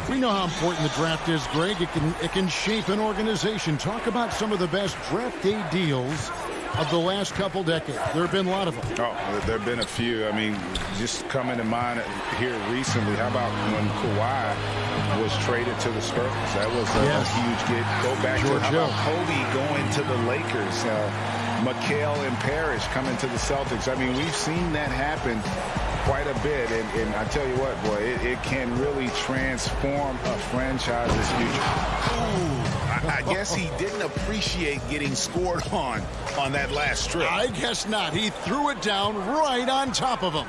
We know how important the draft is, Greg. It can shape an organization. Talk about some of the best draft day deals of the last couple decades. There have been a lot of them. Oh, there have been a few. I mean, just coming to mind here recently, how about when Kawhi was traded to the Spurs? That was a huge get. Go back George to how about Kobe going to the Lakers, McHale and Parrish coming to the Celtics. I mean, we've seen that happen quite a bit. And I tell you what, boy, it can really transform a franchise's future. I guess he didn't appreciate getting scored on that last strip. I guess not. He threw it down right on top of him.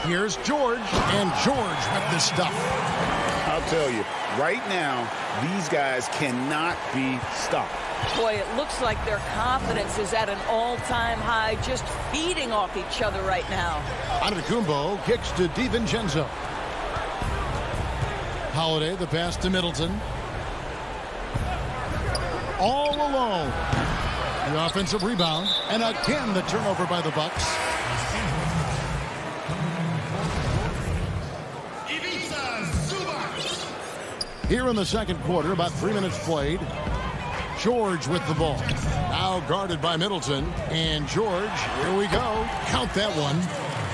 Here's George, and George with the stuff. I'll tell you, right now, these guys cannot be stopped. Boy, it looks like their confidence is at an all-time high, just feeding off each other right now. Antetokounmpo kicks to DiVincenzo. Holiday, the pass to Middleton. All alone. The offensive rebound, and again the turnover by the Bucks. Here in the second quarter, about 3 minutes played. George with the ball. Now guarded by Middleton. And George, here we go. Count that one.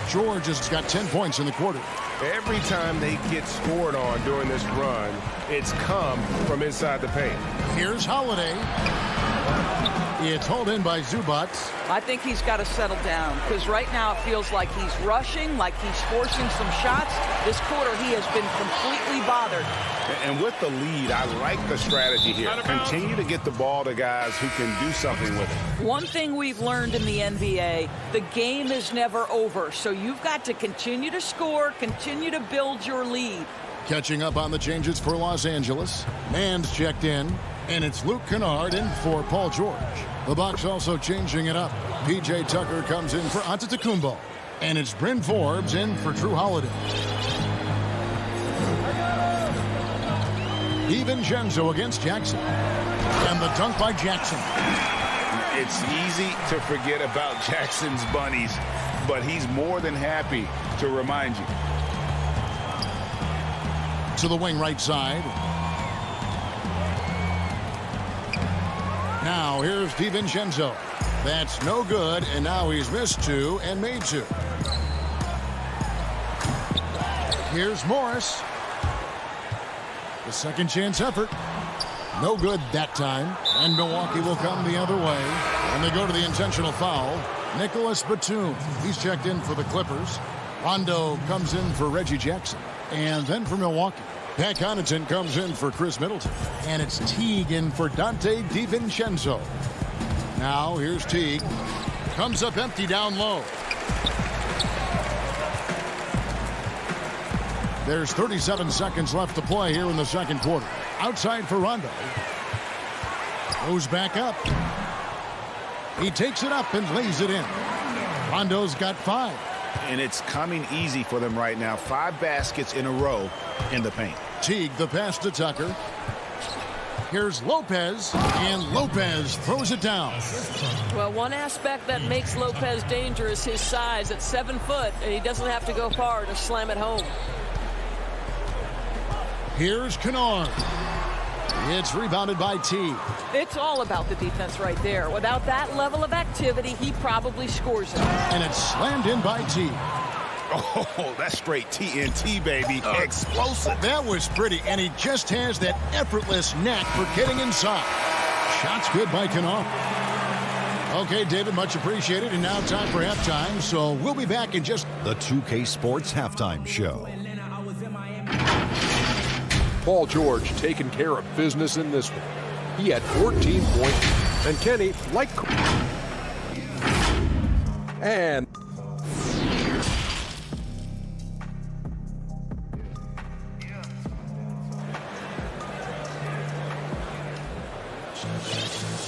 George has got 10 points in the quarter. Every time they get scored on during this run, it's come from inside the paint. Here's Holiday. It's hauled in by Zubac. I think he's got to settle down because right now it feels like he's rushing, like he's forcing some shots. This quarter he has been completely bothered. And with the lead, I like the strategy here. Continue to get the ball to guys who can do something with it. One thing we've learned in the NBA, the game is never over. So you've got to continue to score, continue to build your lead. Catching up on the changes for Los Angeles. Mann's checked in, and it's Luke Kennard in for Paul George. The Bucks also changing it up. P.J. Tucker comes in for Antetokounmpo, and it's Bryn Forbes in for Drew Holiday. DiVincenzo against Jackson, and the dunk by Jackson. It's easy to forget about Jackson's bunnies, but he's more than happy to remind you. To the wing right side. Now here's DiVincenzo. That's no good, and now he's missed two and made two. Here's Morris. The second chance effort. No good that time, and Milwaukee will come the other way. And they go to the intentional foul. Nicholas Batum. He's checked in for the Clippers. Rondo comes in for Reggie Jackson. And then for Milwaukee, Pat Connaughton comes in for Chris Middleton. And it's Teague in for Dante DiVincenzo. Now here's Teague. Comes up empty down low. There's 37 seconds left to play here in the second quarter. Outside for Rondo. Goes back up. He takes it up and lays it in. Rondo's got 5. And it's coming easy for them right now. 5 baskets in a row in the paint. Teague, the pass to Tucker. Here's Lopez, and Lopez throws it down. Well, one aspect that makes Lopez dangerous, his size at 7 foot, and he doesn't have to go far to slam it home. Here's Kennard. It's rebounded by Teague. It's all about the defense right there. Without that level of activity, he probably scores it. And it's slammed in by Teague. Oh, that's straight TNT, baby. Explosive. That was pretty, and he just has that effortless knack for getting inside. Shots good by Kennard. Okay, David, much appreciated, and now time for halftime, so we'll be back in just... The 2K Sports Halftime Show. Paul George taking care of business in this one. He had 14 points, and Kenny, like... And...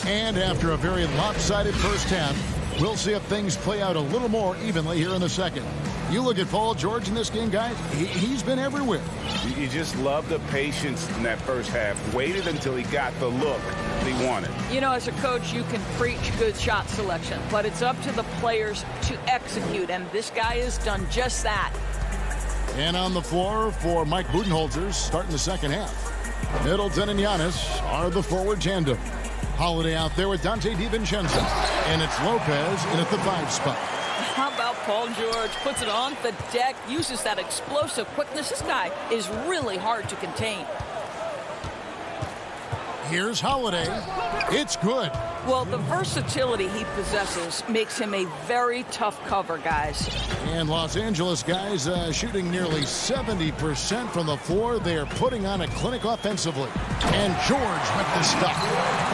And after a very lopsided first half, we'll see if things play out a little more evenly here in the second. You look at Paul George in this game, guys, he's been everywhere. You just love the patience in that first half. Waited until he got the look he wanted. You know, as a coach, you can preach good shot selection, but it's up to the players to execute, and this guy has done just that. And on the floor for Mike Budenholzer starting the second half. Middleton and Giannis are the forward tandem. Holiday out there with Dante DiVincenzo. And it's Lopez in at the 5 spot. How about Paul George? Puts it on the deck, uses that explosive quickness. This guy is really hard to contain. Here's Holiday. It's good. Well, the versatility he possesses makes him a very tough cover, guys. And Los Angeles guys shooting nearly 70% from the floor. They are putting on a clinic offensively. And George with the stop.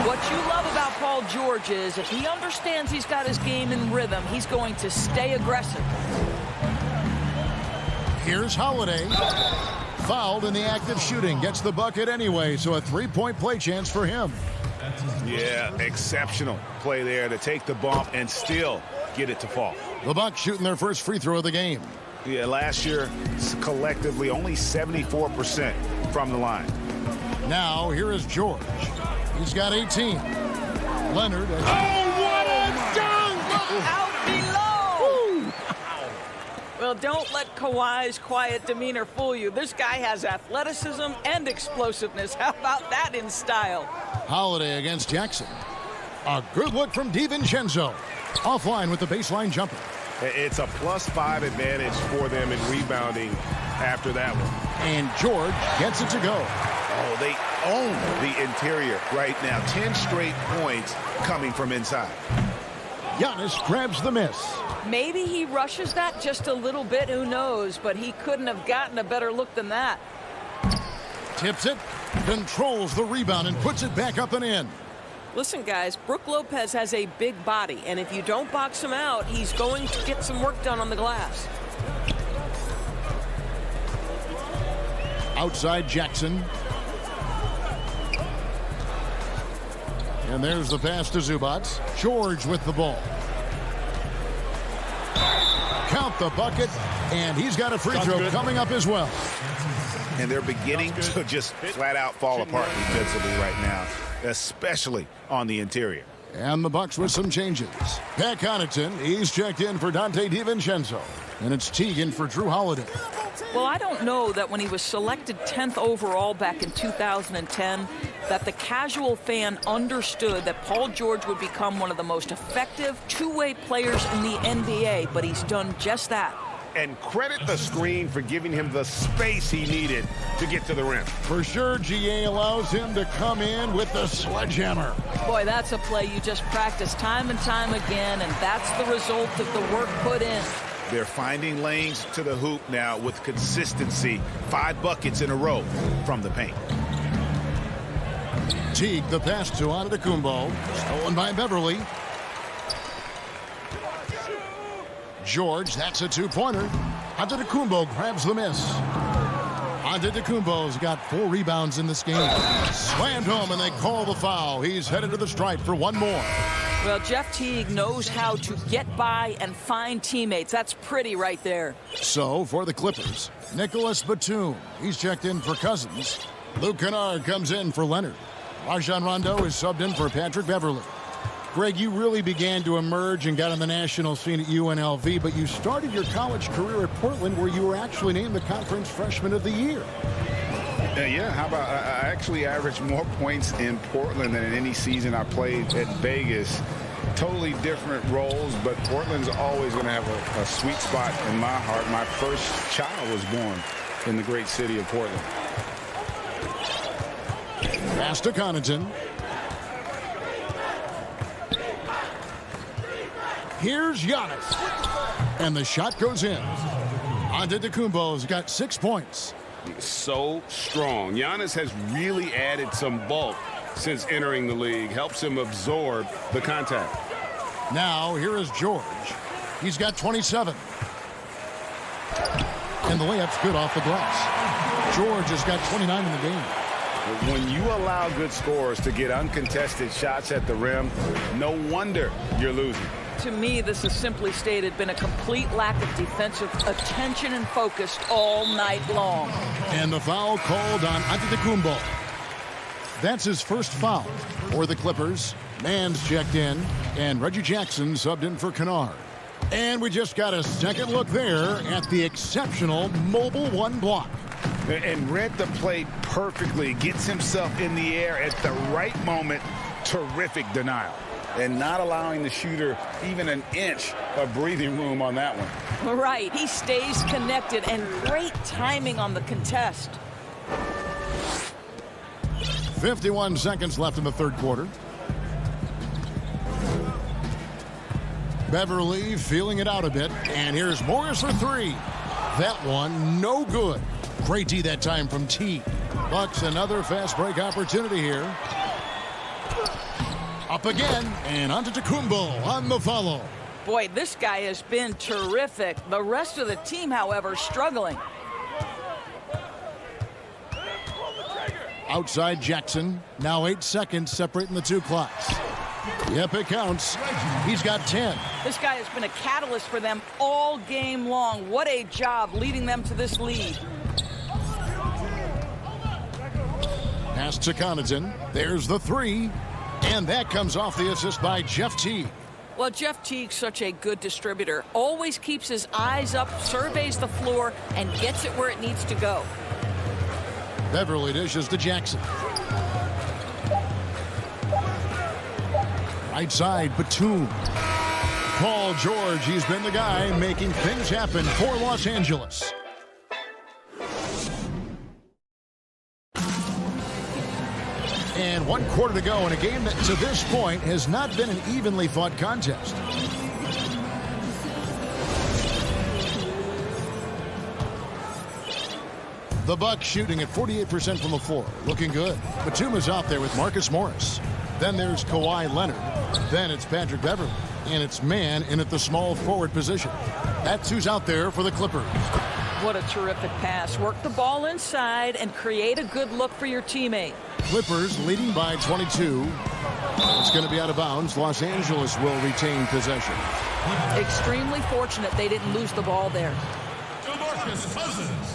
What you love about Paul George is if he understands he's got his game in rhythm, he's going to stay aggressive. Here's Holiday. Fouled in the act of shooting. Gets the bucket anyway, so a three-point play chance for him. Yeah, exceptional play there to take the bump and still get it to fall. The Bucks shooting their first free throw of the game. Yeah, last year, collectively, only 74% from the line. Now, here is George. He's got 18. Leonard. Oh, what a dunk! Out below! Well, don't let Kawhi's quiet demeanor fool you. This guy has athleticism and explosiveness. How about that in style? Holiday against Jackson. A good look from DiVincenzo. Offline with the baseline jumper. It's a +5 advantage for them in rebounding after that one. And George gets it to go. Oh, they own the interior right now. 10 straight points coming from inside. Giannis grabs the miss. Maybe he rushes that just a little bit, who knows, but he couldn't have gotten a better look than that. Tips it, controls the rebound, and puts it back up and in. Listen, guys, Brook Lopez has a big body, and if you don't box him out, he's going to get some work done on the glass. Outside Jackson. And there's the pass to Zubac. George with the ball. Count the bucket, and he's got a free throw coming up as well. And they're beginning to just flat out fall apart defensively right now, especially on the interior. And the Bucks with some changes. Pat Connaughton, he's checked in for Dante DiVincenzo. And it's Teagan for Drew Holiday. Well, I don't know that when he was selected 10th overall back in 2010, that the casual fan understood that Paul George would become one of the most effective two-way players in the NBA, but he's done just that. And credit the screen for giving him the space he needed to get to the rim. For sure, GA allows him to come in with the sledgehammer. Boy, that's a play you just practice time and time again, and that's the result of the work put in. They're finding lanes to the hoop now with consistency. 5 buckets in a row from the paint. Teague, the pass to Antetokounmpo. Stolen by Beverly. George, that's a two-pointer. Antetokounmpo grabs the miss. Antetokounmpo's got 4 rebounds in this game. Slammed home, and they call the foul. He's headed to the stripe for one more. Well, Jeff Teague knows how to get by and find teammates. That's pretty right there. So, for the Clippers, Nicholas Batum. He's checked in for Cousins. Luke Kennard comes in for Leonard. Rajon Rondo is subbed in for Patrick Beverly. Greg, you really began to emerge and got on the national scene at UNLV, but you started your college career at Portland, where you were actually named the Conference Freshman of the Year. Yeah, how about I actually averaged more points in Portland than in any season I played at Vegas. Totally different roles, but Portland's always going to have a sweet spot in my heart. My first child was born in the great city of Portland. Pass to Connaughton. Here's Giannis. And the shot goes in. Antetokounmpo's got 6 points. So strong. Giannis has really added some bulk since entering the league. Helps him absorb the contact. Now, here is George. He's got 27. And the layup's good off the glass. George has got 29 in the game. When you allow good scorers to get uncontested shots at the rim, no wonder you're losing. To me, this has simply stated been a complete lack of defensive attention and focus all night long. And the foul called on Antetokounmpo. That's his first foul for the Clippers. Mann's checked in, and Reggie Jackson subbed in for Kennard. And we just got a second look there at the exceptional mobile one block. And read the play perfectly. Gets himself in the air at the right moment. Terrific denial. And not allowing the shooter even an inch of breathing room on that one. Right. He stays connected, and great timing on the contest. 51 seconds left in the third quarter. Beverly feeling it out a bit. And here's Morris for three. That one, no good. Great D that time from T. Bucks another fast break opportunity here. Up again, and onto Tacumbo on the follow. Boy, this guy has been terrific. The rest of the team, however, struggling. Outside Jackson. Now 8 seconds separating the two clocks. Yep, it counts. He's got 10. This guy has been a catalyst for them all game long. What a job leading them to this lead. Pass to Connaughton. There's the three. And that comes off the assist by Jeff Teague. Well, Jeff Teague's such a good distributor. Always keeps his eyes up, surveys the floor, and gets it where it needs to go. Beverly dishes to Jackson. Right side, Batum. Paul George, he's been the guy making things happen for Los Angeles. And 1 quarter to go in a game that to this point has not been an evenly fought contest. The Bucks shooting at 48% from the floor. Looking good. Batum is out there with Marcus Morris. Then there's Kawhi Leonard. Then it's Patrick Beverly. And it's man in at the small forward position. That's who's out there for the Clippers. What a terrific pass. Work the ball inside and create a good look for your teammate. Clippers leading by 22. It's going to be out of bounds. Los Angeles will retain possession. Extremely fortunate they didn't lose the ball there. DeMarcus Cousins.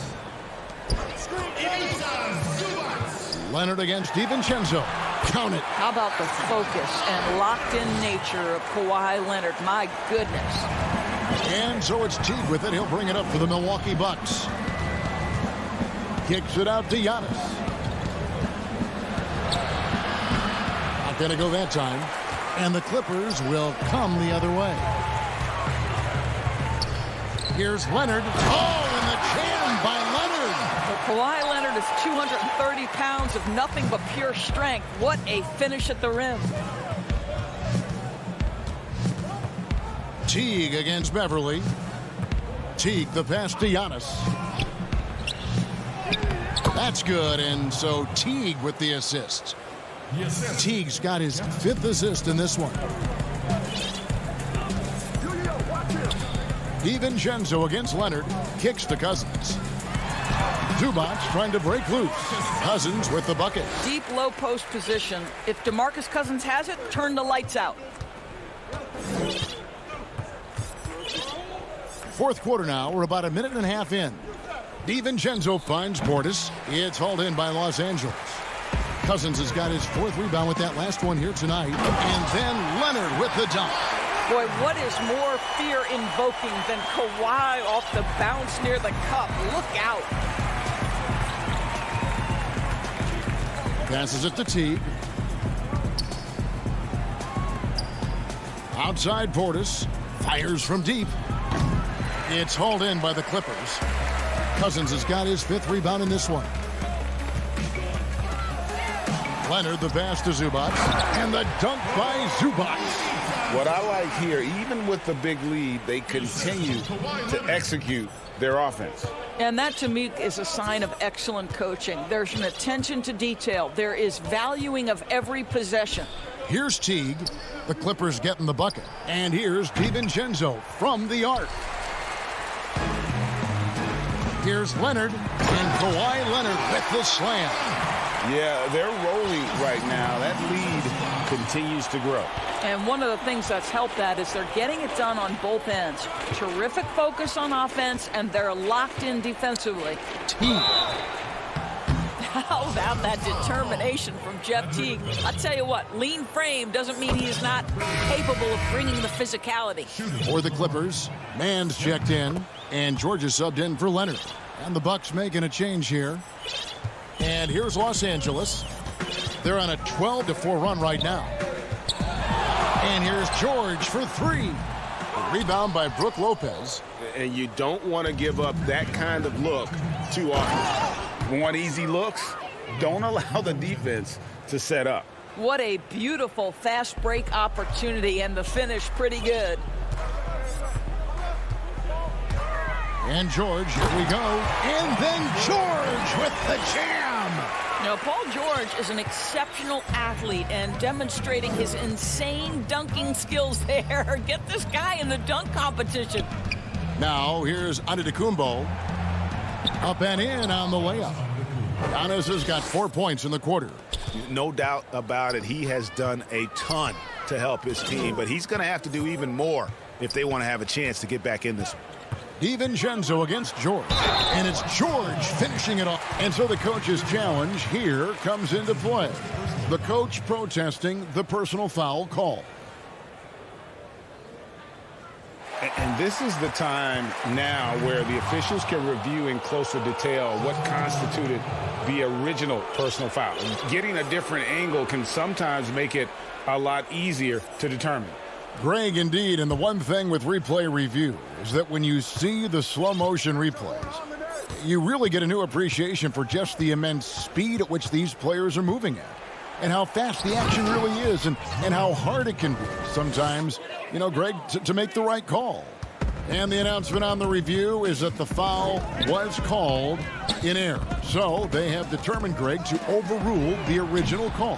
Leonard against DiVincenzo. Count it. How about the focus and locked-in nature of Kawhi Leonard? My goodness. And so it's Teague with it. He'll bring it up for the Milwaukee Bucks. Kicks it out to Giannis. Not going to go that time. And the Clippers will come the other way. Here's Leonard. Oh, and the jam by Leonard. Well, Kawhi Leonard is 230 pounds of nothing but pure strength. What a finish at the rim. Teague against Beverly. Teague the pass to Giannis. That's good, and so Teague with the assist. Yes, Teague's got his 5th assist in this one. DiVincenzo against Leonard. Kicks to Cousins. Zubac trying to break loose. Cousins with the bucket. Deep low post position. If DeMarcus Cousins has it, turn the lights out. 4th quarter now. We're about a minute and a half in. DiVincenzo finds Portis. It's hauled in by Los Angeles. Cousins has got his 4th rebound with that last one here tonight. And then Leonard with the dunk. Boy, what is more fear-invoking than Kawhi off the bounce near the cup? Look out. Passes it to Teague. Outside Portis. Fires from deep. It's hauled in by the Clippers. Cousins has got his 5th rebound in this one. Leonard the pass to Zubac. And the dunk by Zubac. What I like here, even with the big lead, they continue to execute their offense. And that, to me, is a sign of excellent coaching. There's an attention to detail. There is valuing of every possession. Here's Teague. The Clippers getting the bucket. And here's DiVincenzo from the arc. Here's Leonard. And Kawhi Leonard with the slam. Yeah, they're rolling right now. That lead continues to grow. And one of the things that's helped that is they're getting it done on both ends. Terrific focus on offense, and they're locked in defensively. Teague. How about that determination from Jeff Teague? I'll tell you what, lean frame doesn't mean he is not capable of bringing the physicality. For the Clippers, Mann's checked in, and George is subbed in for Leonard. And the Bucks making a change here. And here's Los Angeles. They're on a 12-4 run right now. And here's George for 3. A rebound by Brook Lopez. And you don't want to give up that kind of look too often. Want easy looks? Don't allow the defense to set up. What a beautiful fast break opportunity, and the finish pretty good. And George, here we go. And then George with the jam. Now, Paul George is an exceptional athlete and demonstrating his insane dunking skills there. Get this guy in the dunk competition. Now, here's Antetokounmpo. Up and in on the layup. Giannis has got 4 points in the quarter. No doubt about it. He has done a ton to help his team, but he's going to have to do even more if they want to have a chance to get back in this one. DiVincenzo against George. And it's George finishing it off. And so the coach's challenge here comes into play. The coach protesting the personal foul call. And this is the time now where the officials can review in closer detail what constituted the original personal foul. Getting a different angle can sometimes make it a lot easier to determine. Greg, indeed, and the one thing with replay review is that when you see the slow motion replays, you really get a new appreciation for just the immense speed at which these players are moving at and how fast the action really is and how hard it can be sometimes, you know, Greg, to make the right call. And the announcement on the review is that the foul was called in error. So they have determined, Greg, to overrule the original call.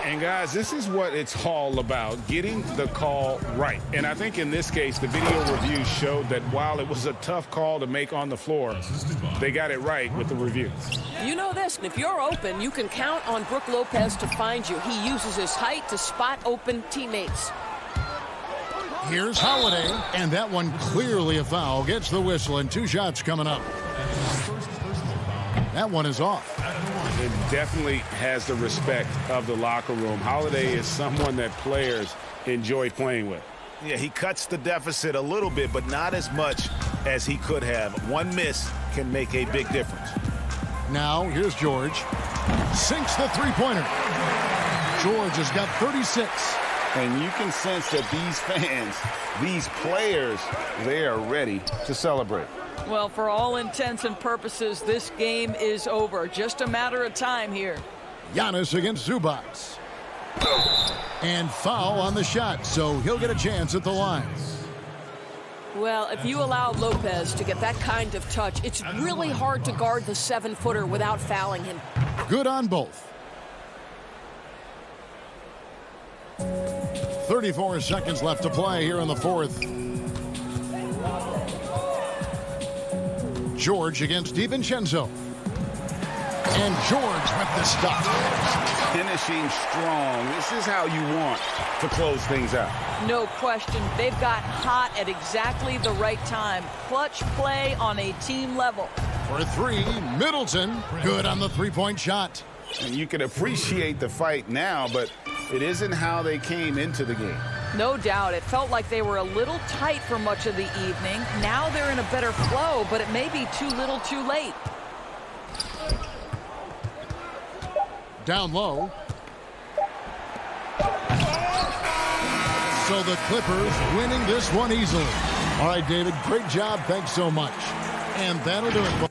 And guys, this is what it's all about, getting the call right. And I think in this case, the video review showed that while it was a tough call to make on the floor, they got it right with the review. You know this, if you're open, you can count on Brook Lopez to find you. He uses his height to spot open teammates. Here's Holiday, and that one clearly a foul. Gets the whistle, and 2 shots coming up. That one is off. It definitely has the respect of the locker room. Holiday is someone that players enjoy playing with. Yeah, he cuts the deficit a little bit, but not as much as he could have. One miss can make a big difference. Now, here's George. Sinks the three-pointer. George has got 36. And you can sense that these fans, these players, they are ready to celebrate. Well, for all intents and purposes, this game is over. Just a matter of time here. Giannis against Zubac. And foul on the shot, so he'll get a chance at the line. Well, if you allow Lopez to get that kind of touch, it's really hard to guard the 7-footer without fouling him. Good on both. 34 seconds left to play here in the fourth. George against DiVincenzo. And George with the stop. Finishing strong. This is how you want to close things out. No question. They've got hot at exactly the right time. Clutch play on a team level. For 3, Middleton. Good on the three-point shot. And you can appreciate the fight now, but it isn't how they came into the game. No doubt. It felt like they were a little tight for much of the evening. Now they're in a better flow, but it may be too little too late. Down low. So the Clippers winning this one easily. All right, David, great job. Thanks so much. And that'll do it.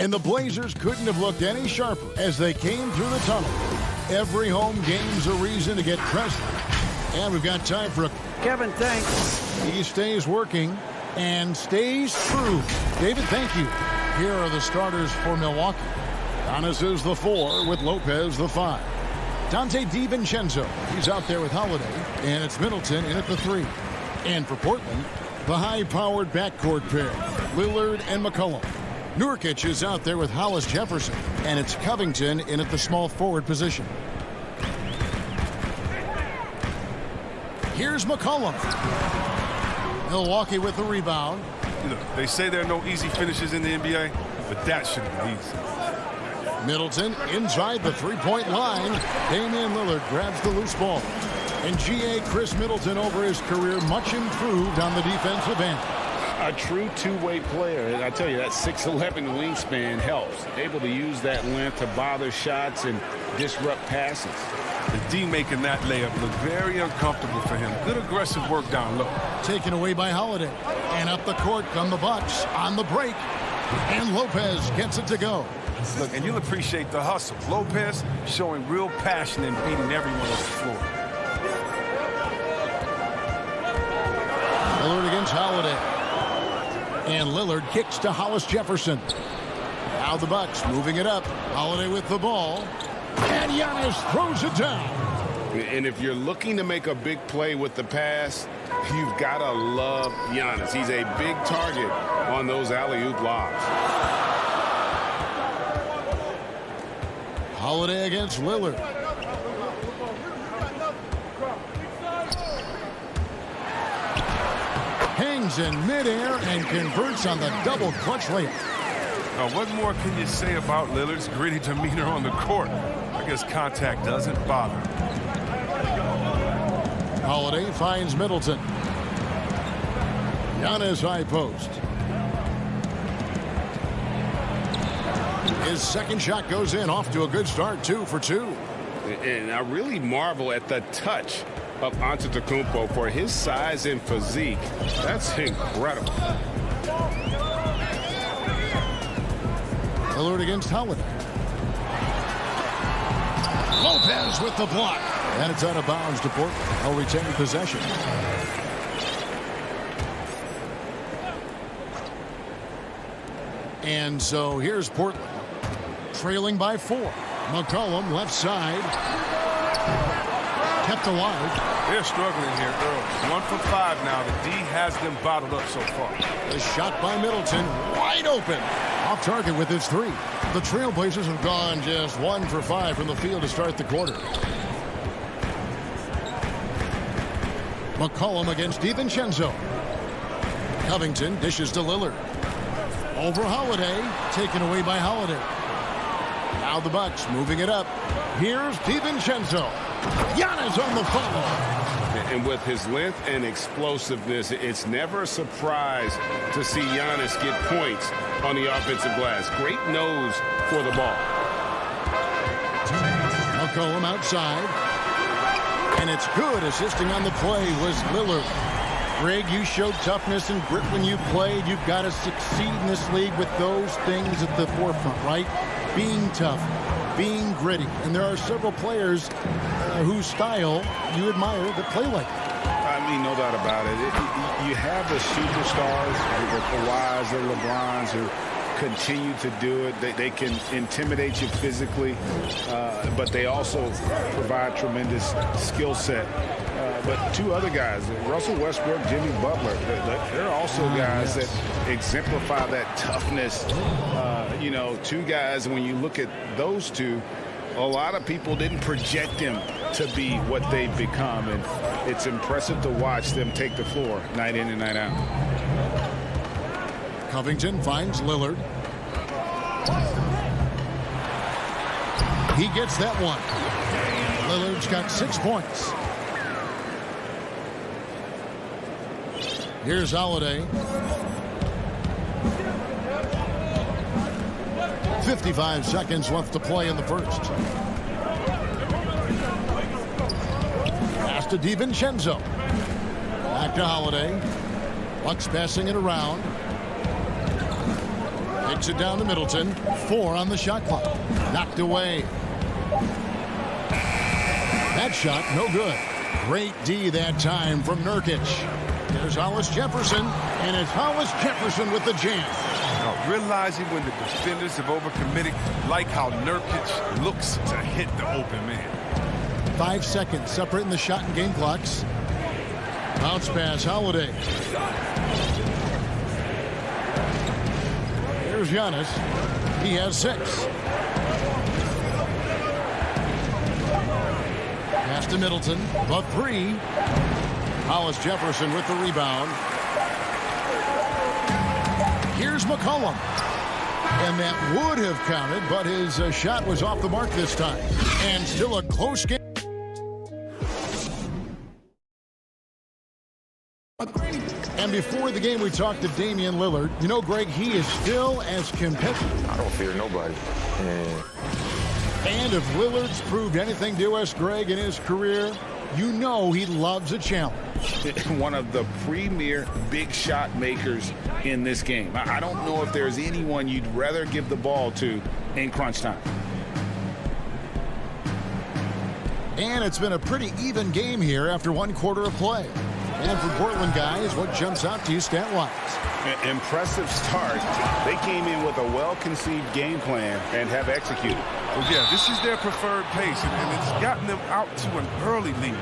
And the Blazers couldn't have looked any sharper as they came through the tunnel. Every home game's a reason to get pressed And we've got time for Kevin, thanks. He stays working and stays true. David, thank you. Here are the starters for Milwaukee. Giannis is the 4 with Lopez the 5. Dante DiVincenzo, he's out there with Holiday. And it's Middleton in at the 3. And for Portland, the high-powered backcourt pair, Lillard and McCollum. Nurkic is out there with Hollis Jefferson. And it's Covington in at the small forward position. Here's McCollum. Milwaukee with the rebound. Look, they say there are no easy finishes in the NBA, but that should be easy. Middleton inside the three-point line. Damian Lillard grabs the loose ball. And G.A. Chris Middleton over his career much improved on the defensive end. A true two-way player. And I tell you, that 6'11" wingspan helps. Able to use that length to bother shots and disrupt passes. The D making that layup look very uncomfortable for him. Good aggressive work down low. Taken away by Holiday. And up the court come the Bucks on the break. And Lopez gets it to go. Look, and you'll appreciate the hustle. Lopez showing real passion and beating everyone off the floor. Lillard against Holiday. And Lillard kicks to Hollis Jefferson. Now the Bucks moving it up. Holiday with the ball. And Giannis throws it down. And if you're looking to make a big play with the pass, you've got to love Giannis. He's a big target on those alley-oop lobs. Holiday against Lillard. Hangs in midair and converts on the double clutch layup. Now, what more can you say about Lillard's gritty demeanor on the court? I guess contact doesn't bother. Holiday finds Middleton. Giannis high post. His second shot goes in, off to a good start, 2 for 2. And I really marvel at the touch of Antetokounmpo for his size and physique. That's incredible. Lillard against Holiday. Lopez with the block. And it's out of bounds to Portland. They'll retain possession. And so here's Portland. Trailing by 4. McCollum left side. Kept alive. They're struggling here early. 1 for 5 now. The D has them bottled up so far. The shot by Middleton. Wide open. Off target with his 3. The Trailblazers have gone just 1 for 5 from the field to start the quarter. McCollum against DiVincenzo. Covington dishes to Lillard. Over Holiday. Taken away by Holiday. Now the Bucks moving it up. Here's DiVincenzo. Giannis on the follow. And with his length and explosiveness, it's never a surprise to see Giannis get points on the offensive glass. Great nose for the ball. McCollum outside. And it's good. Assisting on the play was Lillard. Greg, you showed toughness and grit when you played. You've got to succeed in this league with those things at the forefront, right? Being tough, being gritty. And there are several players whose style you admire that play like that. I mean, no doubt about it. You have the superstars, the Kawhis, the LeBrons, who continue to do it. They can intimidate you physically, but they also provide tremendous skill set. But 2 other guys, Russell Westbrook, Jimmy Butler, they're also guys that exemplify that toughness. 2 guys, when you look at those 2, a lot of people didn't project them to be what they've become, and it's impressive to watch them take the floor night in and night out. Covington finds Lillard. He gets that one. Lillard's got 6 points. Here's Holiday. 55 seconds left to play in the first. Pass to DiVincenzo. Back to Holiday. Bucks passing it around. Takes it down to Middleton. 4 on the shot clock. Knocked away. That shot, no good. Great D that time from Nurkic. There's Hollis Jefferson, and it's Hollis Jefferson with the jam. Now, realizing when the defenders have overcommitted, like how Nurkic looks to hit the open man. 5 seconds separating the shot and game clocks. Bounce pass, Holiday. Here's Giannis. He has 6. Pass to Middleton. The 3. Hollis Jefferson with the rebound. Here's McCollum. And that would have counted, but his shot was off the mark this time. And still a close game. And before the game, we talked to Damian Lillard. You know, Greg, he is still as competitive. I don't fear nobody. And if Lillard's proved anything to us, Greg, in his career, you know he loves a challenge. One of the premier big shot makers in this game. I don't know if there's anyone you'd rather give the ball to in crunch time. And it's been a pretty even game here after 1 quarter of play. And for Portland guys, what jumps out to you stat-wise? Impressive start. They came in with a well-conceived game plan and have executed. Well, yeah, this is their preferred pace, and it's gotten them out to an early lead.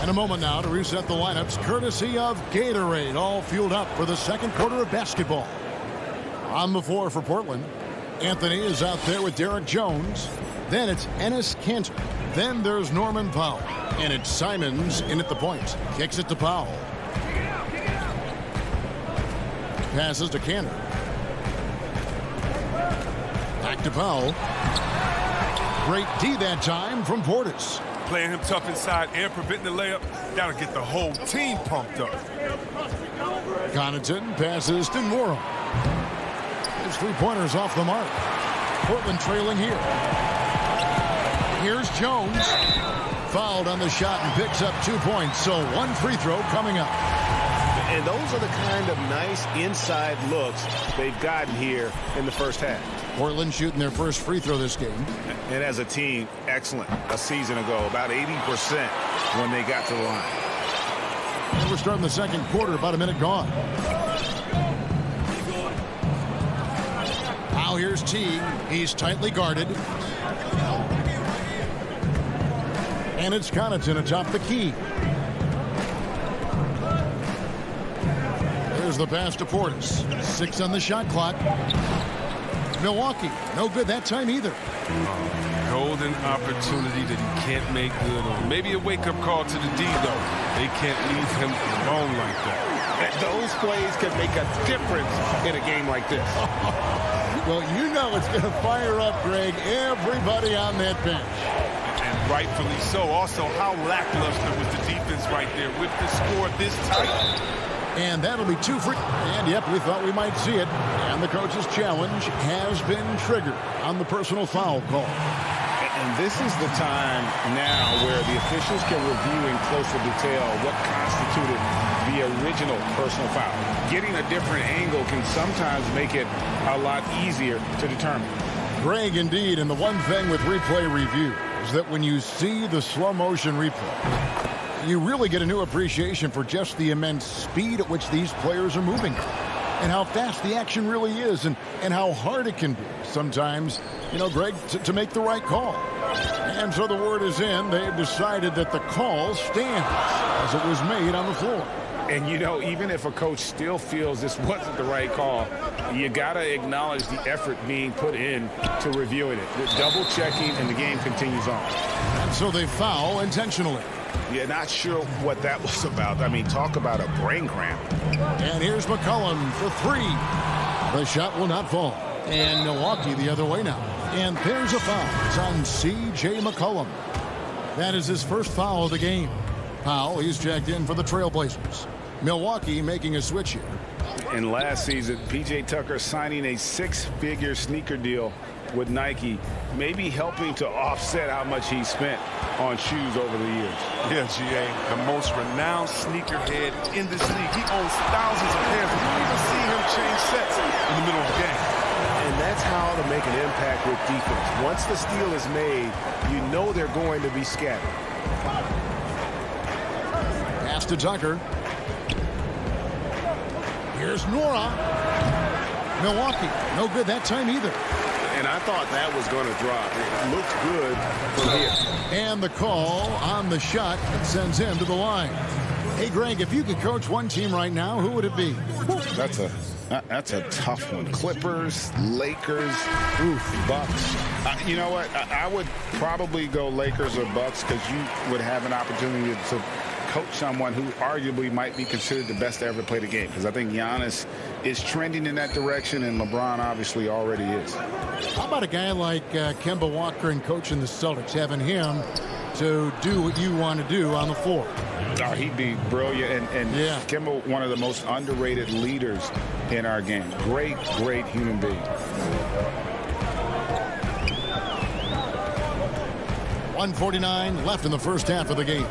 And a moment now to reset the lineups, courtesy of Gatorade, all fueled up for the second quarter of basketball. On the floor for Portland, Anthony is out there with Derek Jones. Then it's Enes Kanter. Then there's Norman Powell. And it's Simons in at the point. Kicks it to Powell. Passes to Kanter. Back to Powell. Great D that time from Portis. Playing him tough inside and preventing the layup. That'll get the whole team pumped up. Connaughton passes to Morrow. His 3-pointers off the mark. Portland trailing here. Here's Jones. Fouled on the shot and picks up 2 points. So 1 free throw coming up. And those are the kind of nice inside looks they've gotten here in the first half. Portland shooting their first free throw this game. And as a team, excellent. A season ago, about 80% when they got to the line. And we're starting the second quarter, about a minute gone. Now here's Teague. He's tightly guarded. And it's Connaughton atop the key. There's the pass to Portis. 6 on the shot clock. Milwaukee, no good that time either. Golden opportunity that he can't make good on. Maybe a wake-up call to the D, though. They can't leave him alone like that. Those plays can make a difference in a game like this. Well, you know it's going to fire up, Greg, everybody on that bench. And rightfully so. Also, how lackluster was the defense right there with the score this tight. And that'll be 2 free. And, yep, we thought we might see it. And the coach's challenge has been triggered on the personal foul call. And this is the time now where the officials can review in closer detail what constituted the original personal foul. Getting a different angle can sometimes make it a lot easier to determine. Greg, indeed, and the one thing with replay review is that when you see the slow motion replay, you really get a new appreciation for just the immense speed at which these players are moving and how fast the action really is and how hard it can be sometimes, you know, Greg, to make the right call. And so the word is in. They've decided that the call stands as it was made on the floor. And, you know, even if a coach still feels this wasn't the right call, you got to acknowledge the effort being put in to reviewing it. With double checking, and the game continues on. And so they foul intentionally. Yeah, not sure what that was about. I mean, talk about a brain cramp. And here's McCollum for 3. The shot will not fall. And Milwaukee the other way now. And there's a foul. It's on C.J. McCollum. That is his first foul of the game. Powell, he's checked in for the Trailblazers. Milwaukee making a switch here. And last season, P.J. Tucker signing a 6-figure sneaker deal with Nike, maybe helping to offset how much he spent on shoes over the years. Yeah, G.A., the most renowned sneakerhead in this league. He owns thousands of pairs. You don't even see him change sets in the middle of the game. And that's how to make an impact with defense. Once the steal is made, you know they're going to be scattered. Pass to Tucker. Here's Nora. Milwaukee, no good that time either. And I thought that was going to drop. It looked good from here. And the call on the shot sends him to the line. Hey, Greg, if you could coach one team right now, who would it be? That's a tough one. Clippers, Lakers, Bucks. You know what? I would probably go Lakers or Bucks because you would have an opportunity to coach someone who arguably might be considered the best to ever play the game, because I think Giannis is trending in that direction, and LeBron obviously already is. How about a guy like Kemba Walker and coaching the Celtics, having him to do what you want to do on the floor? Oh, he'd be brilliant, and yeah. Kemba, one of the most underrated leaders in our game. Great human being. 1:49 left in the first half of the game.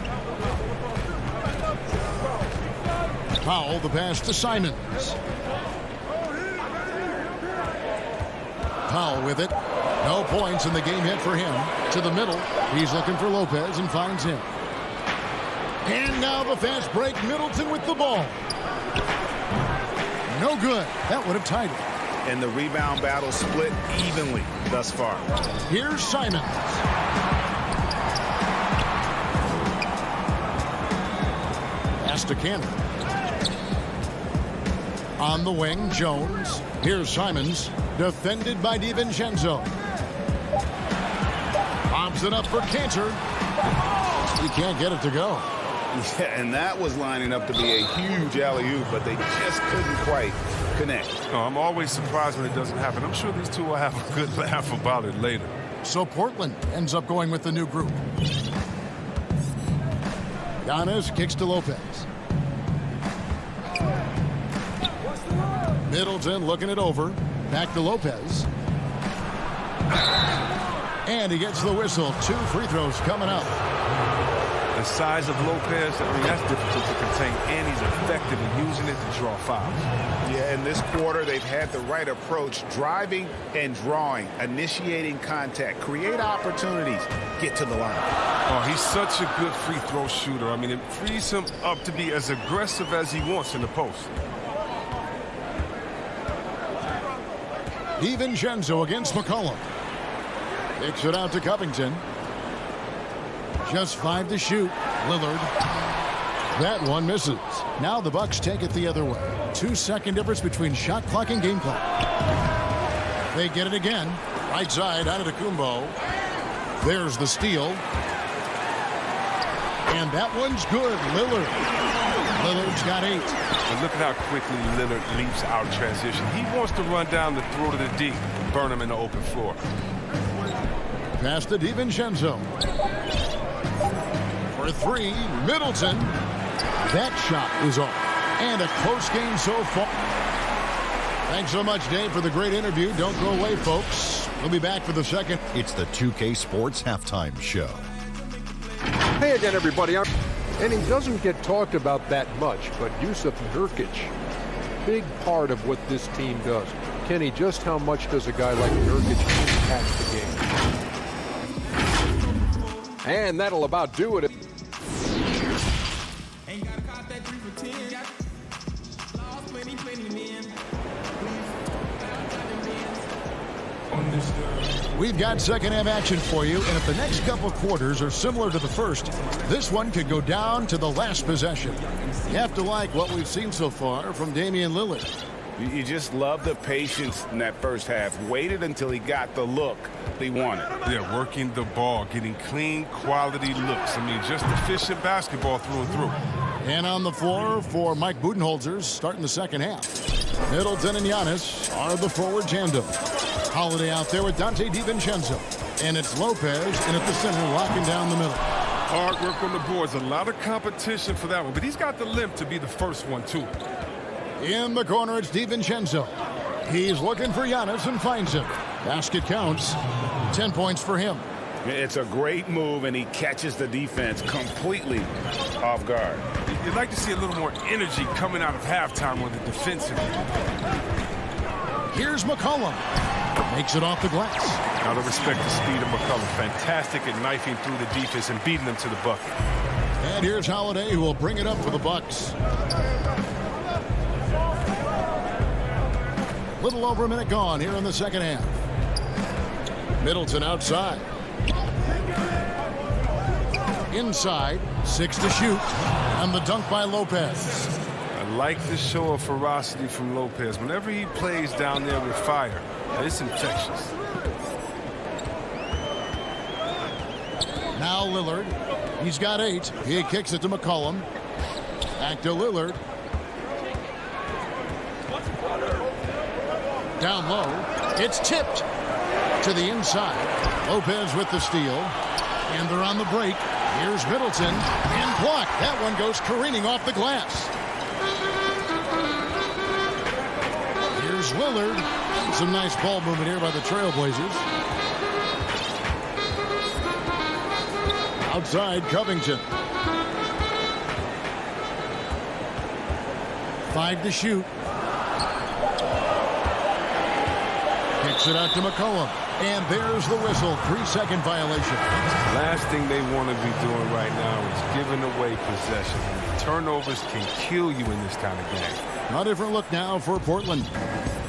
Powell, the pass to Simons. Powell with it. No points in the game hit for him. To the middle. He's looking for Lopez and finds him. And now the fast break. Middleton with the ball. No good. That would have tied it. And the rebound battle split evenly thus far. Here's Simons. Pass to Cannon. On the wing, Jones. Here's Simons. Defended by DiVincenzo. Bobs it up for Cantor. He can't get it to go. Yeah, and that was lining up to be a huge alley-oop, but they just couldn't quite connect. Oh, I'm always surprised when it doesn't happen. I'm sure these two will have a good laugh about it later. So Portland ends up going with the new group. Giannis kicks to Lopez. Middleton looking it over. Back to Lopez. And he gets the whistle. 2 free throws coming up. The size of Lopez, I mean, that's difficult to contain, and he's effective in using it to draw fouls. Yeah, in this quarter, they've had the right approach, driving and drawing, initiating contact, create opportunities, get to the line. Oh, he's such a good free throw shooter. I mean, it frees him up to be as aggressive as he wants in the post. DiVincenzo against McCollum. Kicks it out to Covington. Just 5 to shoot. Lillard. That one misses. Now the Bucks take it the other way. 2-second difference between shot clock and game clock. They get it again. Right side, Antetokounmpo. There's the steal. And that one's good. Lillard. Lillard's got 8. And look at how quickly Lillard leaps out of transition. He wants to run down the throat of the D, burn him in the open floor. Pass to DiVincenzo. For 3, Middleton. That shot is off. And a close game so far. Thanks so much, Dave, for the great interview. Don't go away, folks. We'll be back for the second. It's the 2K Sports Halftime Show. Hey again, everybody. And he doesn't get talked about that much, but Jusuf Nurkic, big part of what this team does. Kenny, just how much does a guy like Nurkic impact the game? And that'll about do it. We've got second half action for you, and if the next couple quarters are similar to the first, this one could go down to the last possession. You have to like what we've seen so far from Damian Lillard. You just love the patience in that first half. Waited until he got the look he wanted. Yeah, working the ball, getting clean, quality looks. I mean, just efficient basketball through and through. And on the floor for Mike Budenholzer starting the second half. Middleton and Giannis are the forward tandem. Holiday out there with Dante DiVincenzo. And it's Lopez in at the center, locking down the middle. Hard work on the boards. A lot of competition for that one. But he's got the limp to be the first one, too. In the corner, it's DiVincenzo. He's looking for Giannis and finds him. Basket counts. 10 points for him. It's a great move, and he catches the defense completely off guard. You'd like to see a little more energy coming out of halftime on the defensive end. Here's McCollum. Makes it off the glass. Gotta respect the speed of McCollum. Fantastic at knifing through the defense and beating them to the bucket. And here's Holiday, who will bring it up for the Bucks. Little over a minute gone here in the second half. Middleton outside. Inside, 6 to shoot. And the dunk by Lopez. I like the show of ferocity from Lopez. Whenever he plays down there with fire, it's infectious. Now Lillard. He's got 8. He kicks it to McCollum. Back to Lillard. Down low. It's tipped to the inside. Lopez with the steal. And they're on the break. Here's Middleton. And blocked. That one goes careening off the glass. Here's Lillard. Some nice ball movement here by the Trailblazers. Outside, Covington. 5 to shoot. Kicks it out to McCollum. And there's the whistle. 3-second violation. Last thing they want to be doing right now is giving away possession. Turnovers can kill you in this kind of game. A different look now for Portland.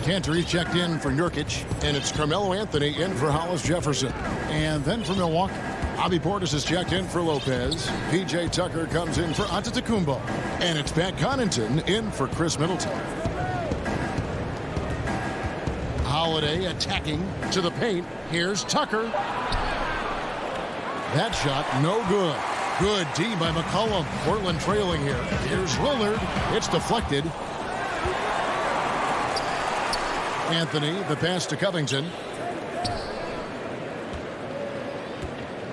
Cantor checked in for Nurkic. And it's Carmelo Anthony in for Hollis Jefferson. And then for Milwaukee, Bobby Portis is checked in for Lopez. P.J. Tucker comes in for Antetokounmpo. And it's Pat Connaughton in for Chris Middleton. Holiday attacking to the paint. Here's Tucker. That shot no good. Good D by McCollum. Portland trailing here. Here's Lillard. It's deflected. Anthony, the pass to Covington.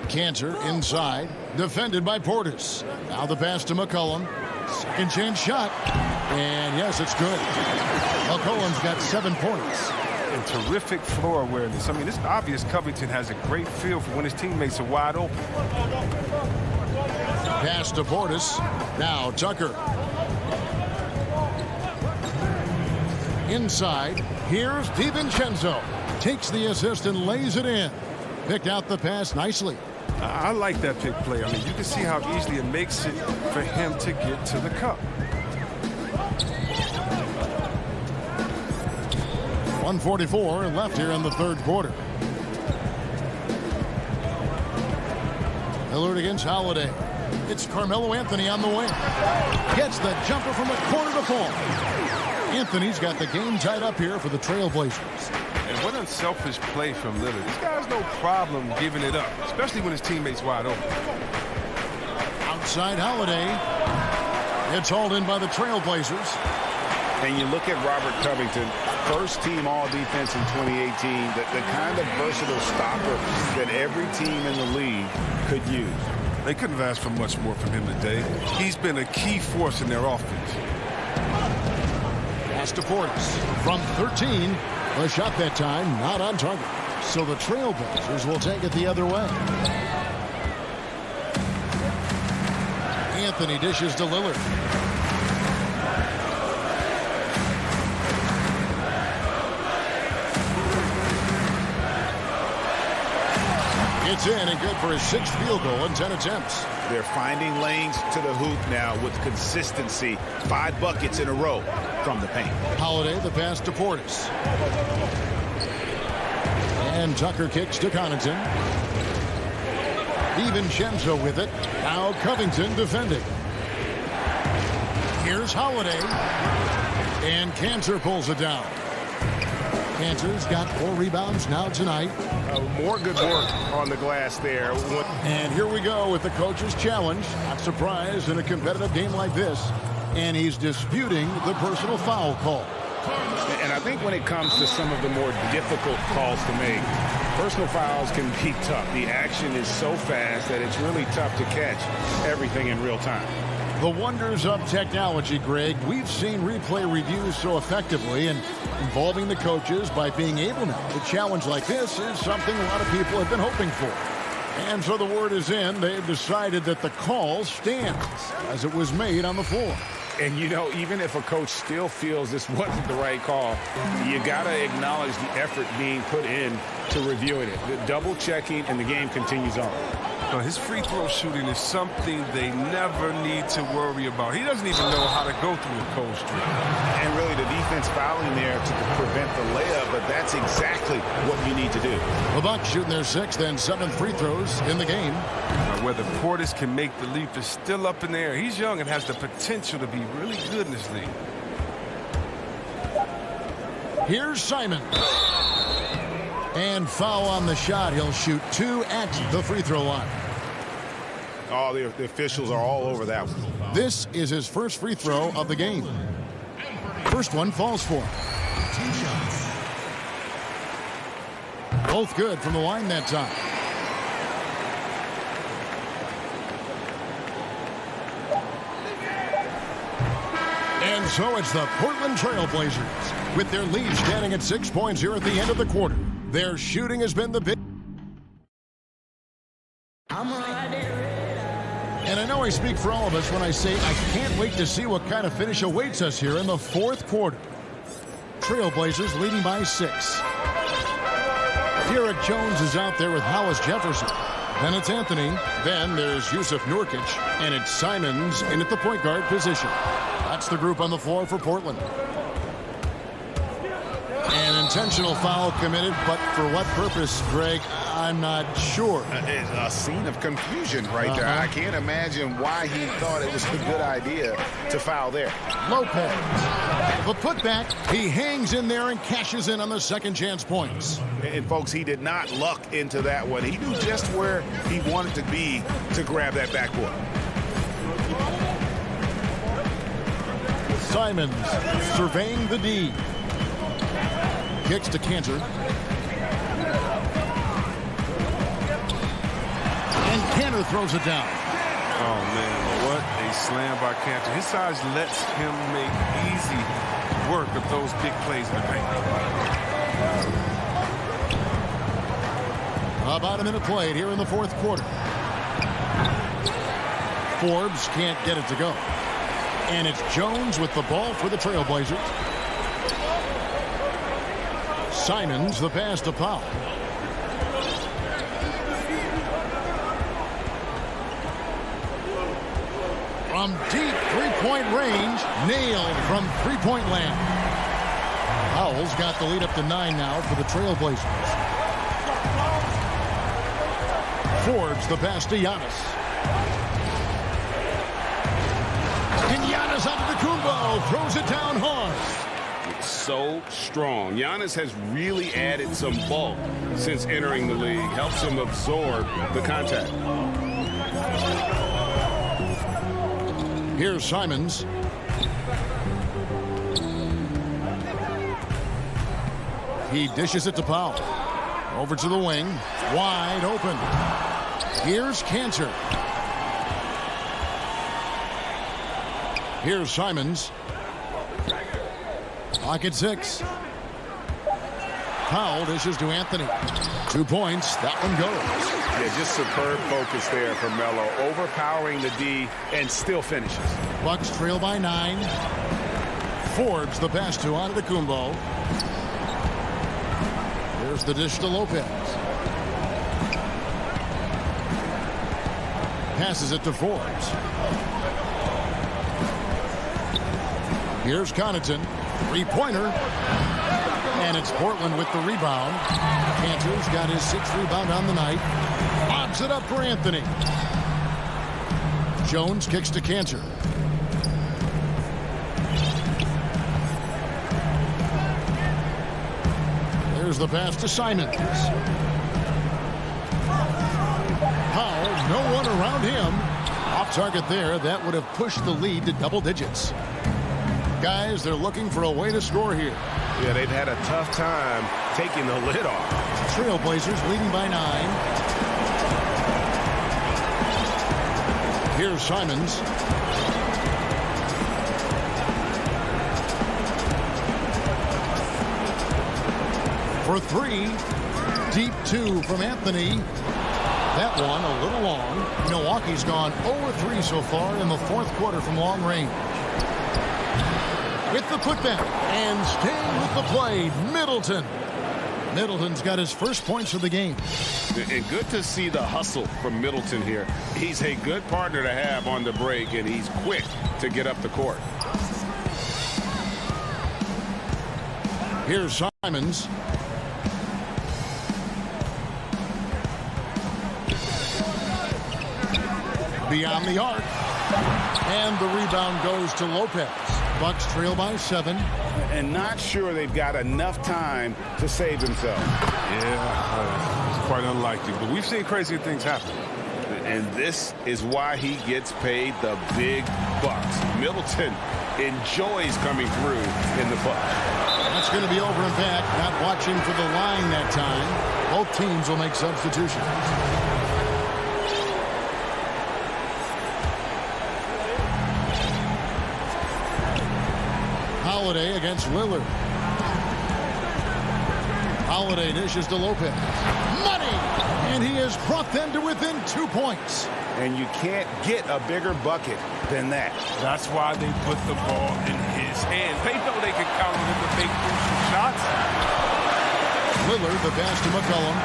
Cantor inside. Defended by Portis. Now the pass to McCollum. Second chance shot. And yes, it's good. McCollum's got 7 points. And terrific floor awareness. I mean, it's obvious Covington has a great feel for when his teammates are wide open. Pass to Portis. Now Tucker. Inside. Here's DiVincenzo. Takes the assist and lays it in. Picked out the pass nicely. I like that pick play. I mean, you can see how easily it makes it for him to get to the cup. 1:44 left here in the third quarter. Lillard against Holiday. It's Carmelo Anthony on the wing. Gets the jumper from the corner to fall. Anthony's got the game tied up here for the Trailblazers. And what unselfish play from Lillard. This guy has no problem giving it up, especially when his teammate's wide open. Outside Holiday. It's hauled in by the Trailblazers. And you look at Robert Covington, first team all defense in 2018, the kind of versatile stopper that every team in the league could use. They couldn't have asked for much more from him today. He's been a key force in their offense. Pass to Portis from 13. The shot that time not on target. So the Trailblazers will take it the other way. Anthony dishes to Lillard. It's in and good for his 6th field goal in 10 attempts. They're finding lanes to the hoop now with consistency. 5 buckets in a row from the paint. Holiday, the pass to Portis. And Tucker kicks to Connaughton. DiVincenzo with it. Now Covington defending. Here's Holiday. And Cantor pulls it down. Cantor's got 4 rebounds now tonight. More good work on the glass there. And here we go with the coach's challenge. Not surprised in a competitive game like this. And he's disputing the personal foul call. And I think when it comes to some of the more difficult calls to make, personal fouls can be tough. The action is so fast that it's really tough to catch everything in real time. The wonders of technology, Greg. We've seen replay reviews so effectively, and involving the coaches by being able now to challenge like this is something a lot of people have been hoping for. And so the word is in. They've decided that the call stands as it was made on the floor. And, you know, even if a coach still feels this wasn't the right call, you got to acknowledge the effort being put in to reviewing it. The double checking, and the game continues on. No, his free throw shooting is something they never need to worry about. He doesn't even know how to go through a cold streak. And really the defense fouling there to prevent the layup, but that's exactly what you need to do. The Bucks shooting their 6th and 7th free throws in the game. Whether Portis can make the leap is still up in the air. He's young and has the potential to be really good in this league. Here's Simon. And foul on the shot. He'll shoot 2 at the free throw line. Oh, the officials are all over that one. This is his first free throw of the game. First one falls for him. Both good from the line that time. And so it's the Portland Trail Blazers with their lead standing at 6 points here at the end of the quarter. Their shooting has been the big. And I know I speak for all of us when I say I can't wait to see what kind of finish awaits us here in the 4th quarter. Trailblazers leading by 6. Derek Jones is out there with Hollis Jefferson. Then it's Anthony. Then there's Yusuf Nurkic. And it's Simons in at the point guard position. That's the group on the floor for Portland. An intentional foul committed, but for what purpose, Greg? I'm not sure. It's a scene of confusion right there. I can't imagine why he thought it was a good idea to foul there. Lopez. The putback. He hangs in there and cashes in on the second chance points. And folks, he did not luck into that one. He knew just where he wanted to be to grab that backboard. Simons surveying the D. Kicks to Cantor. And Cantor throws it down. Oh, man, what a slam by Cantor. His size lets him make easy work of those big plays in the paint. About a minute played here in the 4th quarter. Forbes can't get it to go. And it's Jones with the ball for the Trailblazers. Simons the pass to Powell. From deep three-point range, nailed from three-point land. Powell's got the lead up to 9 now for the Trailblazers. Forbes the pass to Giannis. And Giannis onto the Kumbo, throws it down hard. So strong. Giannis has really added some bulk since entering the league. Helps him absorb the contact. Here's Simons. He dishes it to Powell. Over to the wing. Wide open. Here's Cantor. Here's Simons. Pocket 6. Powell dishes to Anthony. 2 points. That one goes. Yeah, just superb focus there from Melo. Overpowering the D and still finishes. Bucks trail by 9. Forbes the pass to Antetokounmpo. There's the dish to Lopez. Passes it to Forbes. Here's Connaughton. Three-pointer. And it's Portland with the rebound. Cantor's got his 6th rebound on the night. Lobs it up for Anthony. Jones kicks to Cantor. There's the pass to Simons. Powell, no one around him. Off target there. That would have pushed the lead to double digits. Guys, they're looking for a way to score here. Yeah, they've had a tough time taking the lid off. Trailblazers leading by 9. Here's Simons. For 3. Deep 2 from Anthony. That one a little long. Milwaukee's gone 0-3 so far in the 4th quarter from long range. With the putback and staying with the play, Middleton. Middleton's got his first points of the game. And good to see the hustle from Middleton here. He's a good partner to have on the break, and he's quick to get up the court. Here's Simons. Beyond the arc. And the rebound goes to Lopez. Bucks trail by 7. And not sure they've got enough time to save themselves. Yeah, it's quite unlikely. But we've seen crazier things happen. And this is why he gets paid the big bucks. Middleton enjoys coming through in the clutch. That's going to be over and back. Not watching for the line that time. Both teams will make substitutions. Holiday against Lillard. Holiday dishes to Lopez. Money! And he has brought them to within 2 points. And you can't get a bigger bucket than that. That's why they put the ball in his hands. They know they can count on him to make crucial shots. Lillard, the pass to McCollum.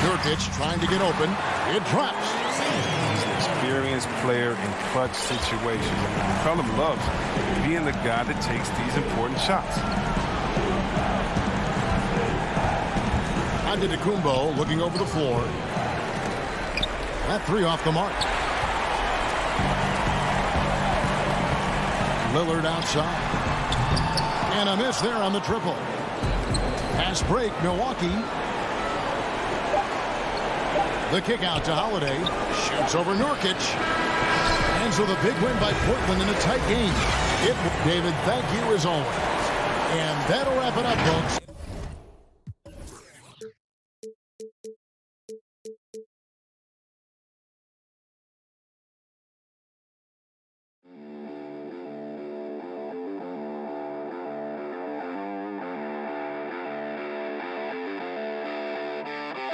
Nurkic trying to get open. It drops. He's an experienced player in clutch situations. McCollum loves being the guy that takes these important shots. Antetokounmpo looking over the floor. That 3 off the mark. Lillard outside. And a miss there on the triple. Pass break, Milwaukee. The kick out to Holiday. Shoots over Nurkic. And so the big win by Portland in a tight game. David, thank you as always. And that'll wrap it up, folks.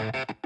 you